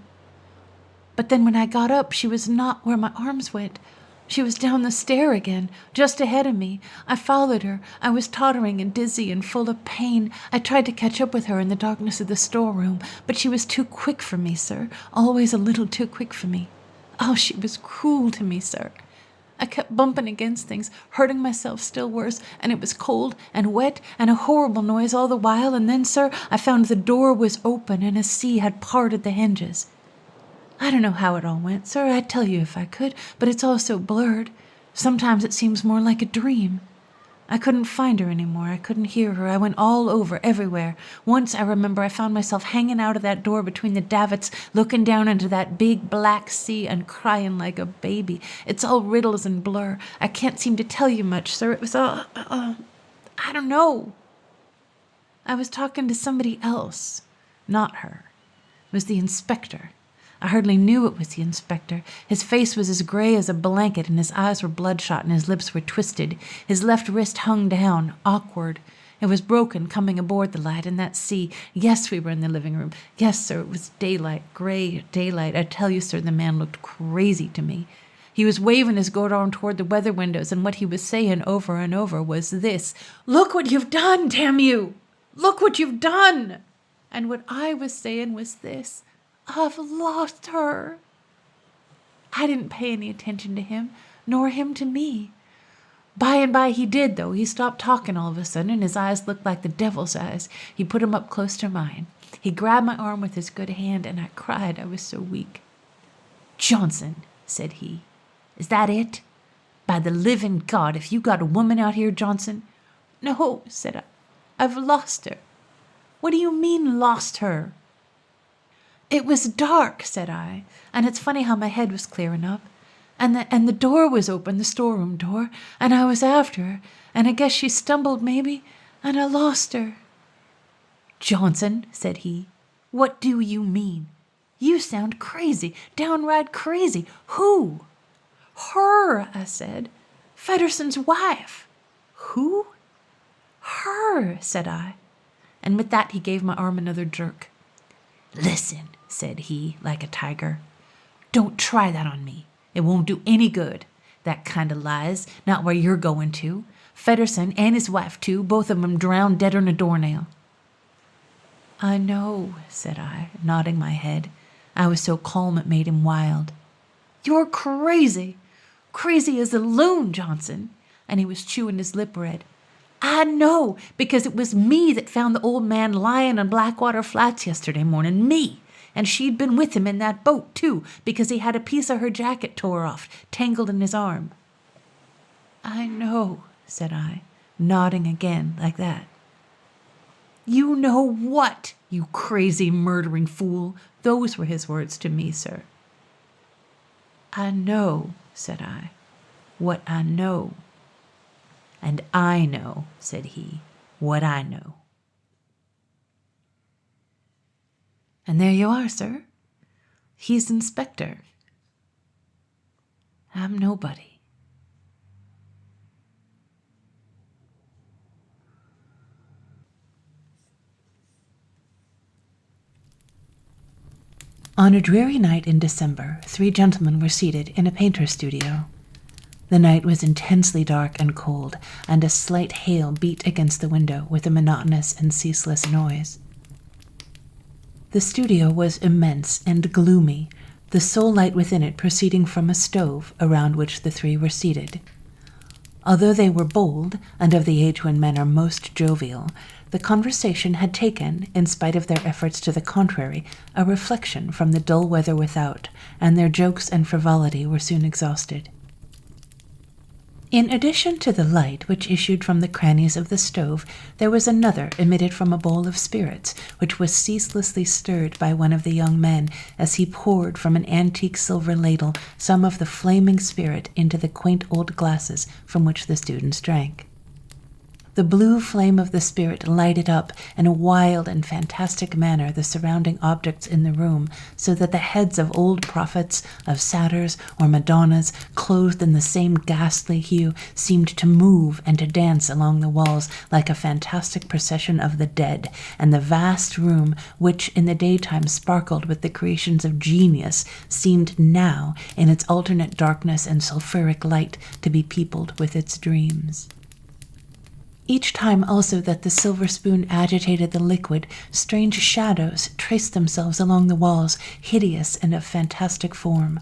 But then when I got up, she was not where my arms went. She was down the stair again, just ahead of me. I followed her. I was tottering and dizzy and full of pain. I tried to catch up with her in the darkness of the storeroom, but she was too quick for me, sir, always a little too quick for me. Oh, she was cruel to me, sir. I kept bumping against things, hurting myself still worse, and it was cold and wet and a horrible noise all the while, and then, sir, I found the door was open and a sea had parted the hinges. I don't know how it all went, sir, I'd tell you if I could, but it's all so blurred. Sometimes it seems more like a dream. I couldn't find her anymore. I couldn't hear her. I went all over, everywhere. Once, I remember, I found myself hanging out of that door between the davits, looking down into that big black sea and crying like a baby. It's all riddles and blur. I can't seem to tell you much, sir. It was all, I don't know. I was talking to somebody else, not her. It was the inspector. I hardly knew it was the inspector. His face was as gray as a blanket, and his eyes were bloodshot, and his lips were twisted. His left wrist hung down, awkward. It was broken coming aboard the light in that sea. Yes, we were in the living room. Yes, sir, it was daylight, gray daylight. I tell you, sir, the man looked crazy to me. He was waving his goat arm toward the weather windows, and what he was saying over and over was this: "Look what you've done, damn you! Look what you've done!" And what I was saying was this: "I've lost her." I didn't pay any attention to him, nor him to me. By and by he did, though. He stopped talking all of a sudden, and his eyes looked like the devil's eyes. He put 'em up close to mine. He grabbed my arm with his good hand, and I cried. I was so weak. "Johnson," said he, "is that it? By the living God, if you got a woman out here, Johnson—" "No," said I. "I've lost her." "What do you mean, lost her?" "It was dark," said I, "and it's funny how my head was clear enough. And the door was open, the storeroom door, and I was after her, and I guess she stumbled maybe, and I lost her." "Johnson," said he, "what do you mean? You sound crazy, downright crazy. Who?" "Her," I said. "Fedderson's wife." "Who?" "Her," said I. And with that he gave my arm another jerk. "Listen," said he, like a tiger. "Don't try that on me. It won't do any good. That kind of lies, not where you're going to. Fedderson and his wife, too, both of 'em drowned deader'n a doornail." "I know," said I, nodding my head. I was so calm it made him wild. "You're crazy. Crazy as a loon, Johnson." And he was chewing his lip red. "I know, because it was me that found the old man lying on Blackwater Flats yesterday morning. Me. And she'd been with him in that boat, too, because he had a piece of her jacket tore off, tangled in his arm." "I know," said I, nodding again like that. "You know what, you crazy murdering fool?" Those were his words to me, sir. "I know," said I, "what I know." "And I know," said he, "what I know." And there you are, sir. He's Inspector. I'm nobody. On a dreary night in December, 3 gentlemen were seated in a painter's studio. The night was intensely dark and cold, and a slight hail beat against the window with a monotonous and ceaseless noise. The studio was immense and gloomy, the sole light within it proceeding from a stove around which the 3 were seated. Although they were bold, and of the age when men are most jovial, the conversation had taken, in spite of their efforts to the contrary, a reflection from the dull weather without, and their jokes and frivolity were soon exhausted. In addition to the light which issued from the crannies of the stove, there was another emitted from a bowl of spirits, which was ceaselessly stirred by one of the young men as he poured from an antique silver ladle some of the flaming spirit into the quaint old glasses from which the students drank. The blue flame of the spirit lighted up in a wild and fantastic manner the surrounding objects in the room, so that the heads of old prophets, of satyrs, or Madonnas, clothed in the same ghastly hue, seemed to move and to dance along the walls like a fantastic procession of the dead, and the vast room, which in the daytime sparkled with the creations of genius, seemed now, in its alternate darkness and sulphuric light, to be peopled with its dreams. Each time also that the silver spoon agitated the liquid, strange shadows traced themselves along the walls, hideous and of fantastic form.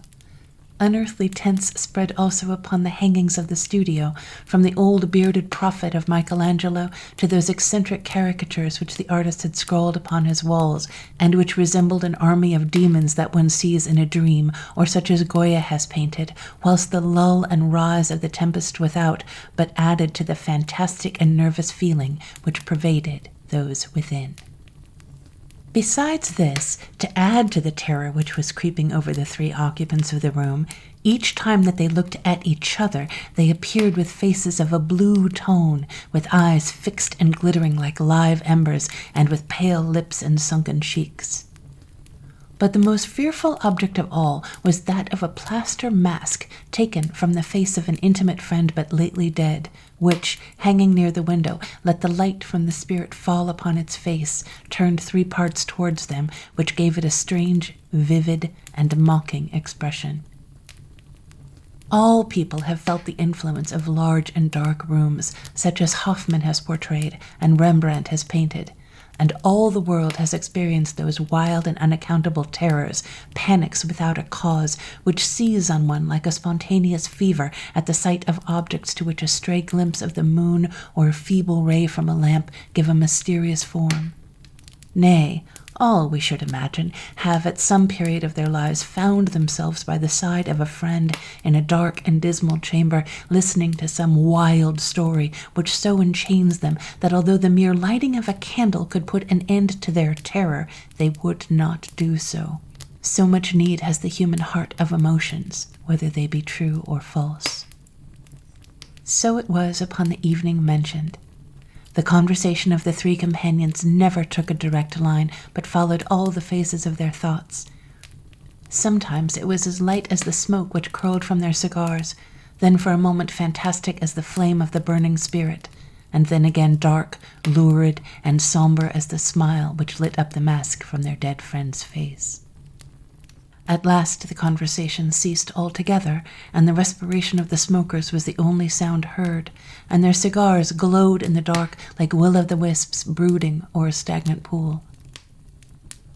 Unearthly tints spread also upon the hangings of the studio, from the old bearded prophet of Michelangelo to those eccentric caricatures which the artist had scrawled upon his walls, and which resembled an army of demons that one sees in a dream, or such as Goya has painted, whilst the lull and rise of the tempest without but added to the fantastic and nervous feeling which pervaded those within. Besides this, to add to the terror which was creeping over the 3 occupants of the room, each time that they looked at each other, they appeared with faces of a blue tone, with eyes fixed and glittering like live embers, and with pale lips and sunken cheeks. But the most fearful object of all was that of a plaster mask taken from the face of an intimate friend but lately dead, which, hanging near the window, let the light from the spirit fall upon its face, turned 3 parts towards them, which gave it a strange, vivid, and mocking expression. All people have felt the influence of large and dark rooms, such as Hoffmann has portrayed and Rembrandt has painted, and all the world has experienced those wild and unaccountable terrors, panics without a cause, which seize on one like a spontaneous fever at the sight of objects to which a stray glimpse of the moon or a feeble ray from a lamp give a mysterious form. Nay, all, we should imagine, have at some period of their lives found themselves by the side of a friend in a dark and dismal chamber, listening to some wild story which so enchains them that although the mere lighting of a candle could put an end to their terror, they would not do so. So much need has the human heart of emotions, whether they be true or false. So it was upon the evening mentioned. The conversation of the 3 companions never took a direct line, but followed all the phases of their thoughts. Sometimes it was as light as the smoke which curled from their cigars, then for a moment fantastic as the flame of the burning spirit, and then again dark, lurid, and somber as the smile which lit up the mask from their dead friend's face. At last the conversation ceased altogether, and the respiration of the smokers was the only sound heard, and their cigars glowed in the dark like will-o'-the-wisps brooding o'er a stagnant pool.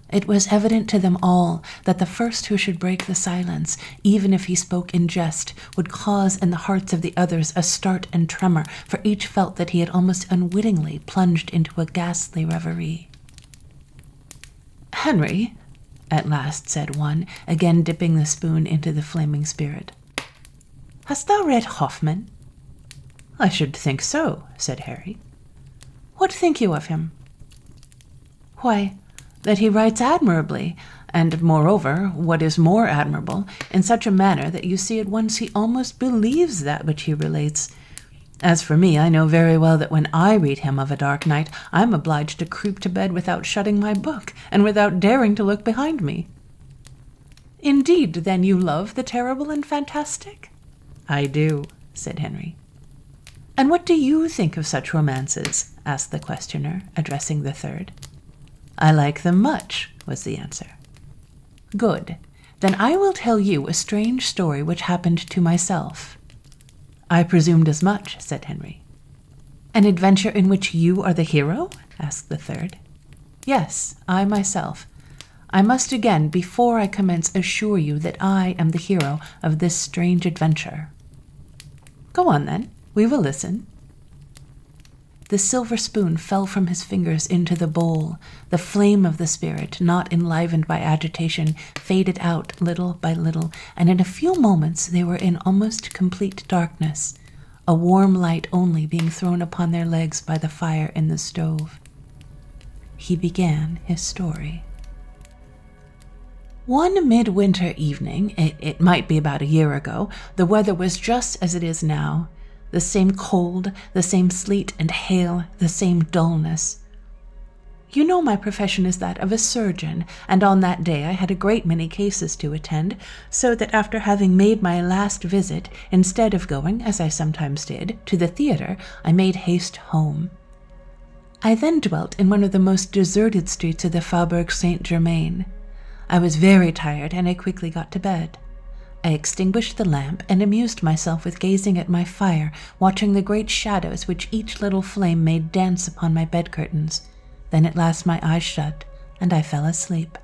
It was evident to them all that the first who should break the silence, even if he spoke in jest, would cause in the hearts of the others a start and tremor, for each felt that he had almost unwittingly plunged into a ghastly reverie. "Henry," at last said one, again dipping the spoon into the flaming spirit, "hast thou read Hoffman?" "I should think so," said Harry. "What think you of him?" "Why, that he writes admirably, and moreover, what is more admirable, in such a manner that you see at once he almost believes that which he relates. As for me, I know very well that when I read him of a dark night, I am obliged to creep to bed without shutting my book, and without daring to look behind me." "Indeed, then you love the terrible and fantastic?" "I do," said Henry. "And what do you think of such romances?" asked the questioner, addressing the third. "I like them much," was the answer. "Good. Then I will tell you a strange story which happened to myself." "I presumed as much," said Henry. "An adventure in which you are the hero?" asked the third. "Yes, I myself. I must again, before I commence, assure you that I am the hero of this strange adventure." "Go on, then. We will listen." The silver spoon fell from his fingers into the bowl. The flame of the spirit, not enlivened by agitation, faded out little by little, and in a few moments they were in almost complete darkness, a warm light only being thrown upon their legs by the fire in the stove. He began his story. One midwinter evening, it might be about a year ago, the weather was just as it is now. The same cold, the same sleet and hail, the same dullness. You know my profession is that of a surgeon, and on that day I had a great many cases to attend, so that after having made my last visit, instead of going, as I sometimes did, to the theatre, I made haste home. I then dwelt in one of the most deserted streets of the Faubourg Saint-Germain. I was very tired, and I quickly got to bed. I extinguished the lamp and amused myself with gazing at my fire, watching the great shadows which each little flame made dance upon my bed curtains. Then at last my eyes shut, and I fell asleep.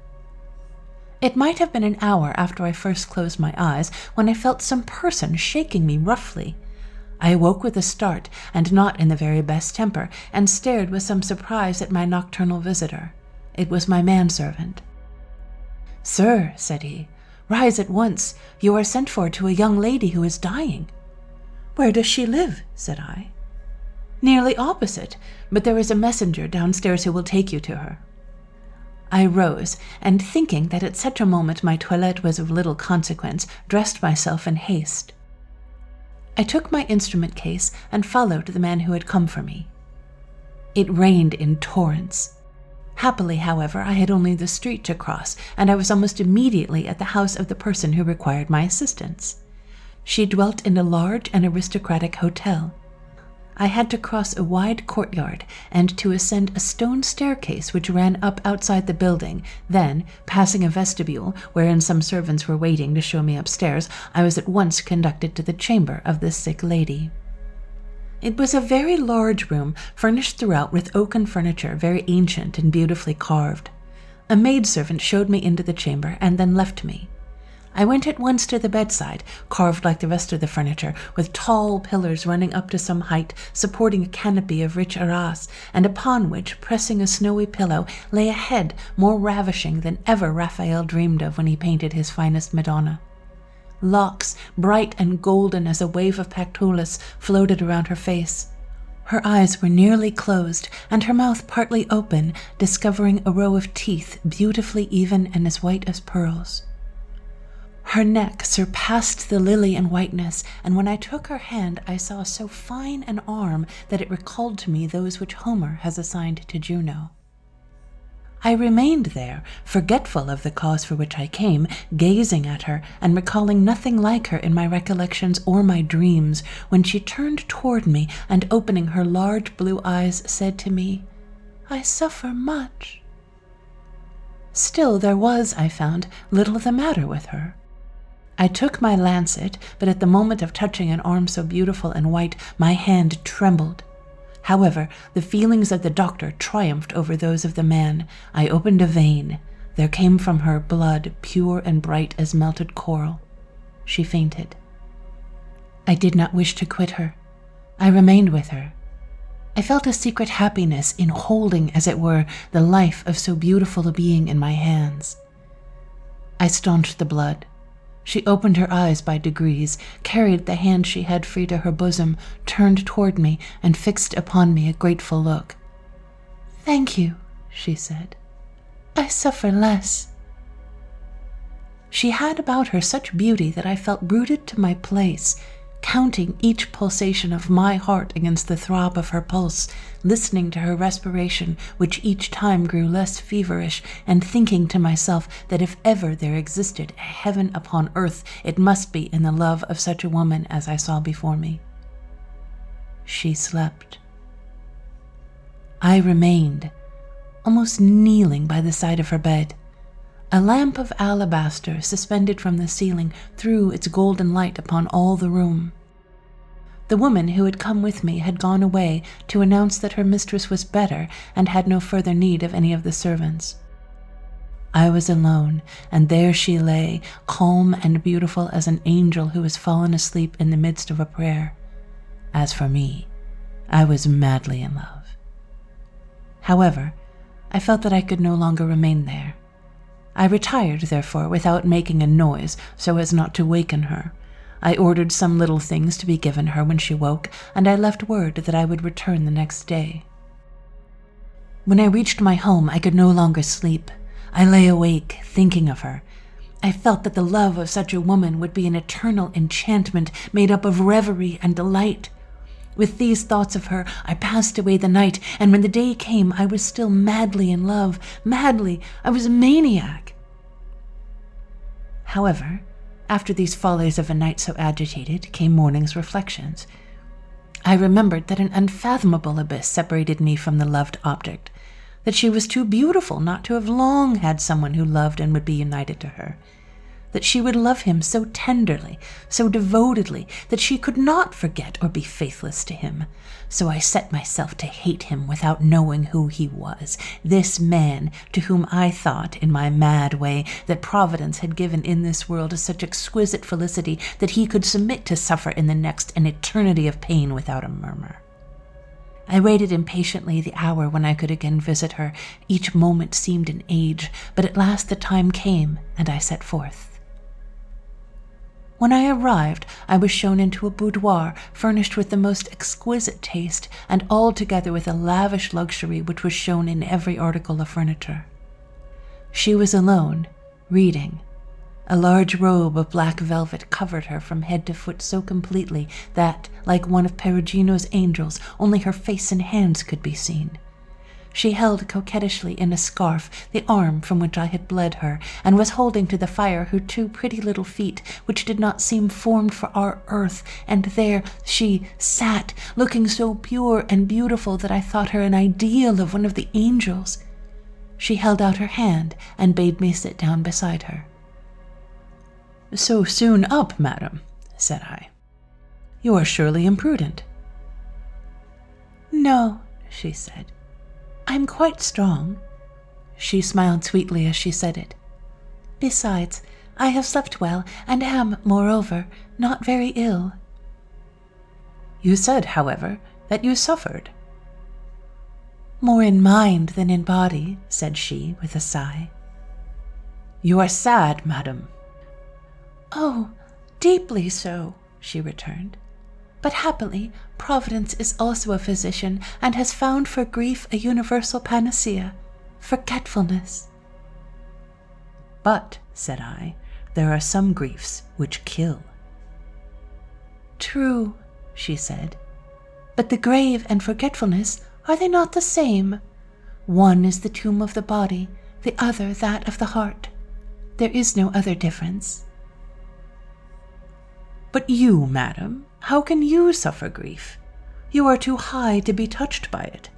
It might have been an hour after I first closed my eyes when I felt some person shaking me roughly. I awoke with a start, and not in the very best temper, and stared with some surprise at my nocturnal visitor. It was my manservant. "Sir," said he, "rise at once. You are sent for to a young lady who is dying." "Where does she live?" said I. "Nearly opposite, but there is a messenger downstairs who will take you to her." I rose, and thinking that at such a moment my toilette was of little consequence, dressed myself in haste. I took my instrument case and followed the man who had come for me. It rained in torrents. Happily, however, I had only the street to cross, and I was almost immediately at the house of the person who required my assistance. She dwelt in a large and aristocratic hotel. I had to cross a wide courtyard and to ascend a stone staircase which ran up outside the building. Then, passing a vestibule wherein some servants were waiting to show me upstairs, I was at once conducted to the chamber of the sick lady. It was a very large room, furnished throughout with oaken furniture, very ancient and beautifully carved. A maidservant showed me into the chamber and then left me. I went at once to the bedside, carved like the rest of the furniture, with tall pillars running up to some height, supporting a canopy of rich arras, and upon which, pressing a snowy pillow, lay a head more ravishing than ever Raphael dreamed of when he painted his finest Madonna. Locks, bright and golden as a wave of Pactolus, floated around her face. Her eyes were nearly closed, and her mouth partly open, discovering a row of teeth beautifully even and as white as pearls. Her neck surpassed the lily in whiteness, and when I took her hand I saw so fine an arm that it recalled to me those which Homer has assigned to Juno. I remained there, forgetful of the cause for which I came, gazing at her and recalling nothing like her in my recollections or my dreams, when she turned toward me and, opening her large blue eyes, said to me, "I suffer much." Still, there was, I found, little the matter with her. I took my lancet, but at the moment of touching an arm so beautiful and white, my hand trembled. However, the feelings of the doctor triumphed over those of the man. I opened a vein. There came from her blood pure and bright as melted coral. She fainted. I did not wish to quit her. I remained with her. I felt a secret happiness in holding, as it were, the life of so beautiful a being in my hands. I staunched the blood. She opened her eyes by degrees, carried the hand she had free to her bosom, turned toward me, and fixed upon me a grateful look. "Thank you," she said. "I suffer less." She had about her such beauty that I felt rooted to my place, counting each pulsation of my heart against the throb of her pulse, listening to her respiration, which each time grew less feverish, and thinking to myself that if ever there existed a heaven upon earth, it must be in the love of such a woman as I saw before me. She slept. I remained, almost kneeling by the side of her bed. A lamp of alabaster suspended from the ceiling threw its golden light upon all the room. The woman who had come with me had gone away to announce that her mistress was better and had no further need of any of the servants. I was alone, and there she lay, calm and beautiful as an angel who has fallen asleep in the midst of a prayer. As for me, I was madly in love. However, I felt that I could no longer remain there. I retired, therefore, without making a noise so as not to waken her. I ordered some little things to be given her when she woke, and I left word that I would return the next day. When I reached my home, I could no longer sleep. I lay awake, thinking of her. I felt that the love of such a woman would be an eternal enchantment made up of reverie and delight. With these thoughts of her, I passed away the night, and when the day came, I was still madly in love. Madly! I was a maniac. However, after these follies of a night so agitated, came morning's reflections. I remembered that an unfathomable abyss separated me from the loved object, that she was too beautiful not to have long had someone who loved and would be united to her, that she would love him so tenderly, so devotedly, that she could not forget or be faithless to him. So I set myself to hate him without knowing who he was, this man to whom I thought, in my mad way, that Providence had given in this world such exquisite felicity that he could submit to suffer in the next an eternity of pain without a murmur. I waited impatiently the hour when I could again visit her. Each moment seemed an age, but at last the time came, and I set forth. When I arrived, I was shown into a boudoir furnished with the most exquisite taste, and altogether with a lavish luxury which was shown in every article of furniture. She was alone, reading. A large robe of black velvet covered her from head to foot so completely that, like one of Perugino's angels, only her face and hands could be seen. She held coquettishly in a scarf the arm from which I had bled her, and was holding to the fire her two pretty little feet, which did not seem formed for our earth, and there she sat, looking so pure and beautiful that I thought her an ideal of one of the angels. She held out her hand and bade me sit down beside her. "So soon up, madam," said I. "You are surely imprudent." "No," she said. "I'm quite strong." She smiled sweetly as she said it. "Besides, I have slept well, and am, moreover, not very ill." "You said, however, that you suffered." "More in mind than in body," said she with a sigh. "You are sad, madam." "Oh, deeply so," she returned. "But happily, Providence is also a physician, and has found for grief a universal panacea, forgetfulness." "But," said I, "there are some griefs which kill." "True," she said, "but the grave and forgetfulness, are they not the same? One is the tomb of the body, the other that of the heart. There is no other difference." "But you, madam, how can you suffer grief? You are too high to be touched by it.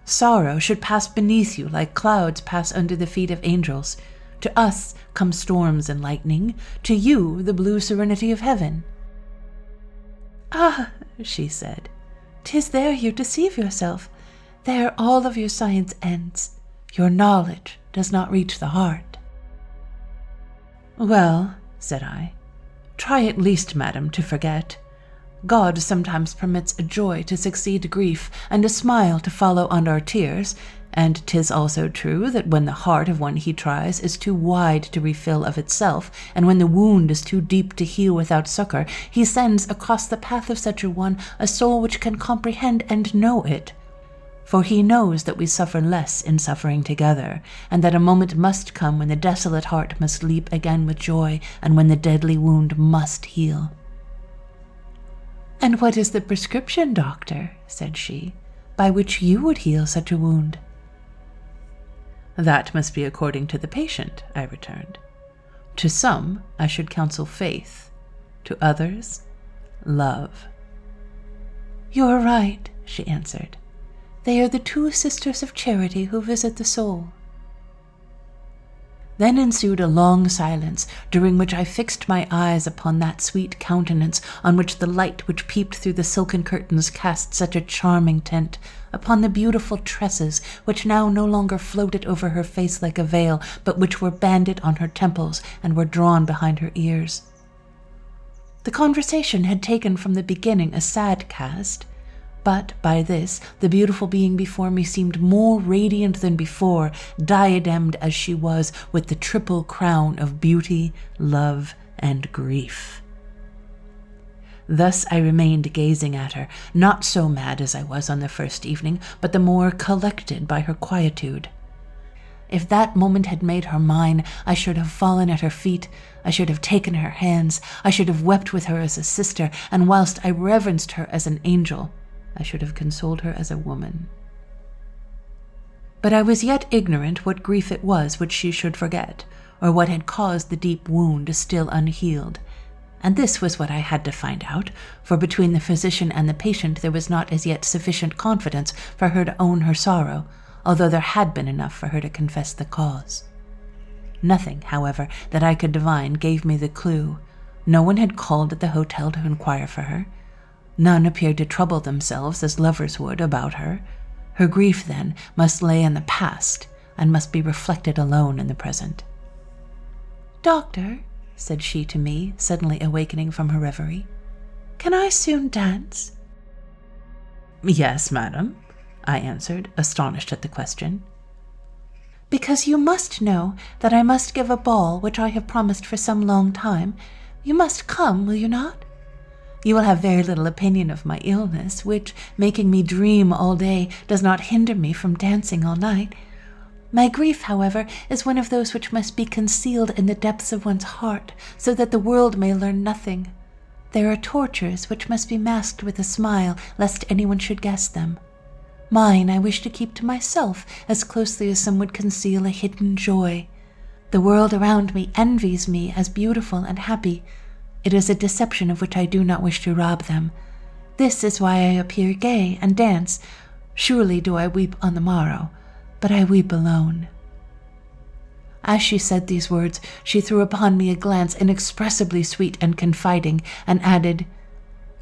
Sorrow should pass beneath you like clouds pass under the feet of angels. To us come storms and lightning, to you the blue serenity of heaven." "Ah," she said, "'tis there you deceive yourself. There all of your science ends. Your knowledge does not reach the heart." "Well," said I, "try at least, madam, to forget. God sometimes permits a joy to succeed grief, and a smile to follow on our tears, and 'tis also true that when the heart of one he tries is too wide to refill of itself, and when the wound is too deep to heal without succor, he sends across the path of such a one a soul which can comprehend and know it. For he knows that we suffer less in suffering together, and that a moment must come when the desolate heart must leap again with joy, and when the deadly wound must heal." "And what is the prescription, doctor," said she, "by which you would heal such a wound?" "That must be according to the patient," I returned. "To some I should counsel faith, to others love." "You are right," she answered. "They are the two sisters of charity who visit the soul." Then ensued a long silence, during which I fixed my eyes upon that sweet countenance on which the light which peeped through the silken curtains cast such a charming tint, upon the beautiful tresses which now no longer floated over her face like a veil, but which were banded on her temples and were drawn behind her ears. The conversation had taken from the beginning a sad cast, but by this the beautiful being before me seemed more radiant than before, diademed as she was with the triple crown of beauty, love, and grief. Thus I remained gazing at her, not so mad as I was on the first evening, but the more collected by her quietude. If that moment had made her mine, I should have fallen at her feet, I should have taken her hands, I should have wept with her as a sister, and whilst I reverenced her as an angel, I should have consoled her as a woman. But I was yet ignorant what grief it was which she should forget, or what had caused the deep wound still unhealed. And this was what I had to find out, for between the physician and the patient there was not as yet sufficient confidence for her to own her sorrow, although there had been enough for her to confess the cause. Nothing, however, that I could divine gave me the clue. No one had called at the hotel to inquire for her. None appeared to trouble themselves as lovers would about her. Her grief, then, must lay in the past, and must be reflected alone in the present. "Doctor," said she to me, suddenly awakening from her reverie, "can I soon dance?" "Yes, madam," I answered, astonished at the question. "Because you must know that I must give a ball which I have promised for some long time. You must come, will you not? You will have very little opinion of my illness, which, making me dream all day, does not hinder me from dancing all night. My grief, however, is one of those which must be concealed in the depths of one's heart, so that the world may learn nothing. There are tortures which must be masked with a smile, lest anyone should guess them. Mine I wish to keep to myself as closely as some would conceal a hidden joy. The world around me envies me as beautiful and happy. It is a deception of which I do not wish to rob them. This is why I appear gay and dance. Surely do I weep on the morrow, but I weep alone." As she said these words, she threw upon me a glance inexpressibly sweet and confiding, and added,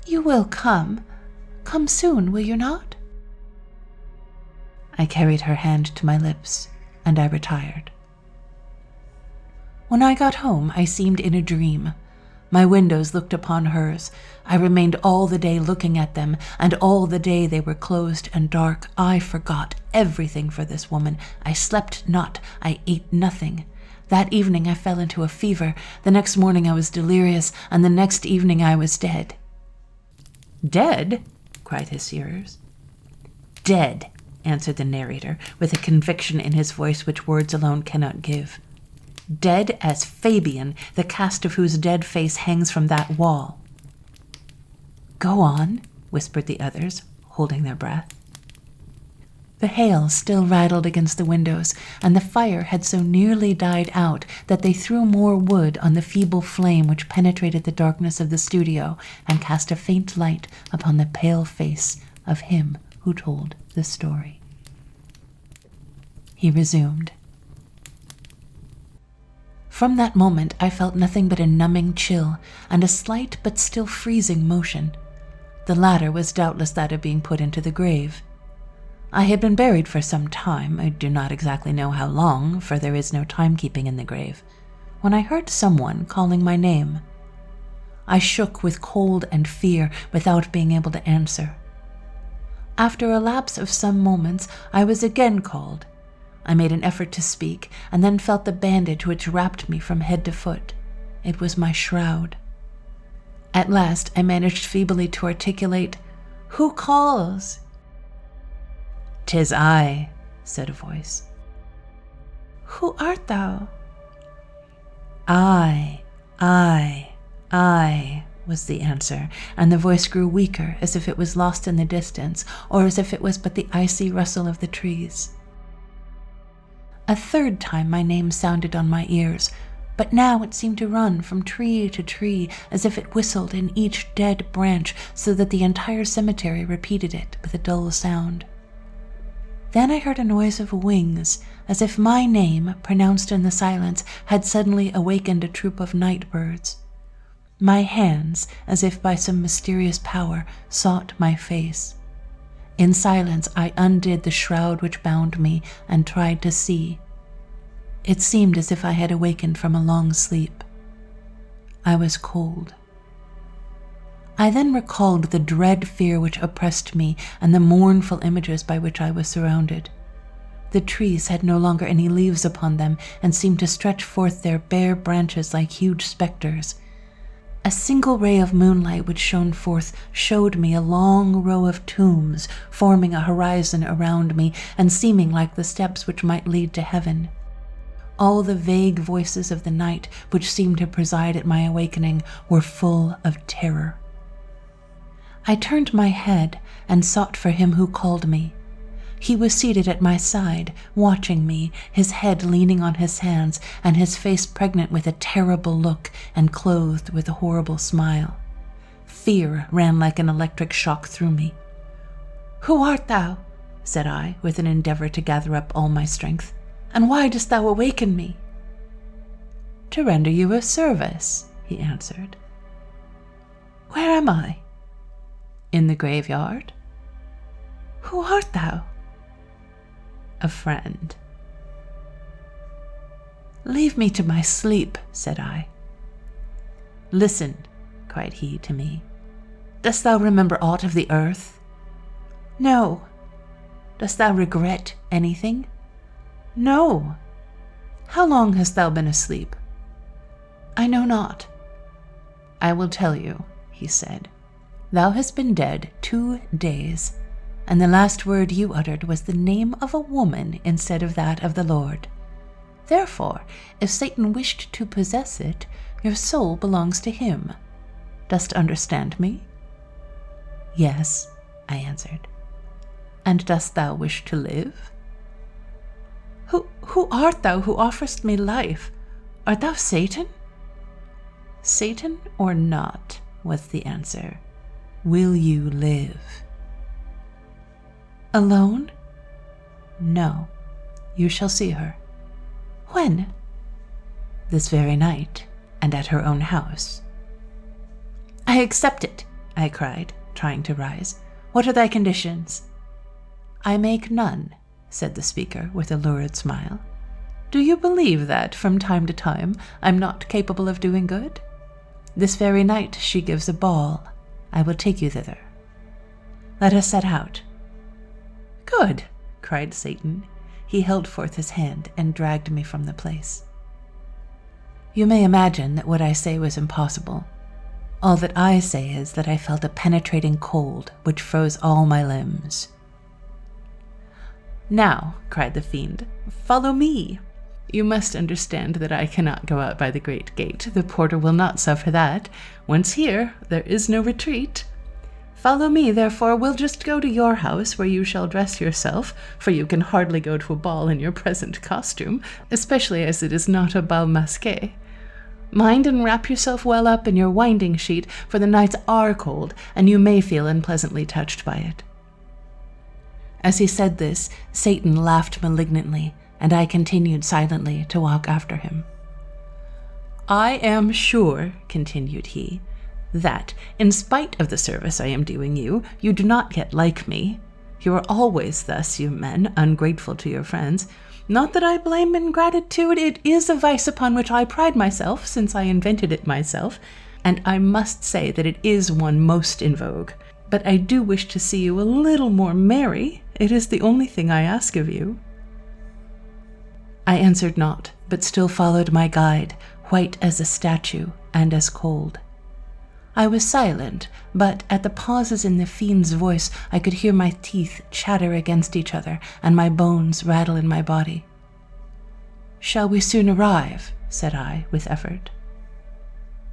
"You will come. Come soon, will you not?" I carried her hand to my lips, and I retired. When I got home, I seemed in a dream. My windows looked upon hers. I remained all the day looking at them, and all the day they were closed and dark. I forgot everything for this woman. I slept not. I ate nothing. That evening I fell into a fever. The next morning I was delirious, and the next evening I was dead. "Dead?" cried his hearers. "Dead," answered the narrator, with a conviction in his voice which words alone cannot give. "Dead as Fabian, the cast of whose dead face hangs from that wall." "Go on," whispered the others, holding their breath. The hail still rattled against the windows, and the fire had so nearly died out that they threw more wood on the feeble flame which penetrated the darkness of the studio and cast a faint light upon the pale face of him who told the story. he resumed. From that moment, I felt nothing but a numbing chill and a slight but still freezing motion. The latter was doubtless that of being put into the grave. I had been buried for some time, I do not exactly know how long, for there is no timekeeping in the grave, when I heard someone calling my name. I shook with cold and fear without being able to answer. After a lapse of some moments, I was again called. I made an effort to speak, and then felt the bandage which wrapped me from head to foot. It was my shroud. At last, I managed feebly to articulate, "Who calls?" "'Tis I," said a voice. "Who art thou?" I, was the answer, and the voice grew weaker, as if it was lost in the distance, or as if it was but the icy rustle of the trees. A third time my name sounded on my ears, but now it seemed to run from tree to tree, as if it whistled in each dead branch, so that the entire cemetery repeated it with a dull sound. Then I heard a noise of wings, as if my name, pronounced in the silence, had suddenly awakened a troop of night birds. My hands, as if by some mysterious power, sought my face. In silence, I undid the shroud which bound me and tried to see. It seemed as if I had awakened from a long sleep. I was cold. I then recalled the dread fear which oppressed me and the mournful images by which I was surrounded. The trees had no longer any leaves upon them and seemed to stretch forth their bare branches like huge specters. A single ray of moonlight which shone forth showed me a long row of tombs forming a horizon around me and seeming like the steps which might lead to heaven. All the vague voices of the night which seemed to preside at my awakening were full of terror. I turned my head and sought for him who called me. He was seated at my side, watching me, his head leaning on his hands and his face pregnant with a terrible look and clothed with a horrible smile. Fear ran like an electric shock through me. "Who art thou?" said I, with an endeavor to gather up all my strength. "And why dost thou awaken me?" "To render you a service," he answered. "Where am I?" "In the graveyard." "Who art thou?" "A friend." "Leave me to my sleep," said I. "Listen," cried he to me. "Dost thou remember aught of the earth?" "No." "Dost thou regret anything?" "No." "How long hast thou been asleep?" "I know not." "I will tell you," he said. "Thou hast been dead 2 days, and the last word you uttered was the name of a woman instead of that of the Lord. Therefore, if Satan wished to possess it, your soul belongs to him. Dost understand me?" "Yes," I answered. "And dost thou wish to live?" Who art thou who offerest me life? Art thou Satan?" "Satan or not," was the answer, "will you live?" "Alone?" "No, you shall see her." "When?" "This very night, and at her own house." "I accept it," I cried, trying to rise. "What are thy conditions?" "I make none," said the speaker with a lurid smile. "Do you believe that, from time to time, I'm not capable of doing good? This very night she gives a ball. I will take you thither. Let us set out." "Good," cried Satan. He held forth his hand and dragged me from the place. You may imagine that what I say was impossible. All that I say is that I felt a penetrating cold which froze all my limbs. "Now," cried the fiend, "follow me. You must understand that I cannot go out by the great gate. The porter will not suffer that. Once here, there is no retreat. Follow me, therefore. We'll just go to your house, where you shall dress yourself, for you can hardly go to a ball in your present costume, especially as it is not a bal masqué. Mind and wrap yourself well up in your winding sheet, for the nights are cold, and you may feel unpleasantly touched by it." As he said this, Satan laughed malignantly, and I continued silently to walk after him. I am sure, continued he, that, in spite of the service I am doing you, you do not yet like me. You are always thus, you men, ungrateful to your friends. Not that I blame ingratitude, it is a vice upon which I pride myself, since I invented it myself, and I must say that it is one most in vogue. But I do wish to see you a little more merry. It is the only thing I ask of you. I answered not, but still followed my guide, white as a statue and as cold. I was silent, but at the pauses in the fiend's voice I could hear my teeth chatter against each other and my bones rattle in my body. "Shall we soon arrive?" said I, with effort.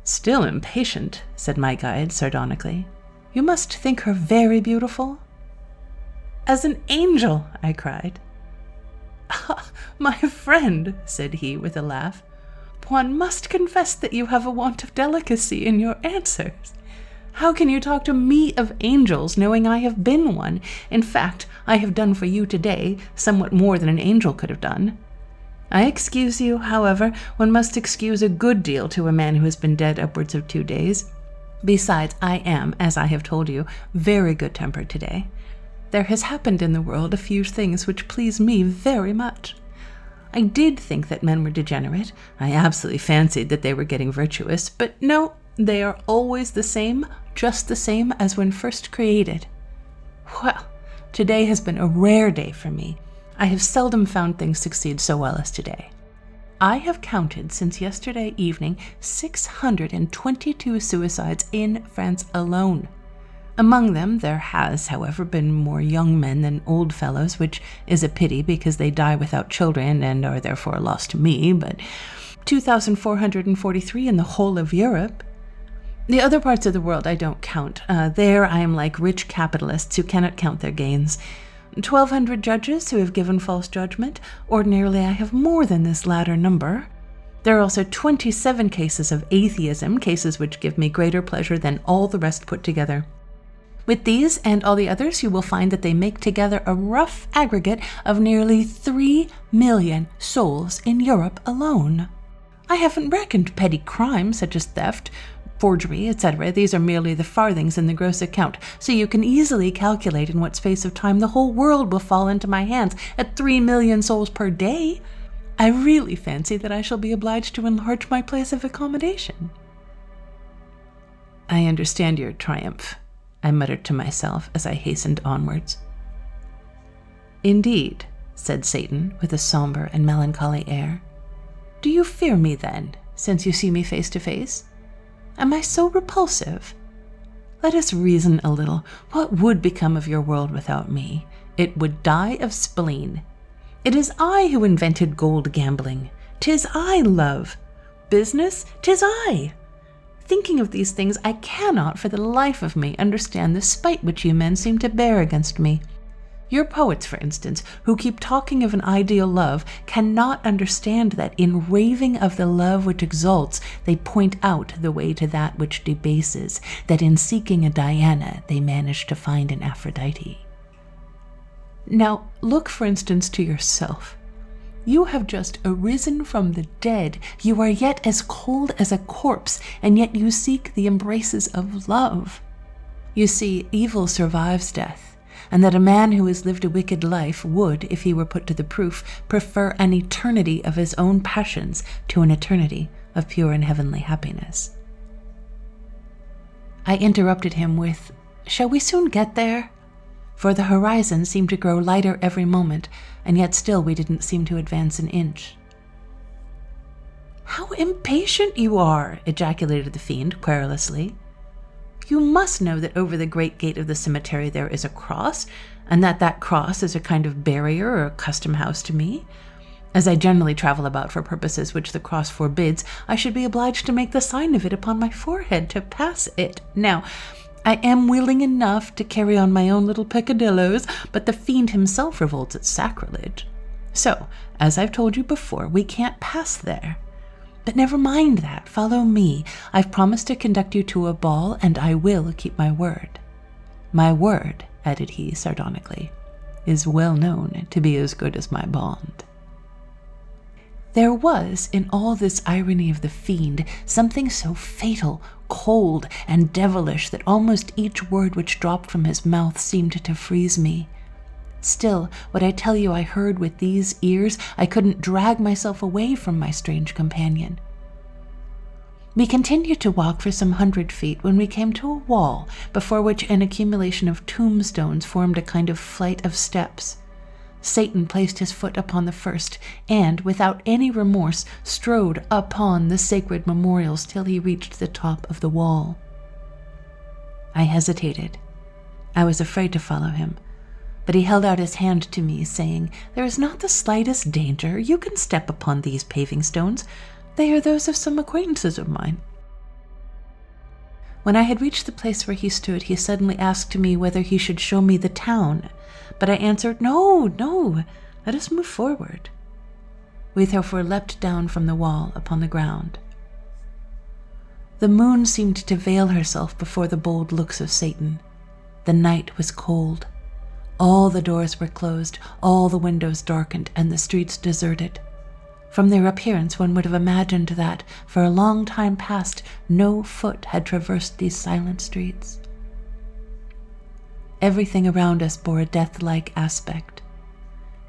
"Still impatient," said my guide sardonically. "You must think her very beautiful?" "As an angel," I cried. "Ah, my friend," said he with a laugh, "one must confess that you have a want of delicacy in your answers. How can you talk to me of angels, knowing I have been one? In fact, I have done for you today somewhat more than an angel could have done. I excuse you, however. One must excuse a good deal to a man who has been dead upwards of 2 days. Besides, I am, as I have told you, very good-tempered today. There has happened in the world a few things which please me very much. I did think that men were degenerate. I absolutely fancied that they were getting virtuous. But no, they are always the same, just the same as when first created. Well, today has been a rare day for me. I have seldom found things succeed so well as today. I have counted since yesterday evening 622 suicides in France alone. Among them, there has, however, been more young men than old fellows, which is a pity because they die without children and are therefore a loss to me, but 2,443 in the whole of Europe. The other parts of the world I don't count. There I am like rich capitalists who cannot count their gains. 1,200 judges who have given false judgment. Ordinarily I have more than this latter number. There are also 27 cases of atheism, cases which give me greater pleasure than all the rest put together. With these and all the others, you will find that they make together a rough aggregate of nearly 3 million souls in Europe alone. I haven't reckoned petty crimes such as theft, forgery, etc. These are merely the farthings in the gross account, so you can easily calculate in what space of time the whole world will fall into my hands at 3 million souls per day. I really fancy that I shall be obliged to enlarge my place of accommodation." "I understand your triumph," I muttered to myself as I hastened onwards. "Indeed," said Satan with a somber and melancholy air. "Do you fear me then, since you see me face to face? Am I so repulsive? Let us reason a little. What would become of your world without me? It would die of spleen. It is I who invented gold gambling. 'Tis I, love. Business, 'tis I. Thinking of these things, I cannot for the life of me understand the spite which you men seem to bear against me. Your poets, for instance, who keep talking of an ideal love, cannot understand that in raving of the love which exalts, they point out the way to that which debases, that in seeking a Diana, they manage to find an Aphrodite. Now, look, for instance, to yourself. You have just arisen from the dead. You are yet as cold as a corpse, and yet you seek the embraces of love. You see, evil survives death, and that a man who has lived a wicked life would, if he were put to the proof, prefer an eternity of his own passions to an eternity of pure and heavenly happiness." I interrupted him with, "Shall we soon get there?" For the horizon seemed to grow lighter every moment, and yet still we didn't seem to advance an inch. "How impatient you are!" ejaculated the fiend querulously. "You must know that over the great gate of the cemetery there is a cross, and that cross is a kind of barrier or custom house to me. As I generally travel about for purposes which the cross forbids, I should be obliged to make the sign of it upon my forehead to pass it. Now, I am willing enough to carry on my own little peccadilloes, but the fiend himself revolts at sacrilege. So, as I've told you before, we can't pass there. But never mind that, follow me. I've promised to conduct you to a ball, and I will keep my word. My word," added he sardonically, is well known to be as good as my bond. There was, in all this irony of the fiend, something so fatal, cold, and devilish that almost each word which dropped from his mouth seemed to freeze me. Still, what I tell you I heard with these ears, I couldn't drag myself away from my strange companion. We continued to walk for some 100 feet when we came to a wall before which an accumulation of tombstones formed a kind of flight of steps. Satan placed his foot upon the first and, without any remorse, strode upon the sacred memorials till he reached the top of the wall. I hesitated. I was afraid to follow him, but he held out his hand to me, saying, "There is not the slightest danger. You can step upon these paving stones. They are those of some acquaintances of mine." When I had reached the place where he stood, he suddenly asked me whether he should show me the town, but I answered, No, let us move forward." We therefore leapt down from the wall upon the ground. The moon seemed to veil herself before the bold looks of Satan. The night was cold. All the doors were closed, all the windows darkened, and the streets deserted. From their appearance, one would have imagined that, for a long time past, no foot had traversed these silent streets. Everything around us bore a death-like aspect.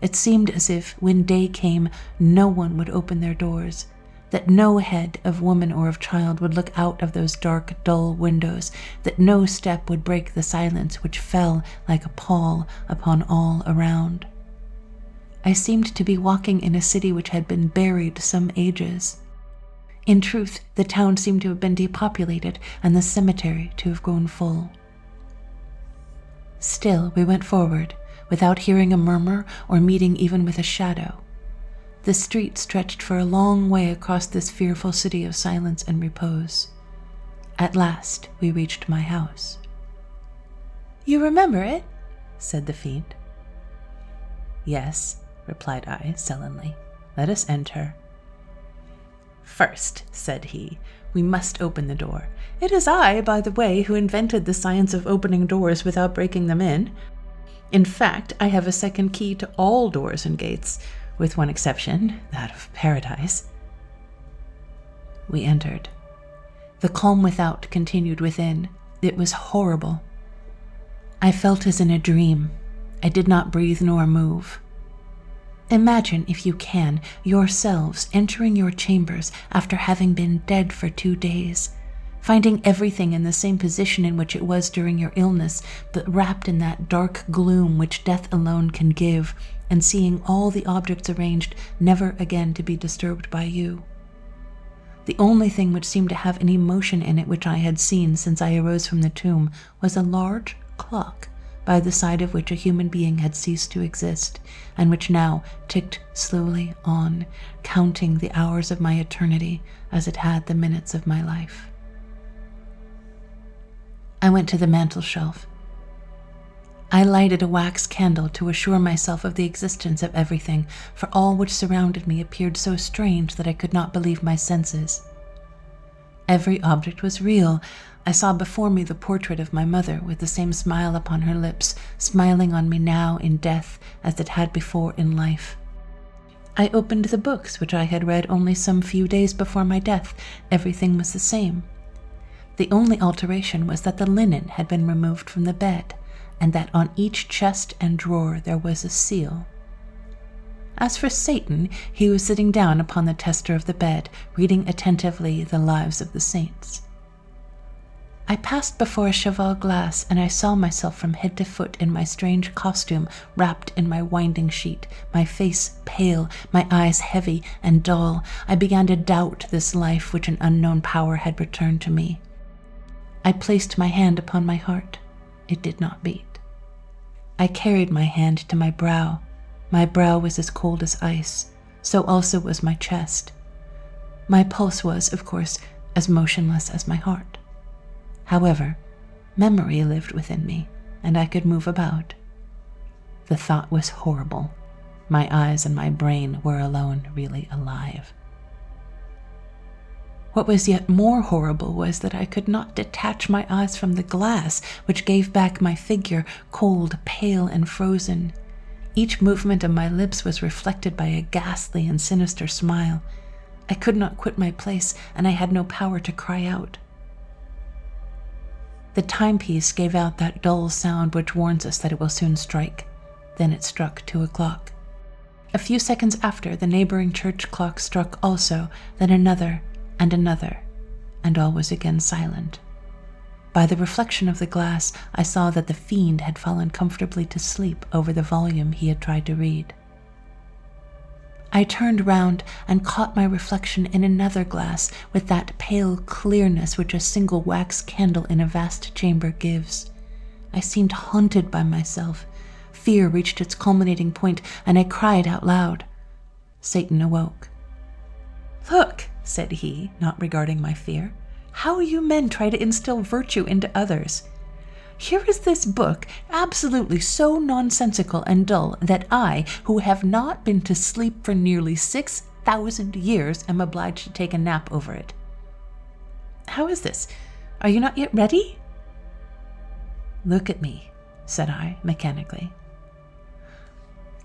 It seemed as if, when day came, no one would open their doors, that no head of woman or of child would look out of those dark, dull windows, that no step would break the silence which fell like a pall upon all around. I seemed to be walking in a city which had been buried some ages. In truth, the town seemed to have been depopulated, and the cemetery to have grown full. Still, we went forward, without hearing a murmur or meeting even with a shadow. The street stretched for a long way across this fearful city of silence and repose. At last, we reached my house. "You remember it?" said the fiend. "Yes," replied I sullenly. "Let us enter." "First," said he, "we must open the door. It is I, by the way, who invented the science of opening doors without breaking them in. In fact, I have a second key to all doors and gates, with one exception, that of paradise." We entered. The calm without continued within. It was horrible. I felt as in a dream. I did not breathe nor move. Imagine, if you can, yourselves entering your chambers after having been dead for 2 days, finding everything in the same position in which it was during your illness, but wrapped in that dark gloom which death alone can give, and seeing all the objects arranged never again to be disturbed by you. The only thing which seemed to have any motion in it which I had seen since I arose from the tomb was a large clock, by the side of which a human being had ceased to exist, and which now ticked slowly on, counting the hours of my eternity as it had the minutes of my life. I went to the mantel shelf. I lighted a wax candle to assure myself of the existence of everything, for all which surrounded me appeared so strange that I could not believe my senses. Every object was real. I saw before me the portrait of my mother, with the same smile upon her lips, smiling on me now in death as it had before in life. I opened the books which I had read only some few days before my death. Everything was the same. The only alteration was that the linen had been removed from the bed, and that on each chest and drawer there was a seal. As for Satan, he was sitting down upon the tester of the bed, reading attentively the lives of the saints. I passed before a cheval glass, and I saw myself from head to foot in my strange costume, wrapped in my winding sheet, my face pale, my eyes heavy and dull. I began to doubt this life which an unknown power had returned to me. I placed my hand upon my heart. It did not beat. I carried my hand to my brow. My brow was as cold as ice. So also was my chest. My pulse was, of course, as motionless as my heart. However, memory lived within me, and I could move about. The thought was horrible. My eyes and my brain were alone really alive. What was yet more horrible was that I could not detach my eyes from the glass which gave back my figure, cold, pale, and frozen. Each movement of my lips was reflected by a ghastly and sinister smile. I could not quit my place, and I had no power to cry out. The timepiece gave out that dull sound which warns us that it will soon strike. Then it struck 2 o'clock. A few seconds after, the neighboring church clock struck also, then another, and all was again silent. By the reflection of the glass, I saw that the fiend had fallen comfortably to sleep over the volume he had tried to read. I turned round and caught my reflection in another glass with that pale clearness which a single wax candle in a vast chamber gives. I seemed haunted by myself. Fear reached its culminating point, and I cried out loud. Satan awoke. "Look," said he, not regarding my fear, "how you men try to instill virtue into others. Here is this book, absolutely so nonsensical and dull that I, who have not been to sleep for nearly 6,000 years, am obliged to take a nap over it. How is this? Are you not yet ready?" "Look at me," said I, mechanically.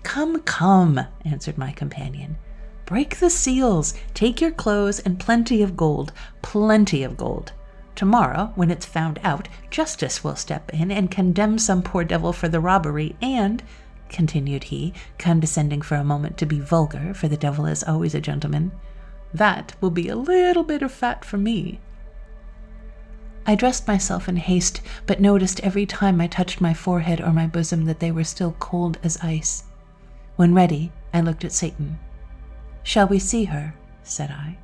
Come, answered my companion. "Break the seals, take your clothes and plenty of gold. Tomorrow, when it's found out, justice will step in and condemn some poor devil for the robbery, and," continued he, condescending for a moment to be vulgar, for the devil is always a gentleman, "that will be a little bit of fat for me." I dressed myself in haste, but noticed every time I touched my forehead or my bosom that they were still cold as ice. When ready, I looked at Satan. "Shall we see her?" said I.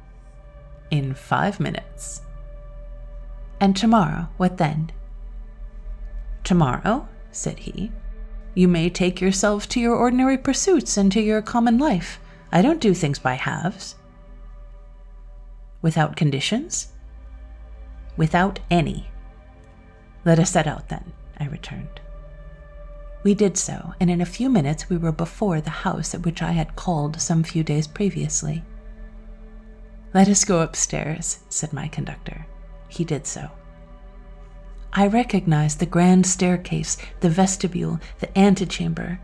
"In 5 minutes." "And tomorrow, what then?" "Tomorrow," said he, "you may take yourselves to your ordinary pursuits and to your common life. I don't do things by halves." "Without conditions?" "Without any." "Let us set out then," I returned. We did so, and in a few minutes we were before the house at which I had called some few days previously. "Let us go upstairs," said my conductor. He did so. I recognized the grand staircase, the vestibule, the antechamber.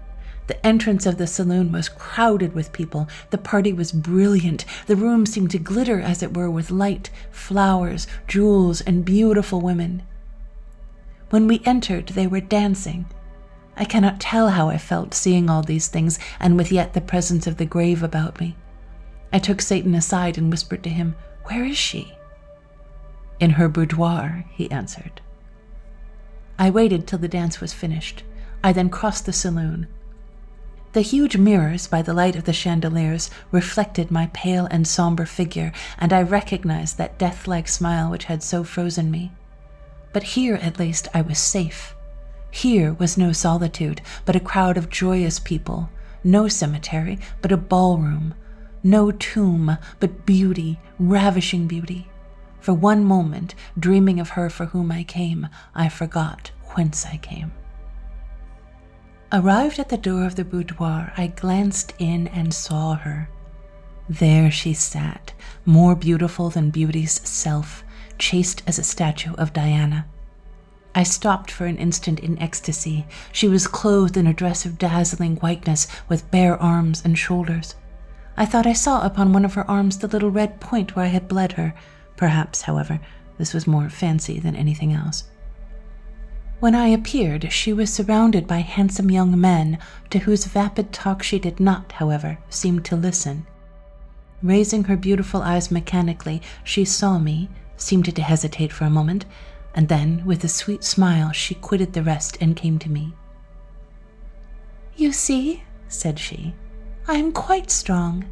The entrance of the saloon was crowded with people. The party was brilliant. The room seemed to glitter, as it were, with light, flowers, jewels, and beautiful women. When we entered, they were dancing. I cannot tell how I felt seeing all these things, and with yet the presence of the grave about me. I took Satan aside and whispered to him, "Where is she?" "In her boudoir," he answered. I waited till the dance was finished. I then crossed the saloon. The huge mirrors, by the light of the chandeliers, reflected my pale and somber figure, and I recognized that death-like smile which had so frozen me. But here, at least, I was safe. Here was no solitude, but a crowd of joyous people, no cemetery, but a ballroom, no tomb, but beauty, ravishing beauty. For one moment, dreaming of her for whom I came, I forgot whence I came. Arrived at the door of the boudoir, I glanced in and saw her. There she sat, more beautiful than beauty's self, chaste as a statue of Diana. I stopped for an instant in ecstasy. She was clothed in a dress of dazzling whiteness, with bare arms and shoulders. I thought I saw upon one of her arms the little red point where I had bled her. Perhaps, however, this was more fancy than anything else. When I appeared, she was surrounded by handsome young men, to whose vapid talk she did not, however, seem to listen. Raising her beautiful eyes mechanically, she saw me, seemed to hesitate for a moment, and then, with a sweet smile, she quitted the rest and came to me. "You see," said she, "I am quite strong."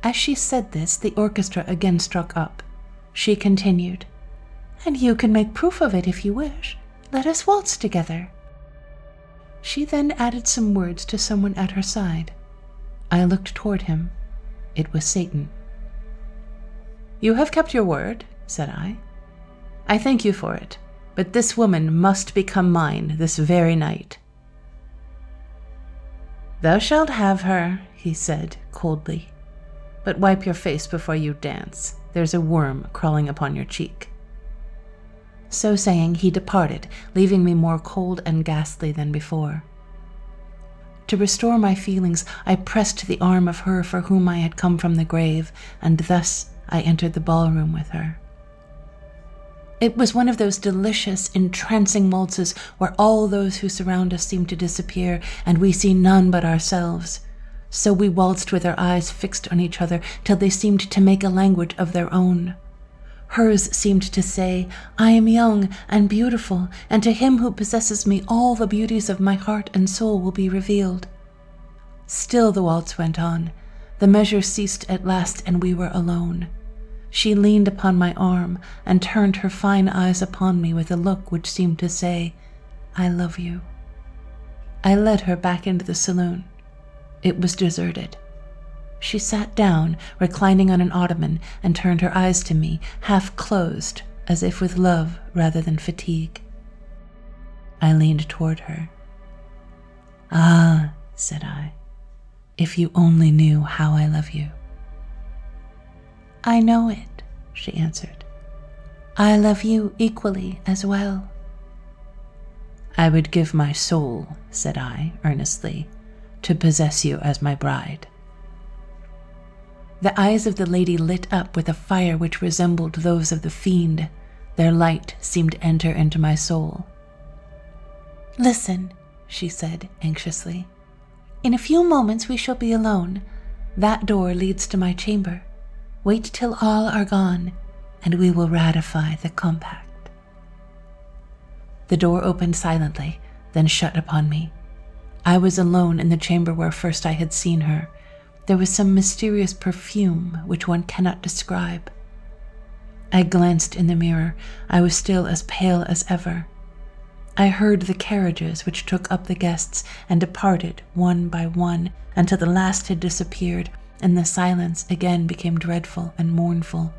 As she said this, the orchestra again struck up. She continued, "And you can make proof of it if you wish. Let us waltz together." She then added some words to someone at her side. I looked toward him. It was Satan. "You have kept your word," said I. "I thank you for it, but this woman must become mine this very night." "Thou shalt have her," he said coldly, "but wipe your face before you dance. There's a worm crawling upon your cheek." So saying, he departed, leaving me more cold and ghastly than before. To restore my feelings, I pressed the arm of her for whom I had come from the grave, and thus I entered the ballroom with her. It was one of those delicious, entrancing waltzes where all those who surround us seem to disappear, and we see none but ourselves. So we waltzed with our eyes fixed on each other till they seemed to make a language of their own. Hers seemed to say, "I am young and beautiful, and to him who possesses me all the beauties of my heart and soul will be revealed." Still the waltz went on. The measure ceased at last, and we were alone. She leaned upon my arm and turned her fine eyes upon me with a look which seemed to say, "I love you." I led her back into the saloon. It was deserted. She sat down, reclining on an ottoman, and turned her eyes to me, half closed, as if with love rather than fatigue. I leaned toward her. "Ah," said I, "if you only knew how I love you." "I know it," she answered. "I love you equally as well." "I would give my soul," said I earnestly, "to possess you as my bride." The eyes of the lady lit up with a fire which resembled those of the fiend. Their light seemed to enter into my soul. "Listen," she said anxiously. "In a few moments we shall be alone. That door leads to my chamber. Wait till all are gone, and we will ratify the compact." The door opened silently, then shut upon me. I was alone in the chamber where first I had seen her. There was some mysterious perfume which one cannot describe. I glanced in the mirror. I was still as pale as ever. I heard the carriages which took up the guests and departed one by one until the last had disappeared, and the silence again became dreadful and mournful.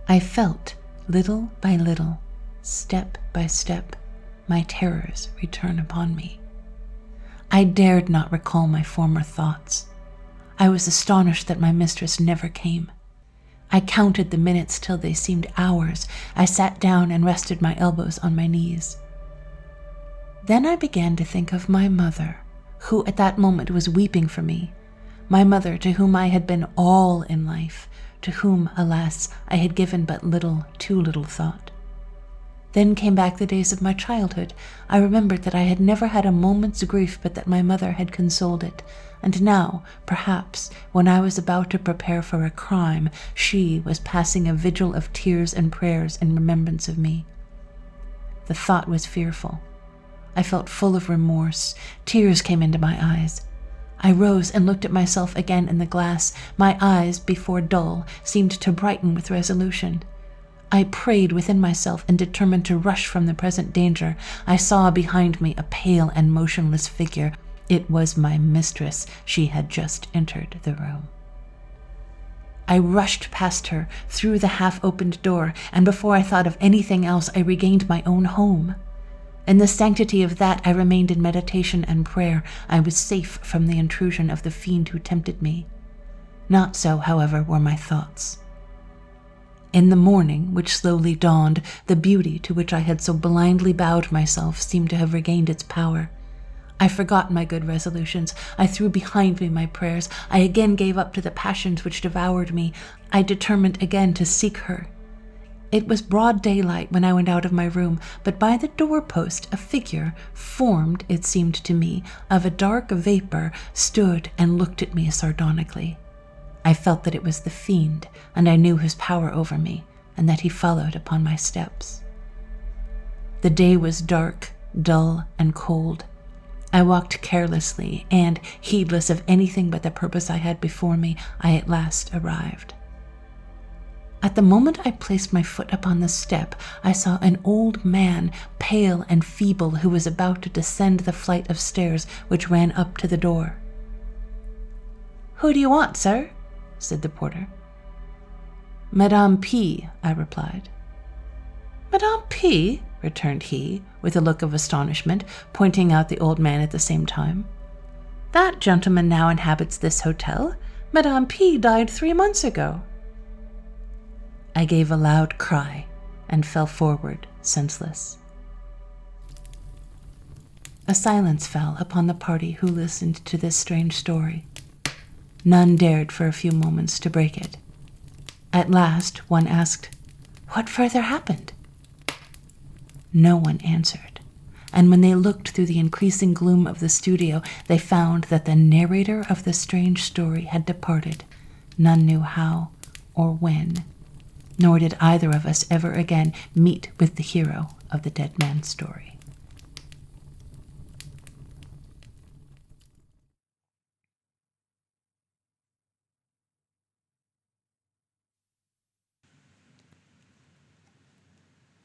I felt, little by little, step by step, my terrors return upon me. I dared not recall my former thoughts. I was astonished that my mistress never came. I counted the minutes till they seemed hours. I sat down and rested my elbows on my knees. Then I began to think of my mother, who at that moment was weeping for me. My mother, to whom I had been all in life, to whom, alas, I had given but little, too little thought. Then came back the days of my childhood. I remembered that I had never had a moment's grief but that my mother had consoled it, and now, perhaps, when I was about to prepare for a crime, she was passing a vigil of tears and prayers in remembrance of me. The thought was fearful. I felt full of remorse. Tears came into my eyes. I rose and looked at myself again in the glass. My eyes, before dull, seemed to brighten with resolution. I prayed within myself and determined to rush from the present danger. I saw behind me a pale and motionless figure. It was my mistress. She had just entered the room. I rushed past her, through the half-opened door, and before I thought of anything else, I regained my own home. In the sanctity of that, I remained in meditation and prayer. I was safe from the intrusion of the fiend who tempted me. Not so, however, were my thoughts. In the morning, which slowly dawned, the beauty to which I had so blindly bowed myself seemed to have regained its power. I forgot my good resolutions. I threw behind me my prayers. I again gave up to the passions which devoured me. I determined again to seek her. It was broad daylight when I went out of my room, but by the doorpost a figure, formed, it seemed to me, of a dark vapor, stood and looked at me sardonically. I felt that it was the fiend, and I knew his power over me, and that he followed upon my steps. The day was dark, dull, and cold. I walked carelessly, and, heedless of anything but the purpose I had before me, I at last arrived. At the moment I placed my foot upon the step, I saw an old man, pale and feeble, who was about to descend the flight of stairs which ran up to the door. "Who do you want, sir?" said the porter. "Madame P," I replied. "Madame P?" returned he, with a look of astonishment, pointing out the old man at the same time. "That gentleman now inhabits this hotel. Madame P died 3 months ago." I gave a loud cry and fell forward senseless. A silence fell upon the party who listened to this strange story. None dared for a few moments to break it. At last, one asked, "What further happened?" No one answered, and when they looked through the increasing gloom of the studio, they found that the narrator of the strange story had departed, none knew how or when, nor did either of us ever again meet with the hero of the dead man's story.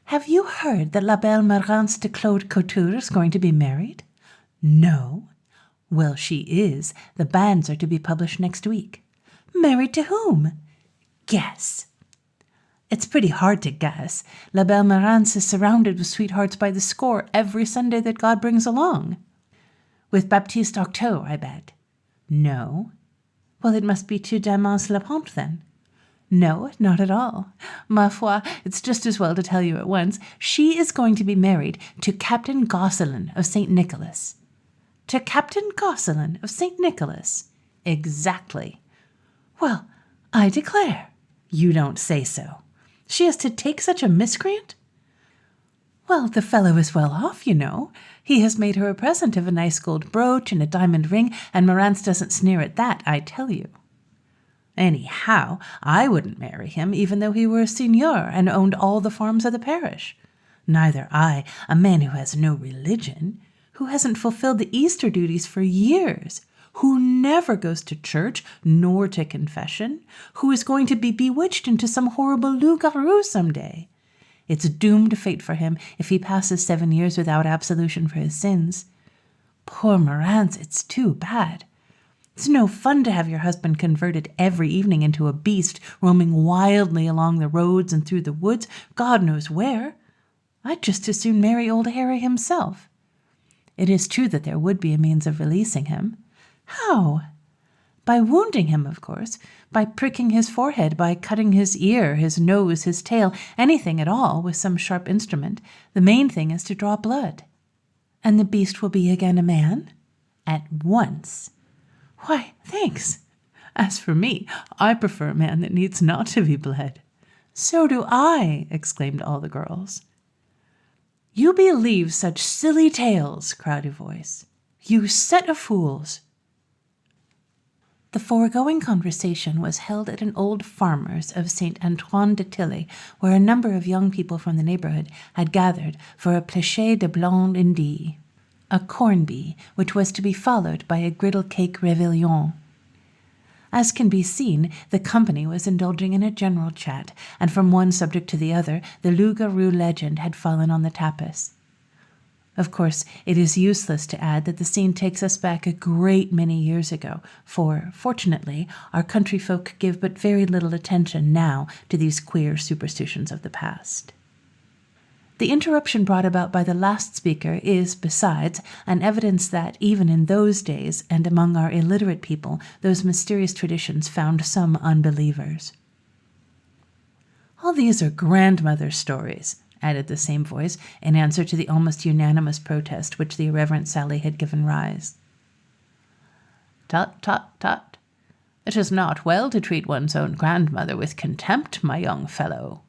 Have you heard that La Belle Marance de Claude Couture is going to be married? No? Well, she is. The banns are to be published next week. Married to whom? Guess. It's pretty hard to guess. La Belle Marance is surrounded with sweethearts by the score every Sunday that God brings along. With Baptiste Octeau, I bet. No? Well, it must be to Damas Lepente, then. No, not at all. Ma foi, it's just as well to tell you at once. She is going to be married to Captain Gosselin of St. Nicholas. To Captain Gosselin of St. Nicholas? Exactly. Well, I declare. You don't say so. She is to take such a miscreant? Well, the fellow is well off, you know. He has made her a present of a nice gold brooch and a diamond ring, and Marance doesn't sneer at that, I tell you. Anyhow, I wouldn't marry him, even though he were a seigneur and owned all the farms of the parish. Neither I, a man who has no religion, who hasn't fulfilled the Easter duties for years, who never goes to church nor to confession, who is going to be bewitched into some horrible Loup Garou some day. It's doomed fate for him if he passes 7 years without absolution for his sins. Poor Marance, it's too bad. It's no fun to have your husband converted every evening into a beast, roaming wildly along the roads and through the woods, God knows where. I'd just as soon marry old Harry himself. It is true that there would be a means of releasing him. How? By wounding him, of course, by pricking his forehead, by cutting his ear, his nose, his tail, anything at all with some sharp instrument. The main thing is to draw blood. And the beast will be again a man? At once. Why, thanks. As for me, I prefer a man that needs not to be bled. So do I, exclaimed all the girls. You believe such silly tales, cried a voice. You set of fools. The foregoing conversation was held at an old farmer's of St. Antoine de Tilly, where a number of young people from the neighborhood had gathered for a pléché de blanc indie, a corn bee, which was to be followed by a griddle cake réveillon. As can be seen, the company was indulging in a general chat, and from one subject to the other, the Loup Garou legend had fallen on the tapis. Of course, it is useless to add that the scene takes us back a great many years ago, for, fortunately, our country folk give but very little attention now to these queer superstitions of the past. The interruption brought about by the last speaker is, besides, an evidence that, even in those days, and among our illiterate people, those mysterious traditions found some unbelievers. All these are grandmother's stories, added the same voice, in answer to the almost unanimous protest which the irreverent Sally had given rise. Tut, tut, tut. It is not well to treat one's own grandmother with contempt, my young fellow,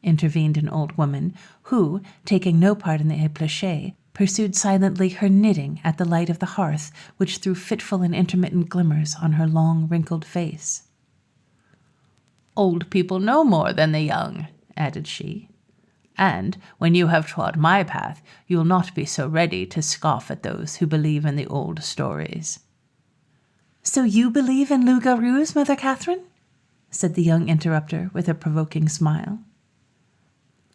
intervened an old woman, who, taking no part in the épluché, pursued silently her knitting at the light of the hearth, which threw fitful and intermittent glimmers on her long, wrinkled face. Old people know more than the young, added she. And, when you have trod my path, you'll not be so ready to scoff at those who believe in the old stories. So you believe in Loup Garous, Mother Catherine? Said the young interrupter with a provoking smile.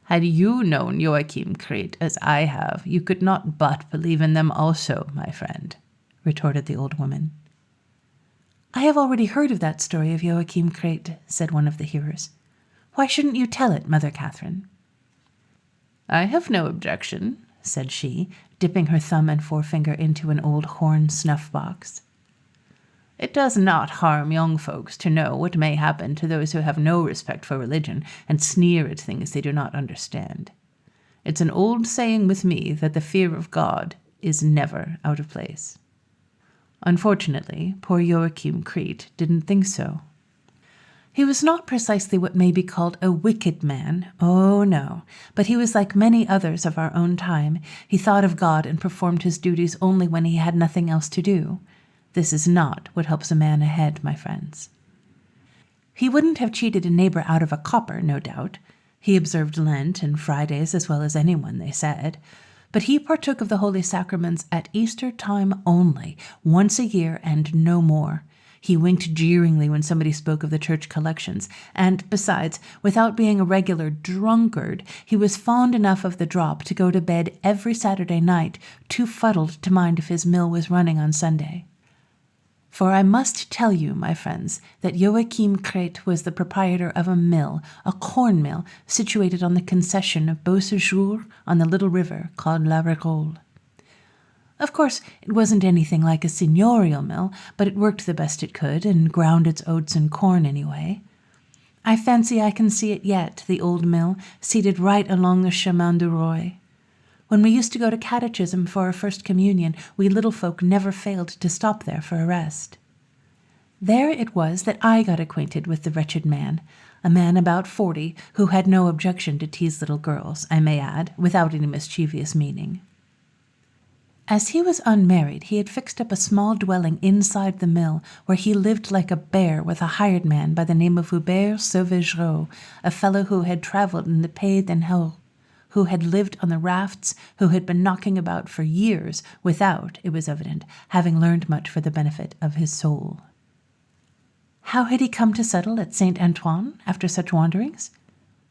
Had you known Joachim Crete as I have, you could not but believe in them also, my friend, retorted the old woman. I have already heard of that story of Joachim Crete, said one of the hearers. Why shouldn't you tell it, Mother Catherine? I have no objection, said she, dipping her thumb and forefinger into an old horn snuff-box. It does not harm young folks to know what may happen to those who have no respect for religion and sneer at things they do not understand. It's an old saying with me that the fear of God is never out of place. Unfortunately, poor Joachim Crete didn't think so. He was not precisely what may be called a wicked man, oh no, but he was like many others of our own time. He thought of God and performed his duties only when he had nothing else to do. This is not what helps a man ahead, my friends. He wouldn't have cheated a neighbor out of a copper, no doubt. He observed Lent and Fridays as well as anyone, they said. But he partook of the Holy Sacraments at Easter time only, once a year and no more. He winked jeeringly when somebody spoke of the church collections, and besides, without being a regular drunkard, he was fond enough of the drop to go to bed every Saturday night, too fuddled to mind if his mill was running on Sunday. For I must tell you, my friends, that Joachim Crete was the proprietor of a mill, a corn mill, situated on the concession of Beausejour on the little river called La Récolle. Of course, it wasn't anything like a seigneurial mill, but it worked the best it could and ground its oats and corn anyway. I fancy I can see it yet, the old mill, seated right along the Chemin du Roi. When we used to go to catechism for our first communion, we little folk never failed to stop there for a rest. There it was that I got acquainted with the wretched man, a man about 40 who had no objection to tease little girls, I may add, without any mischievous meaning. As he was unmarried, he had fixed up a small dwelling inside the mill where he lived like a bear with a hired man by the name of Hubert Sauvagereau, a fellow who had traveled in the Pays d'Enhaut, who had lived on the rafts, who had been knocking about for years without, it was evident, having learned much for the benefit of his soul. How had he come to settle at Saint Antoine after such wanderings?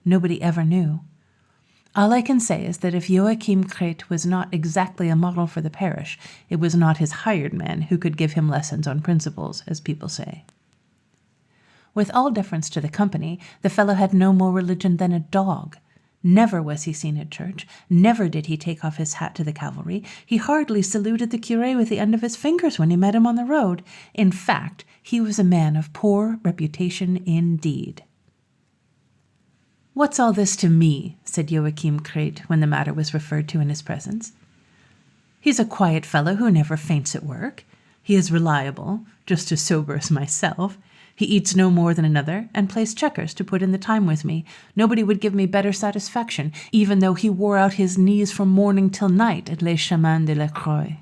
Nobody ever knew. All I can say is that if Joachim Crete was not exactly a model for the parish, it was not his hired man who could give him lessons on principles, as people say. With all deference to the company, the fellow had no more religion than a dog. Never was he seen at church, never did he take off his hat to the cavalry, he hardly saluted the curé with the end of his fingers when he met him on the road. In fact, he was a man of poor reputation indeed. "What's all this to me?" said Joachim Crete when the matter was referred to in his presence. "He's a quiet fellow who never faints at work. He is reliable, just as sober as myself. He eats no more than another, and plays checkers to put in the time with me. Nobody would give me better satisfaction, even though he wore out his knees from morning till night at Les Chemins de la Croix."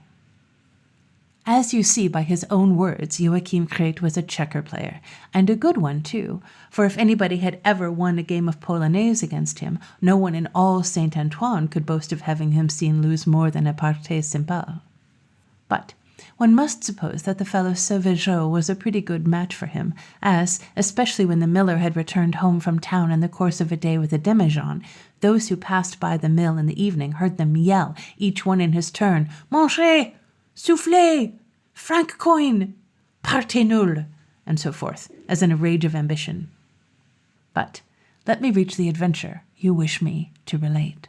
As you see by his own words, Joachim Crete was a checker player, and a good one too, for if anybody had ever won a game of polonaise against him, no one in all Saint Antoine could boast of having him seen lose more than a partie simple. But one must suppose that the fellow Sauvagereau was a pretty good match for him, as, especially when the miller had returned home from town in the course of a day with a demijohn, those who passed by the mill in the evening heard them yell, each one in his turn, "Manger! Soufflez! Franc coin! Partez nul!" and so forth, as in a rage of ambition. But let me reach the adventure you wish me to relate.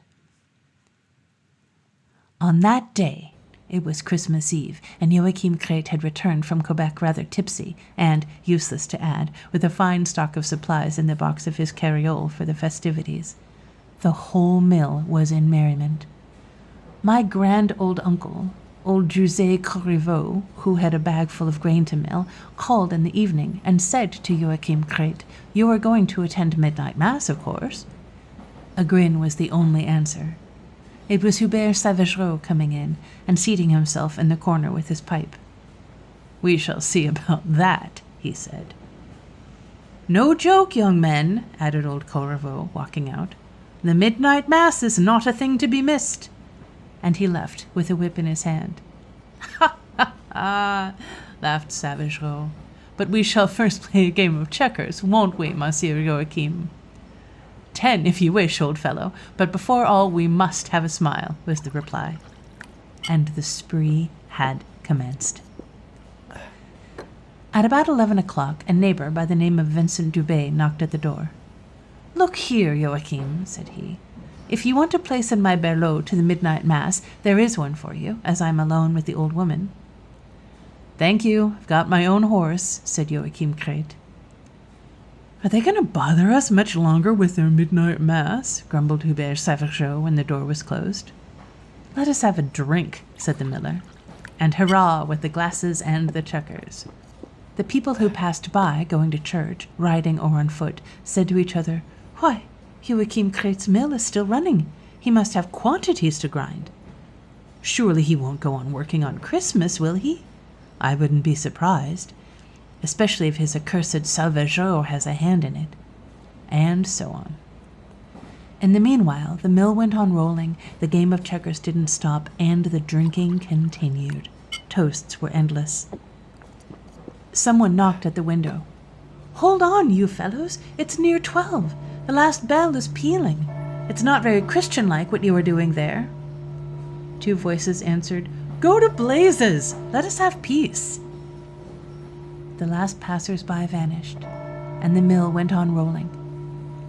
On that day, it was Christmas Eve, and Joachim Crete had returned from Quebec rather tipsy, and, useless to add, with a fine stock of supplies in the box of his carriole for the festivities. The whole mill was in merriment. My grand old uncle, old José Corriveau, who had a bag full of grain to mill, called in the evening and said to Joachim Crete, "You are going to attend midnight mass, of course?" A grin was the only answer. It was Hubert Sauvagereau coming in and seating himself in the corner with his pipe. "We shall see about that," he said. "No joke, young men," added old Corriveau, walking out. "The midnight mass is not a thing to be missed." And he left with a whip in his hand. "Ha, ha, ha," laughed Sauvagereau. "But we shall first play a game of checkers, won't we, Monsieur Joachim?" "10, if you wish, old fellow, but before all we must have a smile," was the reply. And the spree had commenced. At about 11 o'clock, a neighbor by the name of Vincent Dubé knocked at the door. "Look here, Joachim," said he. "If you want a place in my berlot to the midnight mass, there is one for you, as I'm alone with the old woman." "Thank you, I've got my own horse," said Joachim Crete. "Are they going to bother us much longer with their midnight mass?" grumbled Hubert Sauvagereau when the door was closed. Let us have a drink, said the miller, and hurrah with the glasses and the checkers. The people who passed by, going to church, riding or on foot, said to each other, "Why, Joachim Kreut's mill is still running. He must have quantities to grind. Surely he won't go on working on Christmas, will he? I wouldn't be surprised, especially if his accursed Salvageur has a hand in it." And so on. In the meanwhile, the mill went on rolling, the game of checkers didn't stop, and the drinking continued. Toasts were endless. Someone knocked at the window. "Hold on, you fellows, it's near 12. The last bell is pealing. It's not very Christian-like what you are doing there." Two voices answered, "Go to blazes! Let us have peace." The last passers-by vanished, and the mill went on rolling.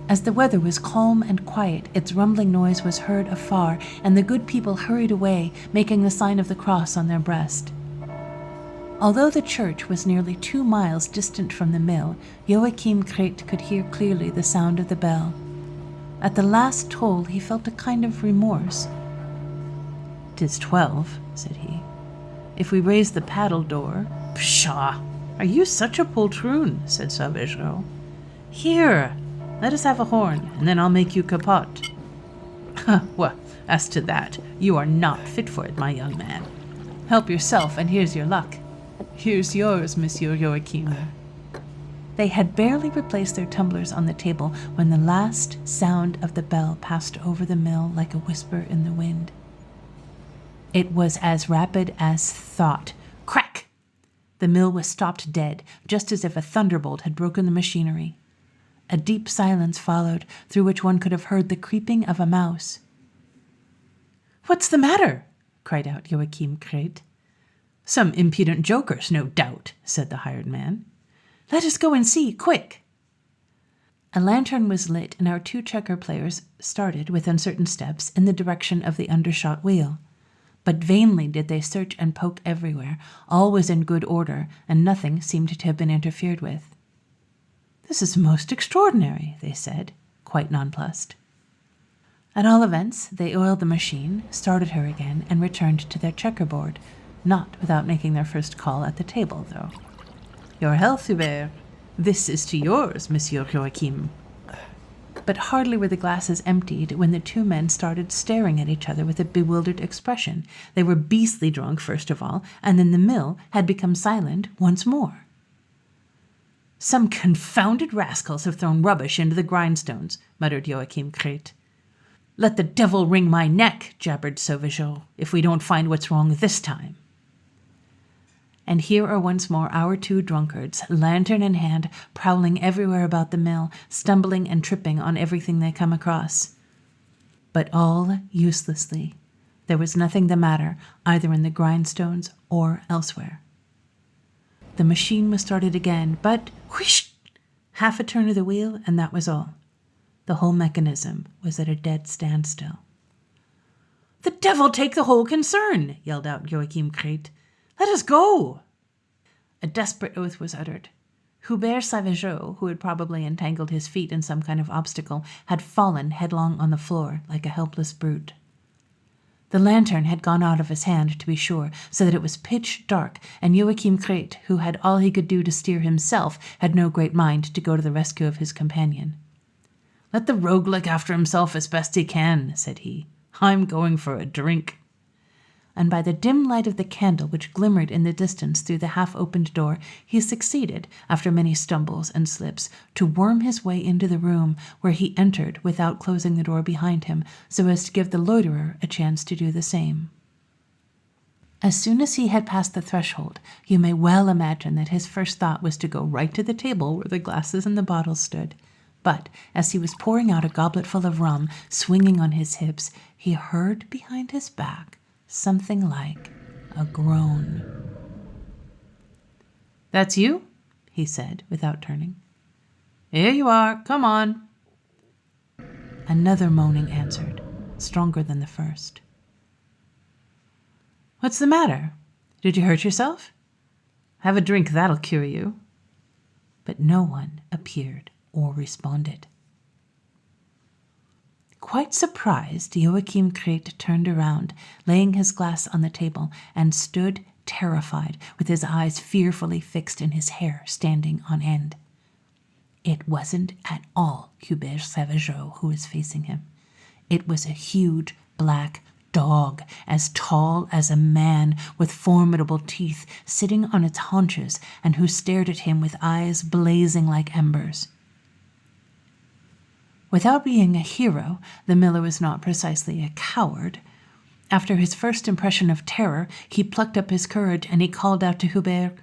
As the weather was calm and quiet, its rumbling noise was heard afar, and the good people hurried away, making the sign of the cross on their breast. Although the church was nearly 2 miles distant from the mill, Joachim Kreut could hear clearly the sound of the bell. At the last toll, he felt a kind of remorse. "'Tis 12, said he. "If we raise the paddle door—" "Pshaw! Are you such a poltroon?" said Salvageur. "Here, let us have a horn, and then I'll make you capote." "Well, as to that, you are not fit for it, my young man. Help yourself, and here's your luck. Here's yours, Monsieur Joachim." They had barely replaced their tumblers on the table when the last sound of the bell passed over the mill like a whisper in the wind. It was as rapid as thought. Crack! The mill was stopped dead, just as if a thunderbolt had broken the machinery. A deep silence followed, through which one could have heard the creeping of a mouse. "What's the matter?" cried out Joachim Kreut. "Some impudent jokers, no doubt," said the hired man. "Let us go and see, quick." A lantern was lit, and our 2 checker players started, with uncertain steps, in the direction of the undershot wheel. But vainly did they search and poke everywhere. All was in good order, and nothing seemed to have been interfered with. "This is most extraordinary," they said, quite nonplussed. At all events, they oiled the machine, started her again, and returned to their checkerboard, not without making their first call at the table, though. "Your health, Hubert. This is to yours, Monsieur Joachim." But hardly were the glasses emptied when the 2 men started staring at each other with a bewildered expression. They were beastly drunk, first of all, and then the mill had become silent once more. "Some confounded rascals have thrown rubbish into the grindstones," muttered Joachim Kreut. "Let the devil wring my neck," jabbered Sauvageot, "if we don't find what's wrong this time." And here are once more our 2 drunkards, lantern in hand, prowling everywhere about the mill, stumbling and tripping on everything they come across. But all uselessly. There was nothing the matter, either in the grindstones or elsewhere. The machine was started again, but whoosh! Half a turn of the wheel, and that was all. The whole mechanism was at a dead standstill. "The devil take the whole concern!" yelled out Joachim Kreut. "Let us go!" A desperate oath was uttered. Hubert Sauvageot, who had probably entangled his feet in some kind of obstacle, had fallen headlong on the floor like a helpless brute. The lantern had gone out of his hand, to be sure, so that it was pitch dark, and Joachim Kreut, who had all he could do to steer himself, had no great mind to go to the rescue of his companion. "Let the rogue look after himself as best he can," said he. "I'm going for a drink." And by the dim light of the candle which glimmered in the distance through the half-opened door, he succeeded, after many stumbles and slips, to worm his way into the room, where he entered without closing the door behind him, so as to give the loiterer a chance to do the same. As soon as he had passed the threshold, you may well imagine that his first thought was to go right to the table where the glasses and the bottles stood. But as he was pouring out a gobletful of rum, swinging on his hips, he heard behind his back something like a groan. "That's you?" he said, without turning. "Here you are. Come on." Another moaning answered, stronger than the first. "What's the matter? Did you hurt yourself? Have a drink, that'll cure you." But no one appeared or responded. Quite surprised, Joachim Kret turned around, laying his glass on the table, and stood terrified, with his eyes fearfully fixed and his hair standing on end. It wasn't at all Hubert Sauvageot who was facing him. It was a huge black dog, as tall as a man, with formidable teeth, sitting on its haunches, and who stared at him with eyes blazing like embers. Without being a hero, the miller was not precisely a coward. After his first impression of terror, he plucked up his courage and he called out to Hubert,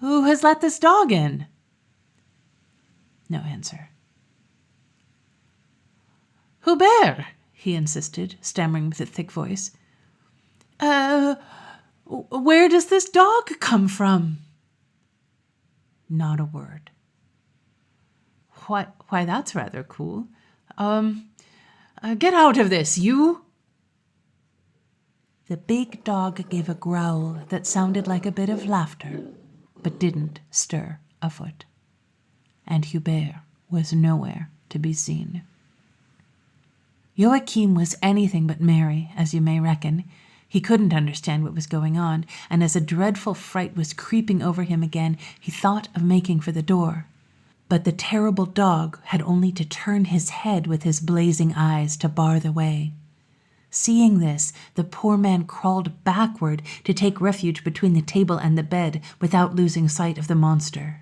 "Who has let this dog in?" No answer. "Hubert," he insisted, stammering with a thick voice. Where does this dog come from?" Not a word. Why, that's rather cool. Get out of this, you!" The big dog gave a growl that sounded like a bit of laughter, but didn't stir a foot. And Hubert was nowhere to be seen. Joachim was anything but merry, as you may reckon. He couldn't understand what was going on, and as a dreadful fright was creeping over him again, he thought of making for the door. But the terrible dog had only to turn his head with his blazing eyes to bar the way. Seeing this, the poor man crawled backward to take refuge between the table and the bed without losing sight of the monster.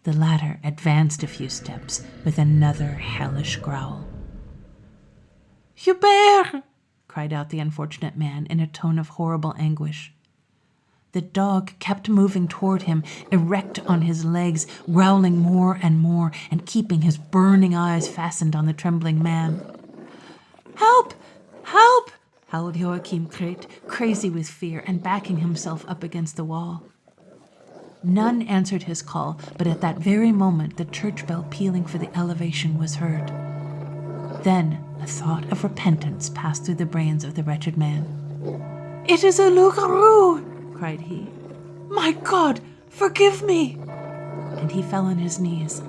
The latter advanced a few steps with another hellish growl. "Hubert!" cried out the unfortunate man in a tone of horrible anguish. The dog kept moving toward him, erect on his legs, growling more and more, and keeping his burning eyes fastened on the trembling man. "Help! Help!" howled Joachim Kret, crazy with fear and backing himself up against the wall. None answered his call, but at that very moment the church bell pealing for the elevation was heard. Then a thought of repentance passed through the brains of the wretched man. "It is a Loup Garou!" cried he. "My God, forgive me!" And he fell on his knees.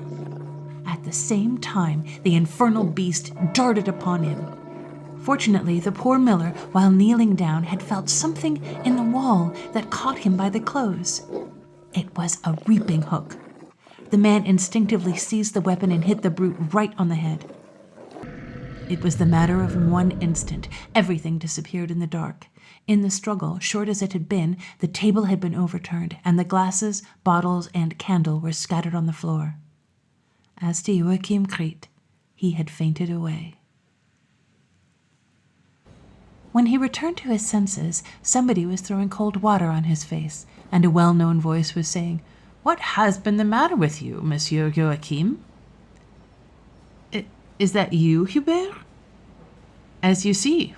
At the same time, the infernal beast darted upon him. Fortunately, the poor miller, while kneeling down, had felt something in the wall that caught him by the clothes. It was a reaping hook. The man instinctively seized the weapon and hit the brute right on the head. It was the matter of 1 instant. Everything disappeared in the dark. In the struggle, short as it had been, the table had been overturned, and the glasses, bottles, and candle were scattered on the floor. As to Joachim Kret, he had fainted away. When he returned to his senses, somebody was throwing cold water on his face, and a well-known voice was saying, "What has been the matter with you, Monsieur Joachim?" "Is that you, Hubert?" "As you see."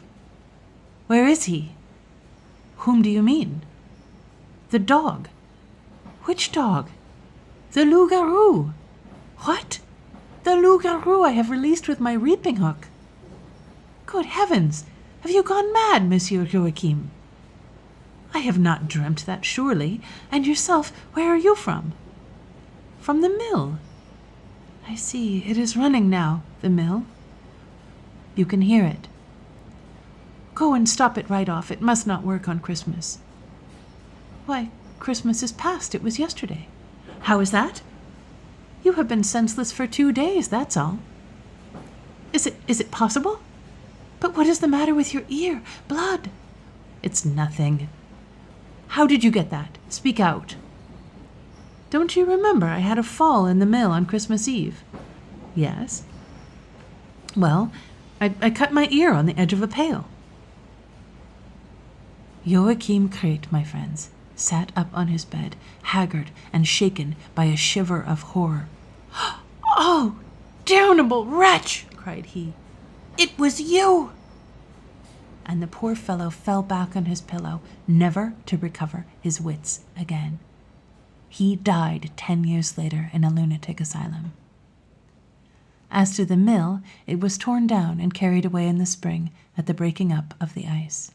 "Where is he?" "Whom do you mean?" "The dog." "Which dog?" "The Loup Garou." "What?" "The Loup Garou I have released with my reaping hook." "Good heavens! Have you gone mad, Monsieur Joachim?" "I have not dreamt that, surely. And yourself, where are you from?" "From the mill." "I see. It is running now, the mill." "You can hear it." "Go and stop it right off. It must not work on Christmas." "Why, Christmas is past. It was yesterday." "How is that?" "You have been senseless for 2 days, that's all." Is it possible? But what is the matter with your ear? Blood." "It's nothing." "How did you get that? Speak out." "Don't you remember I had a fall in the mill on Christmas Eve?" "Yes." "Well, I cut my ear on the edge of a pail." Joachim Kret, my friends, sat up on his bed, haggard and shaken by a shiver of horror. "Oh, damnable wretch!" cried he. "It was you!" And the poor fellow fell back on his pillow, never to recover his wits again. He died 10 years later in a lunatic asylum. As to the mill, it was torn down and carried away in the spring at the breaking up of the ice.